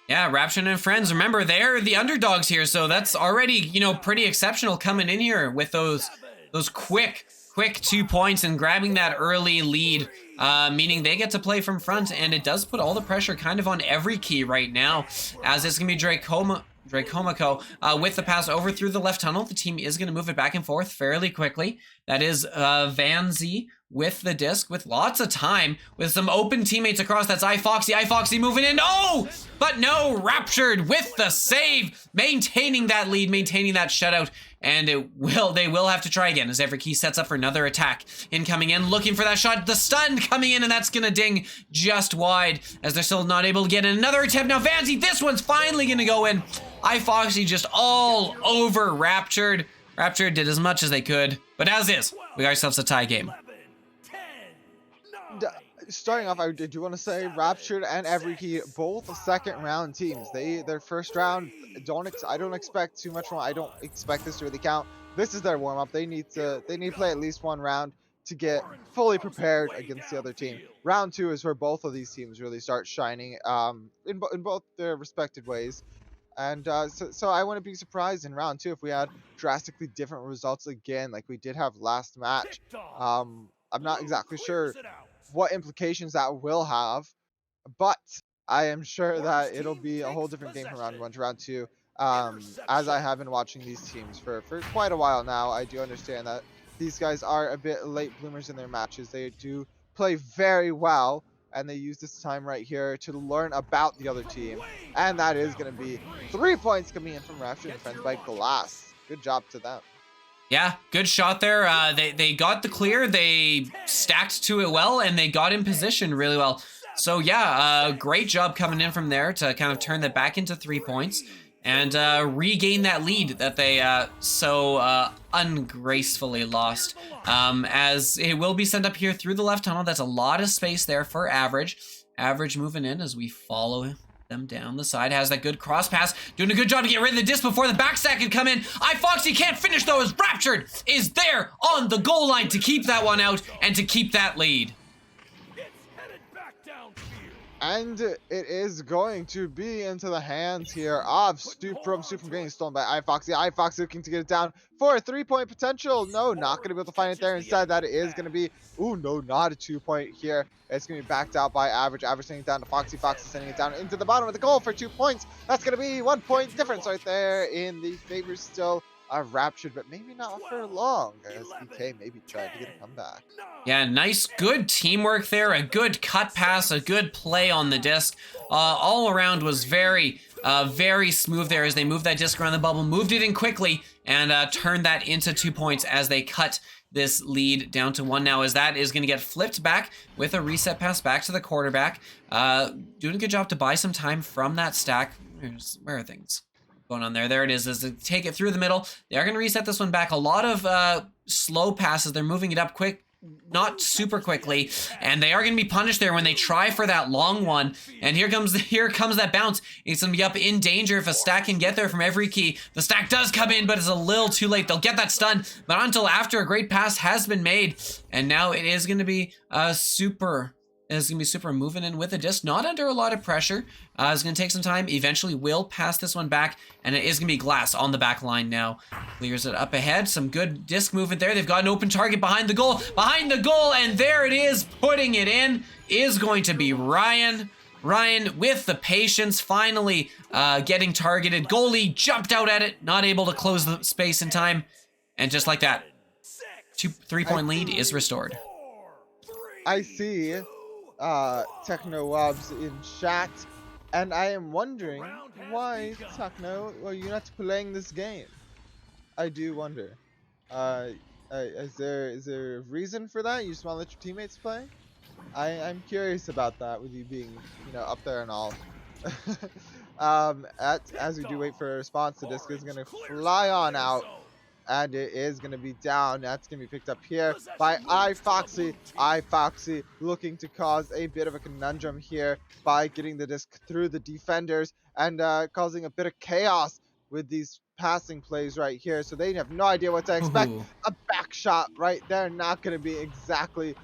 Yeah, Raptured and Friends. Remember, they're the underdogs here, so that's already, pretty exceptional coming in here with those quick 2 points and grabbing that early lead, meaning they get to play from front, and it does put all the pressure kind of on every key right now, as it's going to be Dracomico with the pass over through the left tunnel. The team is going to move it back and forth fairly quickly. That is Vanzi with the disc with lots of time with some open teammates across. That's iFoxy moving in. Oh, but no, Raptured with the save, maintaining that lead, maintaining that shutout. And they will have to try again as every key sets up for another attack. Incoming in, looking for that shot. The stun coming in, and that's going to ding just wide as they're still not able to get in. Another attempt. Now, Vanzi, this one's finally going to go in. iFoxy just all over Raptured. Raptured did as much as they could, but as is, we got ourselves a tie game. Starting off, I do want to say Raptured and every key, both second round teams. Their first round, I don't expect too much from. I don't expect this to really count. This is their warm up. They need to play at least one round to get fully prepared against the other team. Round 2 is where both of these teams really start shining in both their respective ways. And so I wouldn't be surprised in round 2 if we had drastically different results again, like we did have last match. I'm not exactly sure what implications that will have, but I am sure that it'll be a whole different game from round 1 to round 2. As I have been watching these teams for quite a while now, I do understand that these guys are a bit late bloomers in their matches. They do play very well, and they use this time right here to learn about the other team. And that is going to be 3 points coming in from Rapture and Friends by Glass. Good job to them. Yeah, good shot there. They got the clear, they stacked to it well, and they got in position really well. So yeah, great job coming in from there to kind of turn that back into 3 points and regain that lead that they so ungracefully lost. As it will be sent up here through the left tunnel. That's a lot of space there for Average. Average moving in as we follow them down the side. Has that good cross pass. Doing a good job to get rid of the disc before the backstack can come in. iFoxy can't finish though as Raptured is there on the goal line to keep that one out and to keep that lead. It's headed back downfield. And it is going to be into the hands here of Suprum. Suprum getting stolen by iFoxy. iFoxy looking to get it down for a 3-point potential. No, not going to be able to find it there. Instead, that is going to be, ooh, no, not a 2-point here. It's going to be backed out by Average. Average sending it down to Foxy. Foxy sending it down into the bottom of the goal for 2 points. That's going to be 1 point difference right there in the favor still of Raptured, but maybe not for long, as BK maybe tried to get a comeback. Yeah, nice, good teamwork there. A good cut pass, a good play on the disc. All around was very smooth there as they moved that disc around the bubble, moved it in quickly, and turned that into 2 points as they cut this lead down to 1 now, as that is going to get flipped back with a reset pass back to the quarterback. Doing a good job to buy some time from that stack. Where are things going on there? There it is to take it through the middle. They are going to reset this one back. A lot of slow passes. They're moving it up quick, not super quickly, and they are going to be punished there when they try for that long one. And here comes that bounce. It's going to be up in danger if a stack can get there from every key. The stack does come in, but it's a little too late. They'll get that stun, but not until after a great pass has been made. And now it is going to be Super. It's going to be Super moving in with a disc, not under a lot of pressure. It's going to take some time. Eventually will pass this one back, and it is going to be Glass on the back line now. Clears it up ahead. Some good disc movement there. They've got an open target behind the goal. And there it is. Putting it in is going to be Ryan. Ryan with the patience, finally getting targeted. Goalie jumped out at it, not able to close the space in time. And just like that, 3-point lead is restored. I see Techno Wobs in chat, and I am wondering why Techno are you not playing this game? I do wonder. Is there a reason for that? You just want to let your teammates play? I'm curious about that, with you being, you know, up there and all. As we do wait for a response, the disc is gonna fly on out. And it is going to be down. That's going to be picked up here by iFoxy. iFoxy looking to cause a bit of a conundrum here by getting the disc through the defenders and causing a bit of chaos with these passing plays right here. So they have no idea what to expect. Ooh. A back shot right there. Not going to be exactly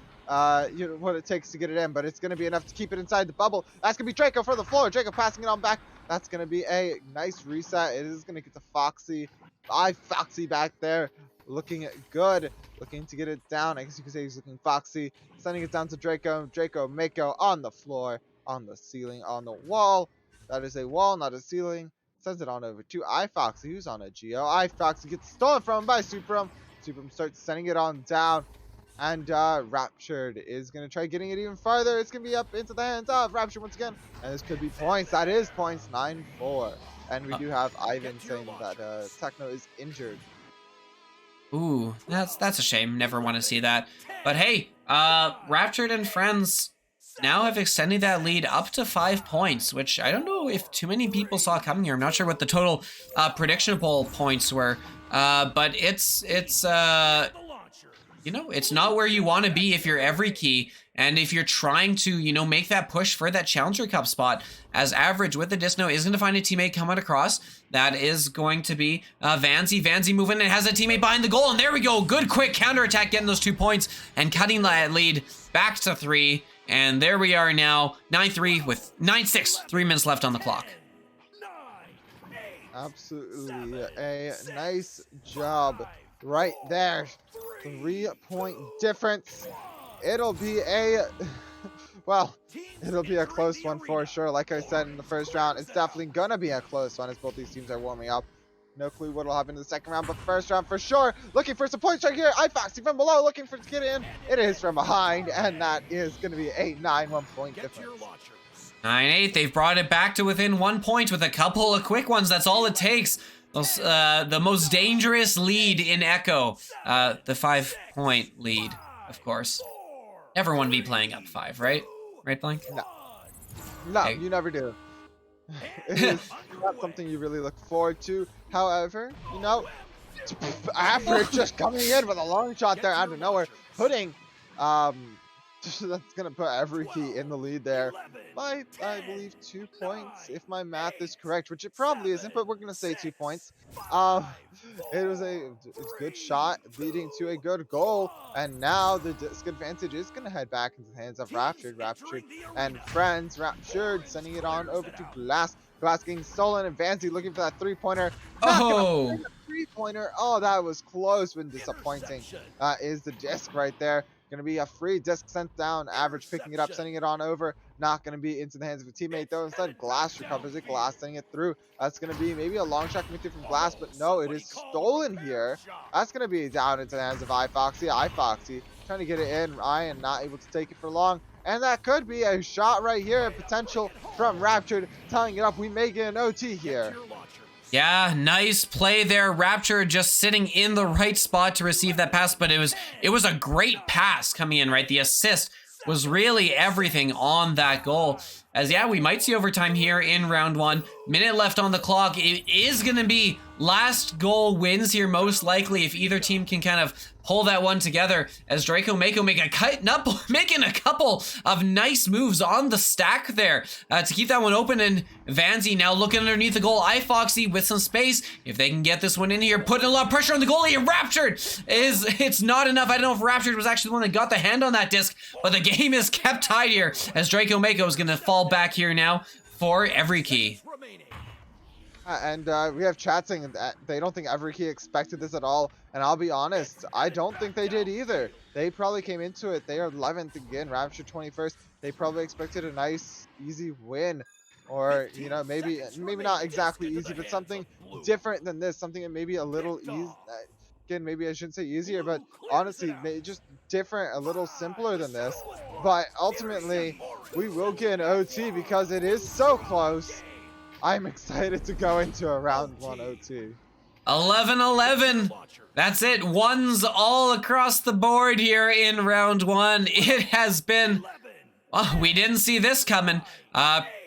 you know what it takes to get it in, but it's going to be enough to keep it inside the bubble. That's going to be Draco for the floor. Draco passing it on back. That's going to be a nice reset. It is going to get to Foxy. iFoxy back there looking good, looking to get it down. I guess you could say he's looking foxy, sending it down to Draco. Draco Mako on the floor, on the ceiling, on the wall. That is a wall, not a ceiling. Sends it on over to iFoxy, who's on a Geo. iFoxy gets stolen from him by Suprum. Suprum starts sending it on down, and Raptured is going to try getting it even farther. It's going to be up into the hands of Raptured once again, and this could be points. That is points, 9-4. And we do have Ivan saying that Techno is injured. Ooh, that's a shame. Never want to see that. But hey, Raptured and Friends now have extended that lead up to 5 points, which I don't know if too many people saw coming here. I'm not sure what the total prediction poll points were, but it's you know, it's not where you want to be if you're every key, and if you're trying to, you know, make that push for that Challenger Cup spot. As Average with the Disno is going to find a teammate coming across. That is going to be Vanzy. Vanzy moving and has a teammate behind the goal, and there we go. Good quick counterattack, getting those 2 points and cutting that lead back to 3. And there we are now, 9-3 with 9-6, 3 minutes left on the clock. Absolutely a nice job right there. 3-point difference. It'll be a Well, it'll be a close one for sure. Like I said in the first round, it's definitely gonna be a close one as both these teams are warming up. No clue what'll happen in the second round, but first round for sure. Looking for some points right here. iFoxy from below, looking for to get in. It is from behind, and that is gonna be 8-9, 1 point difference. 9-8. They've brought it back to within 1 point with a couple of quick ones. That's all it takes. The most dangerous lead in Echo. The 5-point lead, of course. Never want to be playing up 5, right? Right, Blank? No, Hey. you never do. It is not something you really look forward to. However, you know, Average just coming in with a long shot there out of nowhere, putting that's gonna put every key in the lead there by, I believe, 2 points, if my math is correct, which it probably isn't, but we're gonna say 2 points. It was a good shot leading to a good goal, and now the disc advantage is gonna head back into the hands of Raptured and friends. Raptured sending it on over to Glass. Glass getting stolen, and Vanzi looking for that 3-pointer. Oh! 3-pointer. Oh, that was close and disappointing. Is the disc right there. Gonna be a free disc sent down. Average picking it up, sending it on over. Not gonna be into the hands of a teammate though. Instead, Glass recovers it. Glass sending it through. That's gonna be maybe a long shot coming through from Glass, but no, it is stolen here. That's gonna be down into the hands of iFoxy. iFoxy trying to get it in. Ryan not able to take it for long. And that could be a shot right here. Potential from Raptured, tying it up. We may get an OT here. Yeah, nice play there. Rapture just sitting in the right spot to receive that pass, but it was a great pass coming in, right? The assist was really everything on that goal. As yeah, we might see overtime here in round 1. Minute left on the clock. It is going to be last goal wins here most likely if either team can kind of pull that one together, as Draco Mako making a couple of nice moves on the stack there to keep that one open. And Vanzi now looking underneath the goal. iFoxy with some space. If they can get this one in here, putting a lot of pressure on the goalie. And Raptured it's not enough. I don't know if Raptured was actually the one that got the hand on that disc, but the game is kept tight here as Draco Mako is going to fall back here now for every key. And we have chat saying that they don't think Everkey expected this at all. And I'll be honest, I don't think they did either. They probably came into it. They are 11th again, Rapture 21st. They probably expected a nice, easy win. Or, you know, maybe not exactly easy, but something different than this. Something that maybe a little easy. Again, maybe I shouldn't say easier, but honestly, just different, a little simpler than this. But ultimately, we will get an OT because it is so close. I'm excited to go into a round 1 OT. 11-11. That's it. Ones all across the board here in round 1. It has been... Well, we didn't see this coming.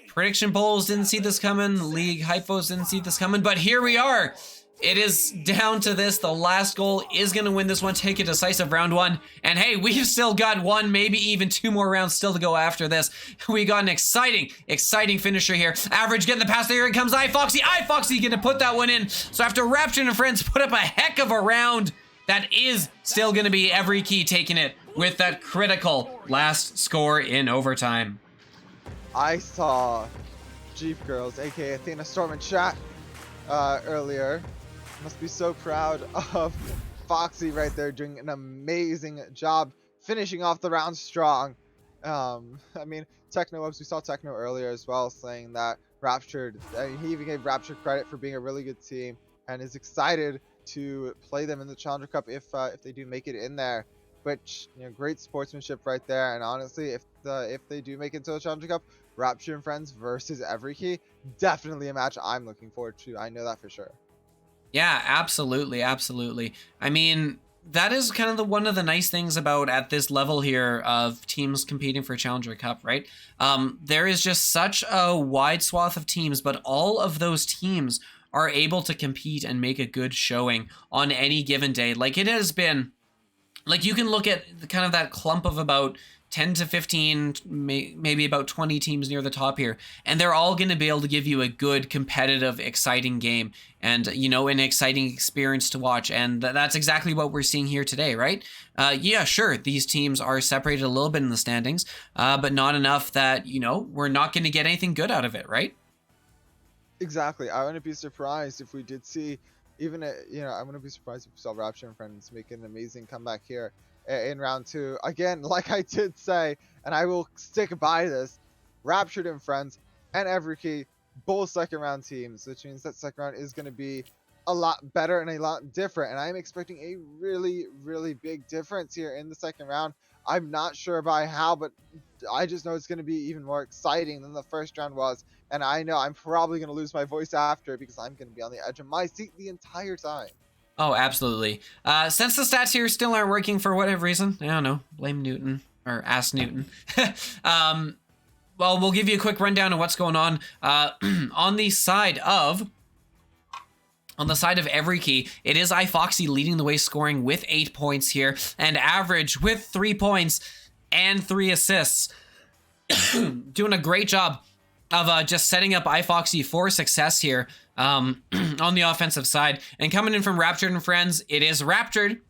Prediction polls didn't see this coming. League hypos didn't see this coming. But here we are. It is down to this. The last goal is going to win this one, take a decisive round 1. And hey, we've still got 1, maybe even 2 more rounds still to go after this. We got an exciting finisher here. Average getting the pass. There it comes iFoxy. iFoxy going to put that one in. So after Rapture and friends put up a heck of a round, that is still going to be every key taking it with that critical last score in overtime. I saw Jeep Girls, aka Athena Storm in chat earlier. Must be so proud of Foxy right there, doing an amazing job finishing off the round strong. I mean, we saw Techno earlier as well, saying that Raptured, he even gave Raptured credit for being a really good team and is excited to play them in the Challenger Cup if they do make it in there. Which, you know, great sportsmanship right there. And honestly, if they do make it to the Challenger Cup, Rapture and Friends versus Everkey, definitely a match I'm looking forward to. I know that for sure. Yeah, absolutely, absolutely. I mean, that is kind of one of the nice things about at this level here of teams competing for Challenger Cup, right? There is just such a wide swath of teams, but all of those teams are able to compete and make a good showing on any given day. Like it has been, like you can look at kind of that clump of about 10 to 15, maybe about 20 teams near the top here, and they're all going to be able to give you a good, competitive, exciting game and, you know, an exciting experience to watch. And that's exactly what we're seeing here today, right? Yeah, sure, these teams are separated a little bit in the standings, but not enough that, you know, we're not going to get anything good out of it, right? Exactly. I wouldn't be surprised if we did see even you know, I wouldn't be surprised if we saw Rapture and Friends make an amazing comeback here in round 2. Again, like I did say, and I will stick by this, Raptured and Friends and Everkey, both second round teams, which means that second round is going to be a lot better and a lot different. And I'm expecting a really, really big difference here in the second round. I'm not sure by how, but I just know it's going to be even more exciting than the first round was. And I know I'm probably going to lose my voice after because I'm going to be on the edge of my seat the entire time. Oh, absolutely. Since the stats here still aren't working for whatever reason, I don't know, blame Newton or ask Newton. Well, we'll give you a quick rundown of what's going on. On the side of Everkey, it is iFoxy leading the way, scoring with 8 points here, and Average with 3 points and 3 assists. Doing a great job of just setting up iFoxy for success here on the offensive side. And coming in from Raptured and Friends, it is Raptured,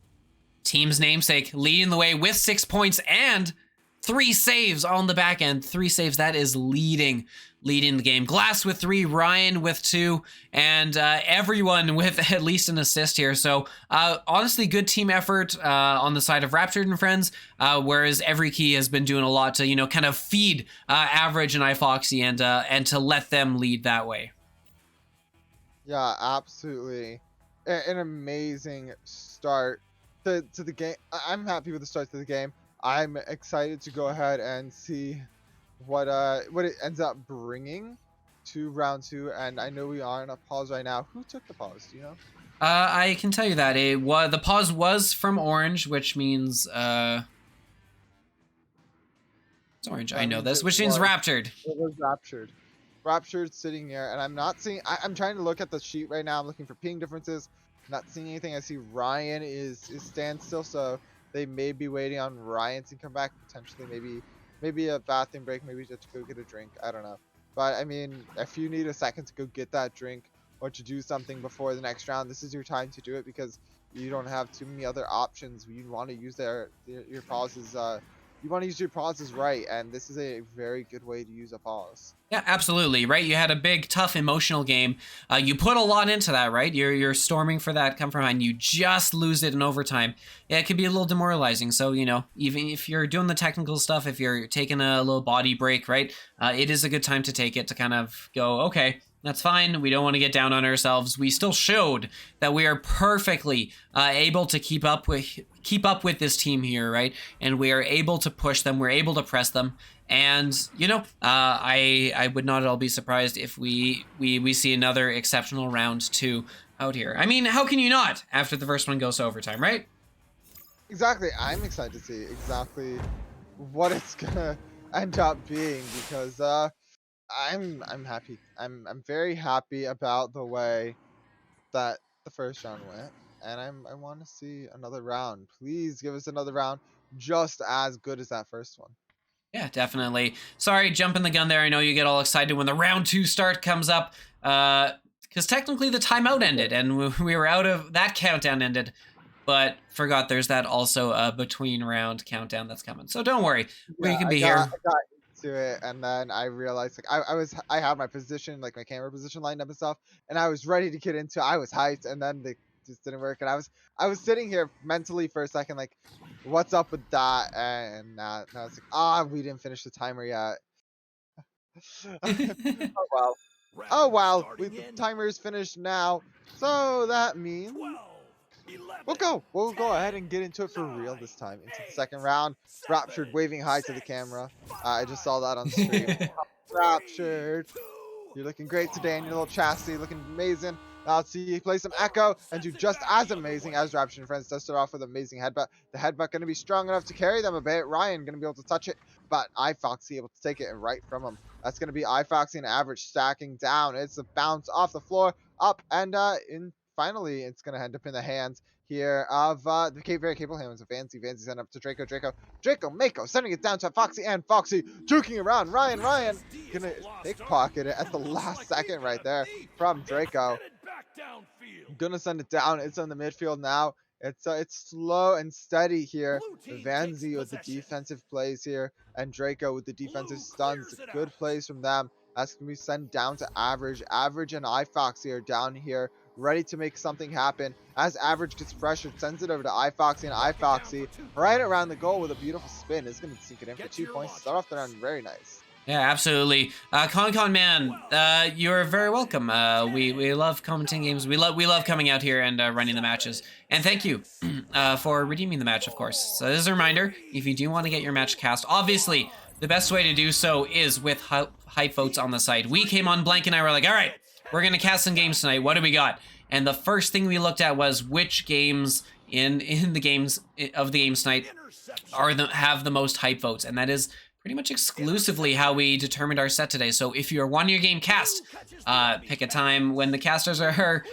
team's namesake, leading the way with 6 points and 3 saves on the back end. 3 saves, that is leading the game. Glass with 3, Ryan with 2, and everyone with at least an assist here. So honestly, good team effort on the side of Raptured and Friends, whereas Everkey has been doing a lot to, you know, kind of feed Average and iFoxy and to let them lead that way. Yeah, absolutely. An amazing start to the game. I'm happy with the start to the game. I'm excited to go ahead and see what it ends up bringing to round 2. And I know we are in a pause right now. Who took the pause? Do you know? I can tell you that the pause was from Orange, which means it's Orange. I know this, which means Raptured. It was Raptured. Raptured sitting here, and I'm not seeing. I'm trying to look at the sheet right now. I'm looking for ping differences. Not seeing anything. I see Ryan is standstill, so they may be waiting on Ryan to come back. Potentially, maybe a bathroom break. Maybe just to go get a drink. I don't know. But I mean, if you need a second to go get that drink or to do something before the next round, this is your time to do it because you don't have too many other options. You want to use your pauses. You want to use your pauses right, and this is a very good way to use a pause. Yeah, absolutely, right? You had a big, tough, emotional game. You put a lot into that, right? You're storming for that come from behind. You just lose it in overtime. Yeah, it could be a little demoralizing. So, you know, even if you're doing the technical stuff, if you're taking a little body break, right? It is a good time to take it to kind of go, okay, that's fine. We don't want to get down on ourselves. We still showed that we are perfectly able to keep up with this team here, right? And we are able to push them. We're able to press them. And, you know, I would not at all be surprised if we see another exceptional round 2 out here. I mean, how can you not after the first one goes to overtime, right? Exactly. I'm excited to see exactly what it's gonna end up being because I'm happy. I'm very happy about the way that the first round went, and I want to see another round. Please give us another round just as good as that first one. Yeah, definitely. Sorry, jumping the gun there. I know you get all excited when the round 2 start comes up, because technically the timeout ended and we were out of that countdown ended, but forgot there's that also between round countdown that's coming. So don't worry, we can be here. I got into it, and then I realized like I had my position, like my camera position lined up and stuff, and I was ready to get into it. I was hyped, and then they just didn't work, and I was sitting here mentally for a second like, what's up with that? And now it's like, we didn't finish the timer yet. Oh well. Oh wow, the timer is finished now, so that means 12, 11, we'll go ahead and get into it for real this time, into the second round. Raptured waving hi to the camera. I just saw that on stream. Raptured, you're looking great today in your little chassis, looking amazing. Now let's see you play some Echo and do just as amazing as Raptured and Friends. Does start off with an amazing headbutt. The headbutt going to be strong enough to carry them a bit. Ryan going to be able to touch it, but iFoxy able to take it and right from him. That's going to be iFoxy and Average stacking down. It's a bounce off the floor, up, and finally it's going to end up in the hands here of the very capable hands of Fancy. Fancy sent up to Draco Mako sending it down to Foxy, and Foxy juking around. Ryan gonna pickpocket it at the last second right there from Draco. Gonna send it down. It's on the midfield now. It's slow and steady here. Vanzi with the defensive plays here, and Draco with the defensive stuns. Good plays from them. That's gonna be sent down to Average. Average and iFoxy are down here ready to make something happen. As Average gets pressured, sends it over to iFoxy, and iFoxy right around the goal with a beautiful spin is going to sink it in for 2 points. Start off the round very nice. Yeah, absolutely. Con Man, you're very welcome. We love commenting games. We love coming out here and running the matches. And thank you for redeeming the match, of course. So as a reminder, if you do want to get your match cast, obviously the best way to do so is with hype votes on the site. We came on, Blank and I were like, all right, we're gonna cast some games tonight. What do we got? And the first thing we looked at was which games in the games of the games tonight have the most hype votes, and that is pretty much exclusively how we determined our set today. So if you're wanting your game cast, pick a time when the casters are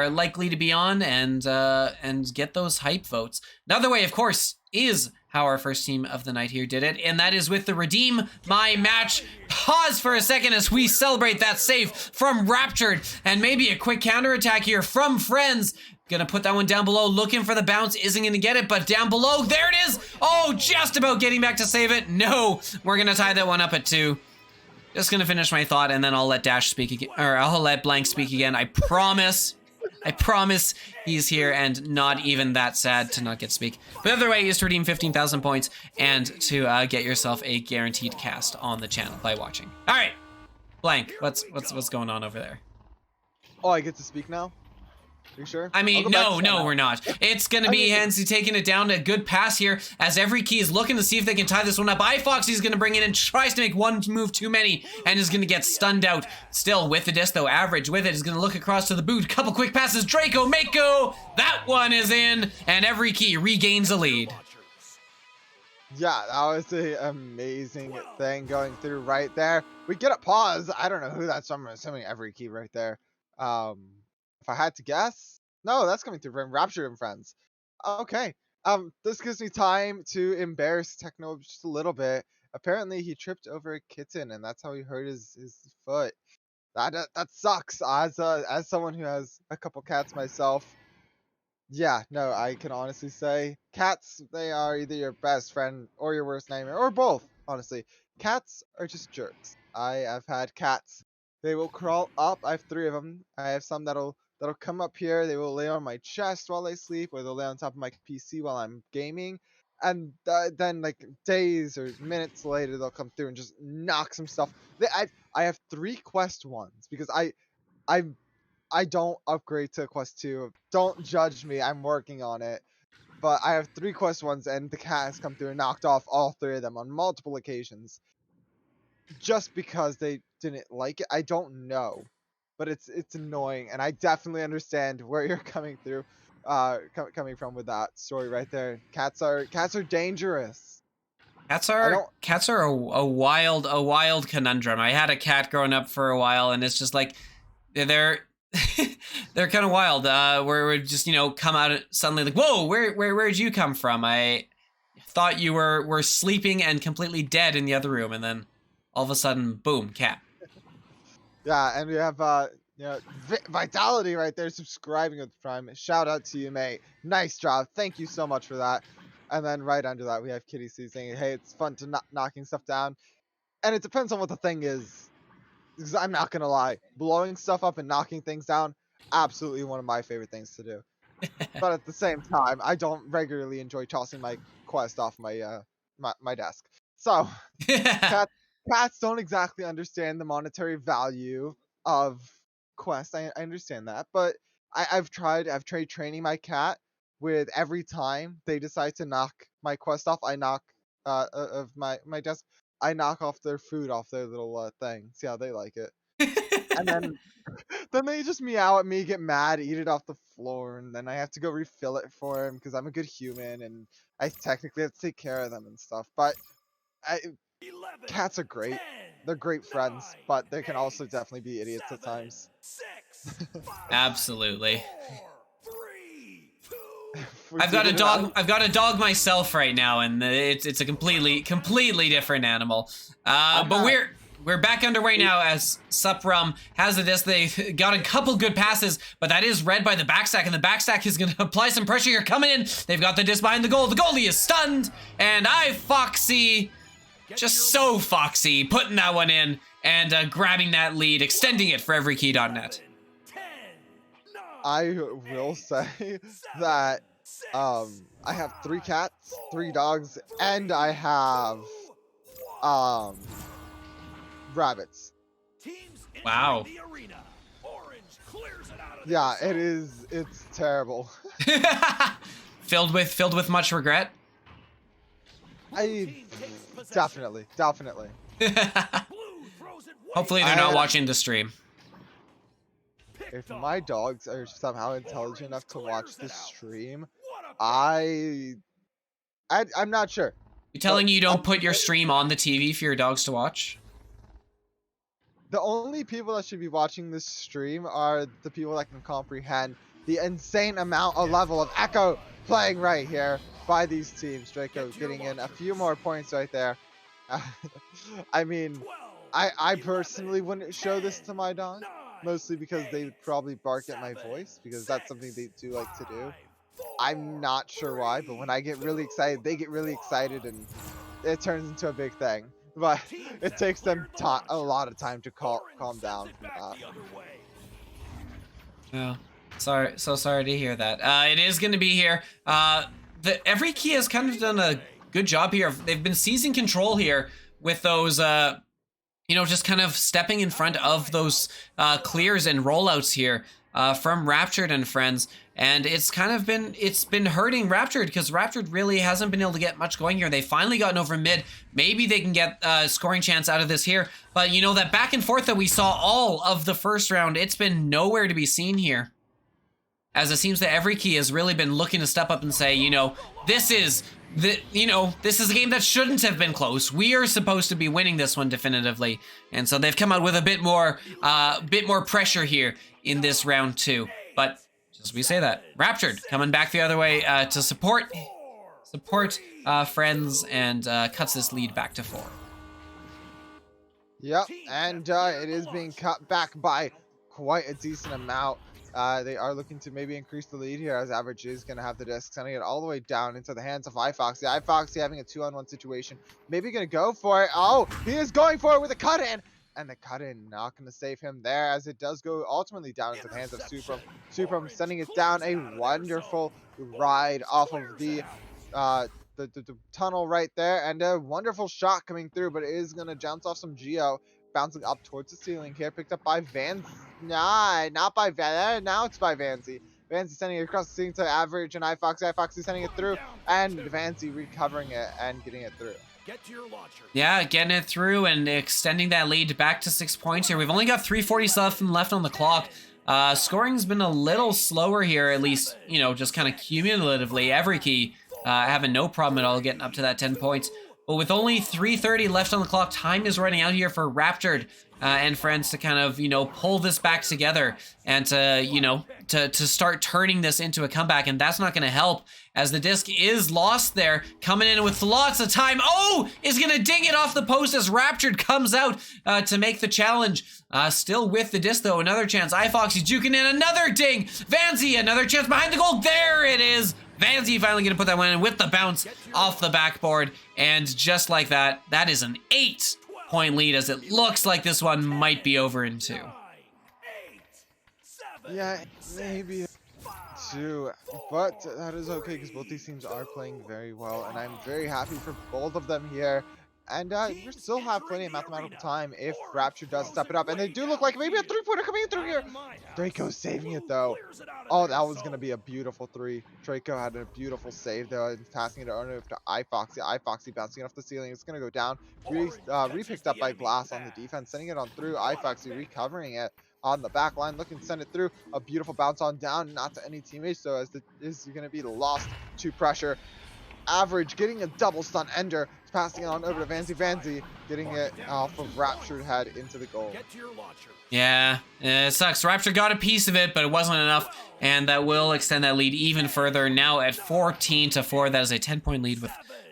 likely to be on and get those hype votes. Another way, of course, is how our first team of the night here did it, and that is with the Redeem My Match. Pause for a second as we celebrate that save from Raptured, and maybe a quick counterattack here from Friends. Gonna put that one down below, looking for the bounce, isn't gonna get it, but down below, there it is! Oh, just about getting back to save it. No, we're gonna tie that one up at 2. Just gonna finish my thought, and then I'll let Dash speak again, or I'll let Blank speak again. I promise he's here and not even that sad to not get to speak. But the other way is to redeem 15,000 points and to get yourself a guaranteed cast on the channel by watching. All right, Blank, what's going on over there? Oh, I get to speak now? Are you sure? I mean, no, we're not. It's going to be Hansy taking it down. A good pass here as every key is looking to see if they can tie this one up. iFoxy's going to bring it in, tries to make one move too many, and is going to get stunned out. Still with the disc, though. Average with it is going to look across to the boot. Couple quick passes. Draco, Mako. That one is in, and every key regains a lead. Yeah, that was an amazing thing going through right there. We get a pause. I don't know who that's from. I'm assuming every key right there. If I had to guess, no, that's coming through from Rapture and Friends. Okay. This gives me time to embarrass Techno just a little bit. Apparently, he tripped over a kitten, and that's how he hurt his foot. That sucks. As someone who has a couple cats myself, yeah, no, I can honestly say cats, they are either your best friend or your worst nightmare, or both. Honestly, cats are just jerks. I have had cats. They will crawl up. I have 3 of them. I have some that'll come up here. They will lay on my chest while I sleep, or they'll lay on top of my PC while I'm gaming. And then, like, days or minutes later, they'll come through and just knock some stuff. I have 3 quest 1s because I don't upgrade to quest 2. Don't judge me. I'm working on it. But I have 3 quest 1s, and the cat has come through and knocked off all 3 of them on multiple occasions. Just because they didn't like it. I don't know. But it's annoying, and I definitely understand where you're coming through, coming from with that story right there. Cats are dangerous. Cats are a wild conundrum. I had a cat growing up for a while, and it's just like they're they're kind of wild. Where we just come out suddenly like, whoa, where'd you come from? I thought you were sleeping and completely dead in the other room, and then all of a sudden, boom, cat. Yeah, and we have Vitality right there subscribing with Prime. Shout out to you, mate. Nice job. Thank you so much for that. And then right under that, we have Kitty C saying, hey, it's fun to knocking stuff down. And it depends on what the thing is. Because I'm not going to lie. Blowing stuff up and knocking things down, absolutely one of my favorite things to do. But at the same time, I don't regularly enjoy tossing my quest off my my desk. So, cats don't exactly understand the monetary value of quests. I understand that, but I've tried training my cat with every time they decide to knock my quest off, I knock of my desk, I knock off their food off their little thing. See how they like it. And then they just meow at me, get mad, eat it off the floor, and then I have to go refill it for them because I'm a good human and I technically have to take care of them and stuff. But cats are great. They're great friends, but they can also definitely be idiots at times. Absolutely. I've got a dog myself right now, and it's a completely different animal. But we're back underway now as Suprum has the disc. They got a couple good passes, but that is read by the backstack, and the backstack is going to apply some pressure here. Coming in, they've got the disc behind the goal. The goalie is stunned, and Foxy, just so foxy, putting that one in and grabbing that lead, extending it for everykey.net. I will say that I have 3 cats, 3 dogs, and I have rabbits. Wow. Yeah, it's terrible. Filled with much regret. Definitely. Hopefully they're not watching the stream. If my dogs are somehow intelligent enough to watch the stream, I'm not sure. You telling you don't put your stream on the TV for your dogs to watch? The only people that should be watching this stream are the people that can comprehend the insane amount of level of echo playing right here by these teams. Draco getting in a few more points right there. I mean, I personally wouldn't show this to my dog, mostly because they would probably bark at my voice, because that's something they do like to do. I'm not sure why, but when I get really excited, they get really excited, and it turns into a big thing. But it takes them a lot of time to calm down from that. Oh, sorry to hear that. It is going to be here. Every key has kind of done a good job here. They've been seizing control here with those, just kind of stepping in front of those clears and rollouts here from Raptured and friends. And it's been hurting Raptured, because Raptured really hasn't been able to get much going here. They've finally gotten over mid. Maybe they can get a scoring chance out of this here. But, that back and forth that we saw all of the first round, it's been nowhere to be seen here. As it seems that every key has really been looking to step up and say, this is a game that shouldn't have been close. We are supposed to be winning this one definitively. And so they've come out with a bit more pressure here in this round 2. But as we say that, Raptured coming back the other way to support friends, and cuts this lead back to 4. Yep, and it is being cut back by quite a decent amount. They are looking to maybe increase the lead here, as Average is going to have the disc, sending it all the way down into the hands of iFoxy. iFoxy having a 2-on-1 situation, maybe going to go for it. Oh, he is going for it with a cut-in, and the cut-in not going to save him there, as it does go ultimately down into the hands of Suprum. Suprum sending it down, a wonderful ride off of the tunnel right there, and a wonderful shot coming through, but it is going to bounce off some Geo, bouncing up towards the ceiling here, picked up by Vans. Nah, not by Van. Now it's by Vansy. Vansy sending it across the ceiling to Average, and iFoxy. iFoxy sending it through, and Vansy recovering it and getting it through. Yeah, getting it through and extending that lead back to 6 points here. We've only got 3:40 left on the clock. Scoring's been a little slower here, at least, just kind of cumulatively. Every key having no problem at all getting up to that 10 points. But with only 3:30 left on the clock, time is running out here for Raptured and friends to kind of, pull this back together and to start turning this into a comeback. And that's not going to help, as the disc is lost there, coming in with lots of time. Oh, is going to ding it off the post as Raptured comes out to make the challenge. Still with the disc, though. Another chance. iFoxy juking in. Another ding. Vansy, another chance behind the goal. There it is. Vansy finally going to put that one in with the bounce off the backboard. And just like that, that is an 8-point lead, as it looks like this one might be over in 2. Yeah, maybe 2, but that is okay, because both these teams are playing very well, and I'm very happy for both of them here. And we still have plenty of mathematical time if Rapture does step it up, and they do look like maybe a 3-pointer coming through here. Draco saving it though. Oh, that was gonna be a beautiful 3. Draco had a beautiful save though, and passing it over to iFoxy. iFoxy bouncing it off the ceiling. It's gonna go down. Re-picked up by Glass on the defense, sending it on through. iFoxy recovering it on the back line, looking to send it through. A beautiful bounce on down, not to any teammates, so as it is going to be lost to pressure. Average getting a double stun ender, passing it on over to Vansy. Vansy getting it off of Raptured head into the goal. Yeah, it sucks. Rapture got a piece of it, but it wasn't enough, and that will extend that lead even further. Now at 14-4, that is a 10-point lead with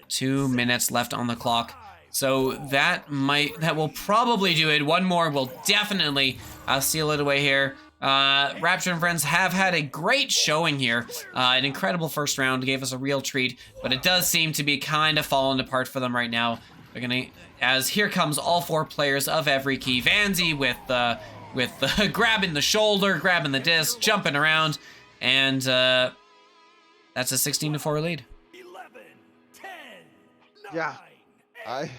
2 minutes left on the clock. So that will probably do it. One more will definitely seal it away here. Rapture and friends have had a great showing here. An incredible first round, gave us a real treat, but it does seem to be kind of falling apart for them right now. They're gonna, as here comes all 4 players of every key. Vansy with with grabbing the shoulder, grabbing the disc, jumping around, and that's a 16-4 lead. 11, 10, Yeah. 9,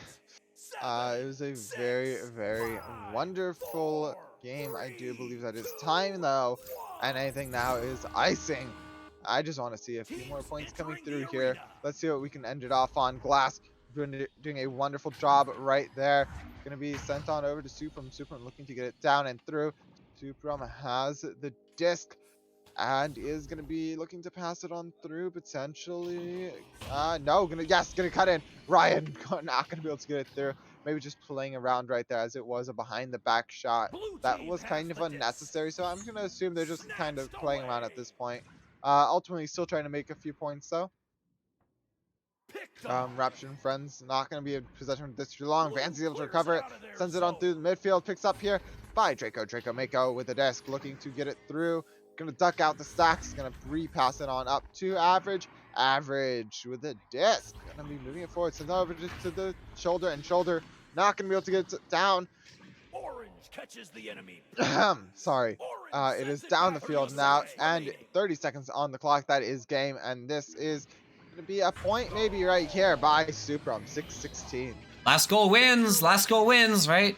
It was a very, very wonderful game. I do believe that it's time though, and anything now is icing. I just want to see a few more points coming through here. Let's see what we can end it off on. Glass doing a wonderful job right there. Gonna be sent on over to Supram. Supram looking to get it down and through. Supram has the disc and is gonna be looking to pass it on through potentially. No, gonna cut in. Ryan not gonna be able to get it through. Maybe just playing around right there, as it was a behind the back shot. That was kind of unnecessary, so I'm gonna assume they're just kind of playing around at this point. Ultimately still trying to make a few points though. Rapture and Friends not going to be in possession of this too long. Vance is able to recover it, sends it on through the midfield, picks up here by Draco. Draco Mako with the desk, looking to get it through. Going to duck out the stacks, going to repass it on up to Average. Average with the disc, going to be moving it forward, sends it over to the shoulder, and Shoulder not going to be able to get it down. Orange catches the enemy. Sorry. It is down the field now, and 30 seconds on the clock. That is game, and this is going to be a point maybe right here by Supram. 6-16. Last goal wins, right?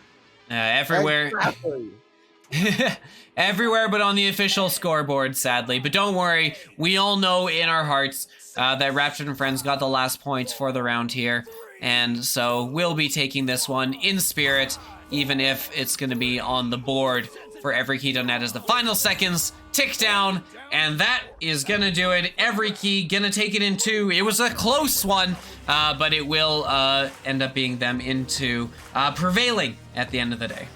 Everywhere. Exactly. Everywhere but on the official scoreboard, sadly. But don't worry, we all know in our hearts that Raptured and Friends got the last points for the round here. And so we'll be taking this one in spirit, even if it's going to be on the board for Every Key Done Net as the final seconds tick down. And that is going to do it. Every Key going to take it in two. It was a close one, but it will end up being them into prevailing at the end of the day.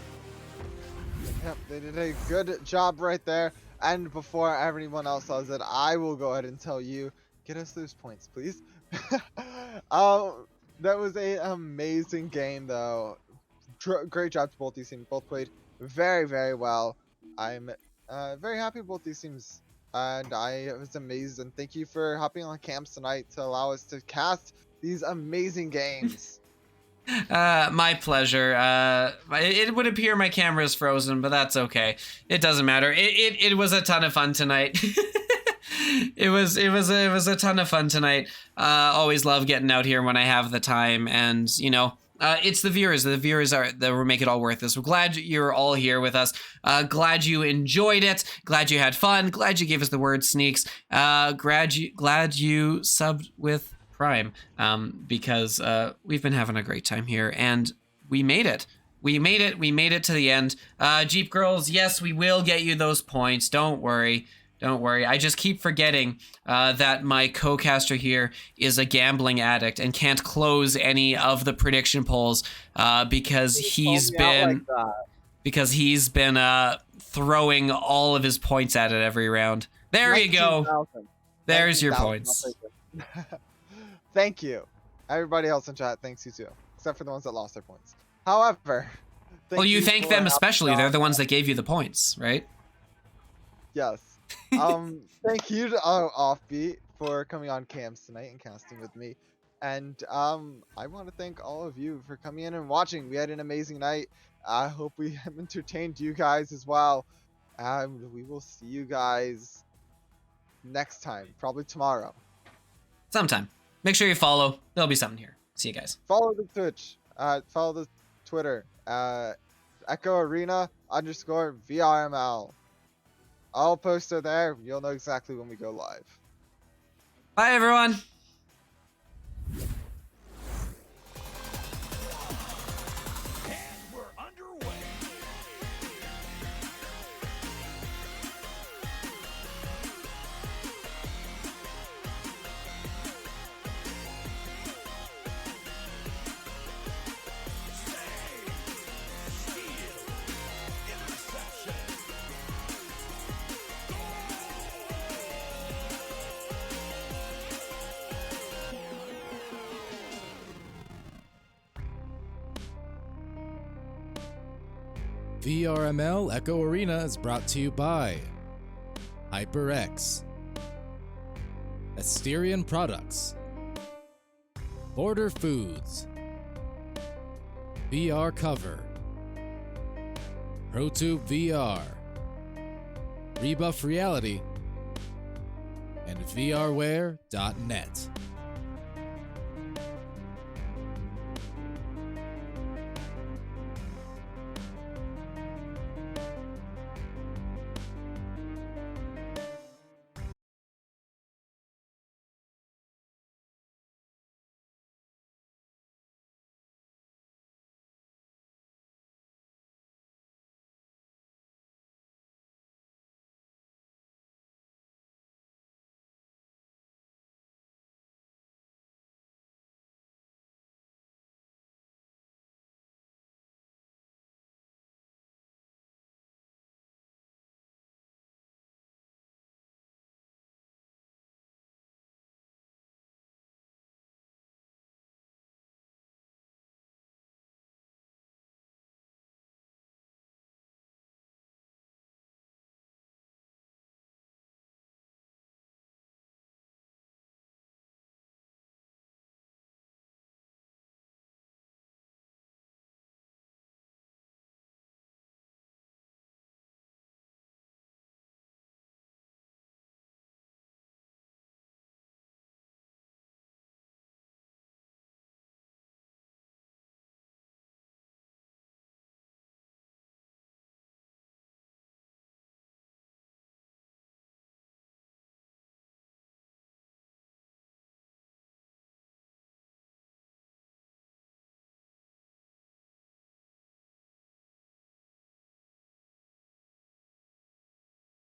Yep, they did a good job right there. And before everyone else does it, I will go ahead and tell you, get us those points, please. That was an amazing game, though. Great job to both these teams. Both played very, very well. I'm very happy with both these teams, and I was amazed. And thank you for hopping on camps tonight to allow us to cast these amazing games. My pleasure. It would appear my camera is frozen, but that's okay. It doesn't matter. It was a ton of fun tonight. It was a ton of fun tonight. Always love getting out here when I have the time, and you know, it's the viewers. The viewers are that will make it all worth this. We're glad you're all here with us. Glad you enjoyed it. Glad you had fun. Glad you gave us the word sneaks. Glad you subbed with Prime, because we've been having a great time here, and we made it. We made it to the end. Jeep Girls, yes, we will get you those points. Don't worry. I just keep forgetting that my co-caster here is a gambling addict and can't close any of the prediction polls because he's been throwing all of his points at it every round. There you go. There's your points. Thank you. Everybody else in chat, thanks you too. Except for the ones that lost their points. However, well, you thank them especially. They're the ones that gave you the points, right? Yes. Thank you to Offbeat for coming on cams tonight and casting with me. And I want to thank all of you for coming in and watching. We had an amazing night. I hope we have entertained you guys as well. We will see you guys next time, probably tomorrow. Sometime. Make sure you follow. There'll be something here. See you guys. Follow the Twitch. Follow the Twitter. Echo Arena _VRML. I'll post it there. You'll know exactly when we go live. Bye, everyone. And we're underway. VRML Echo Arena is brought to you by HyperX, Asterion Products, Border Foods, VR Cover, ProTube VR, Rebuff Reality, and VRware.net.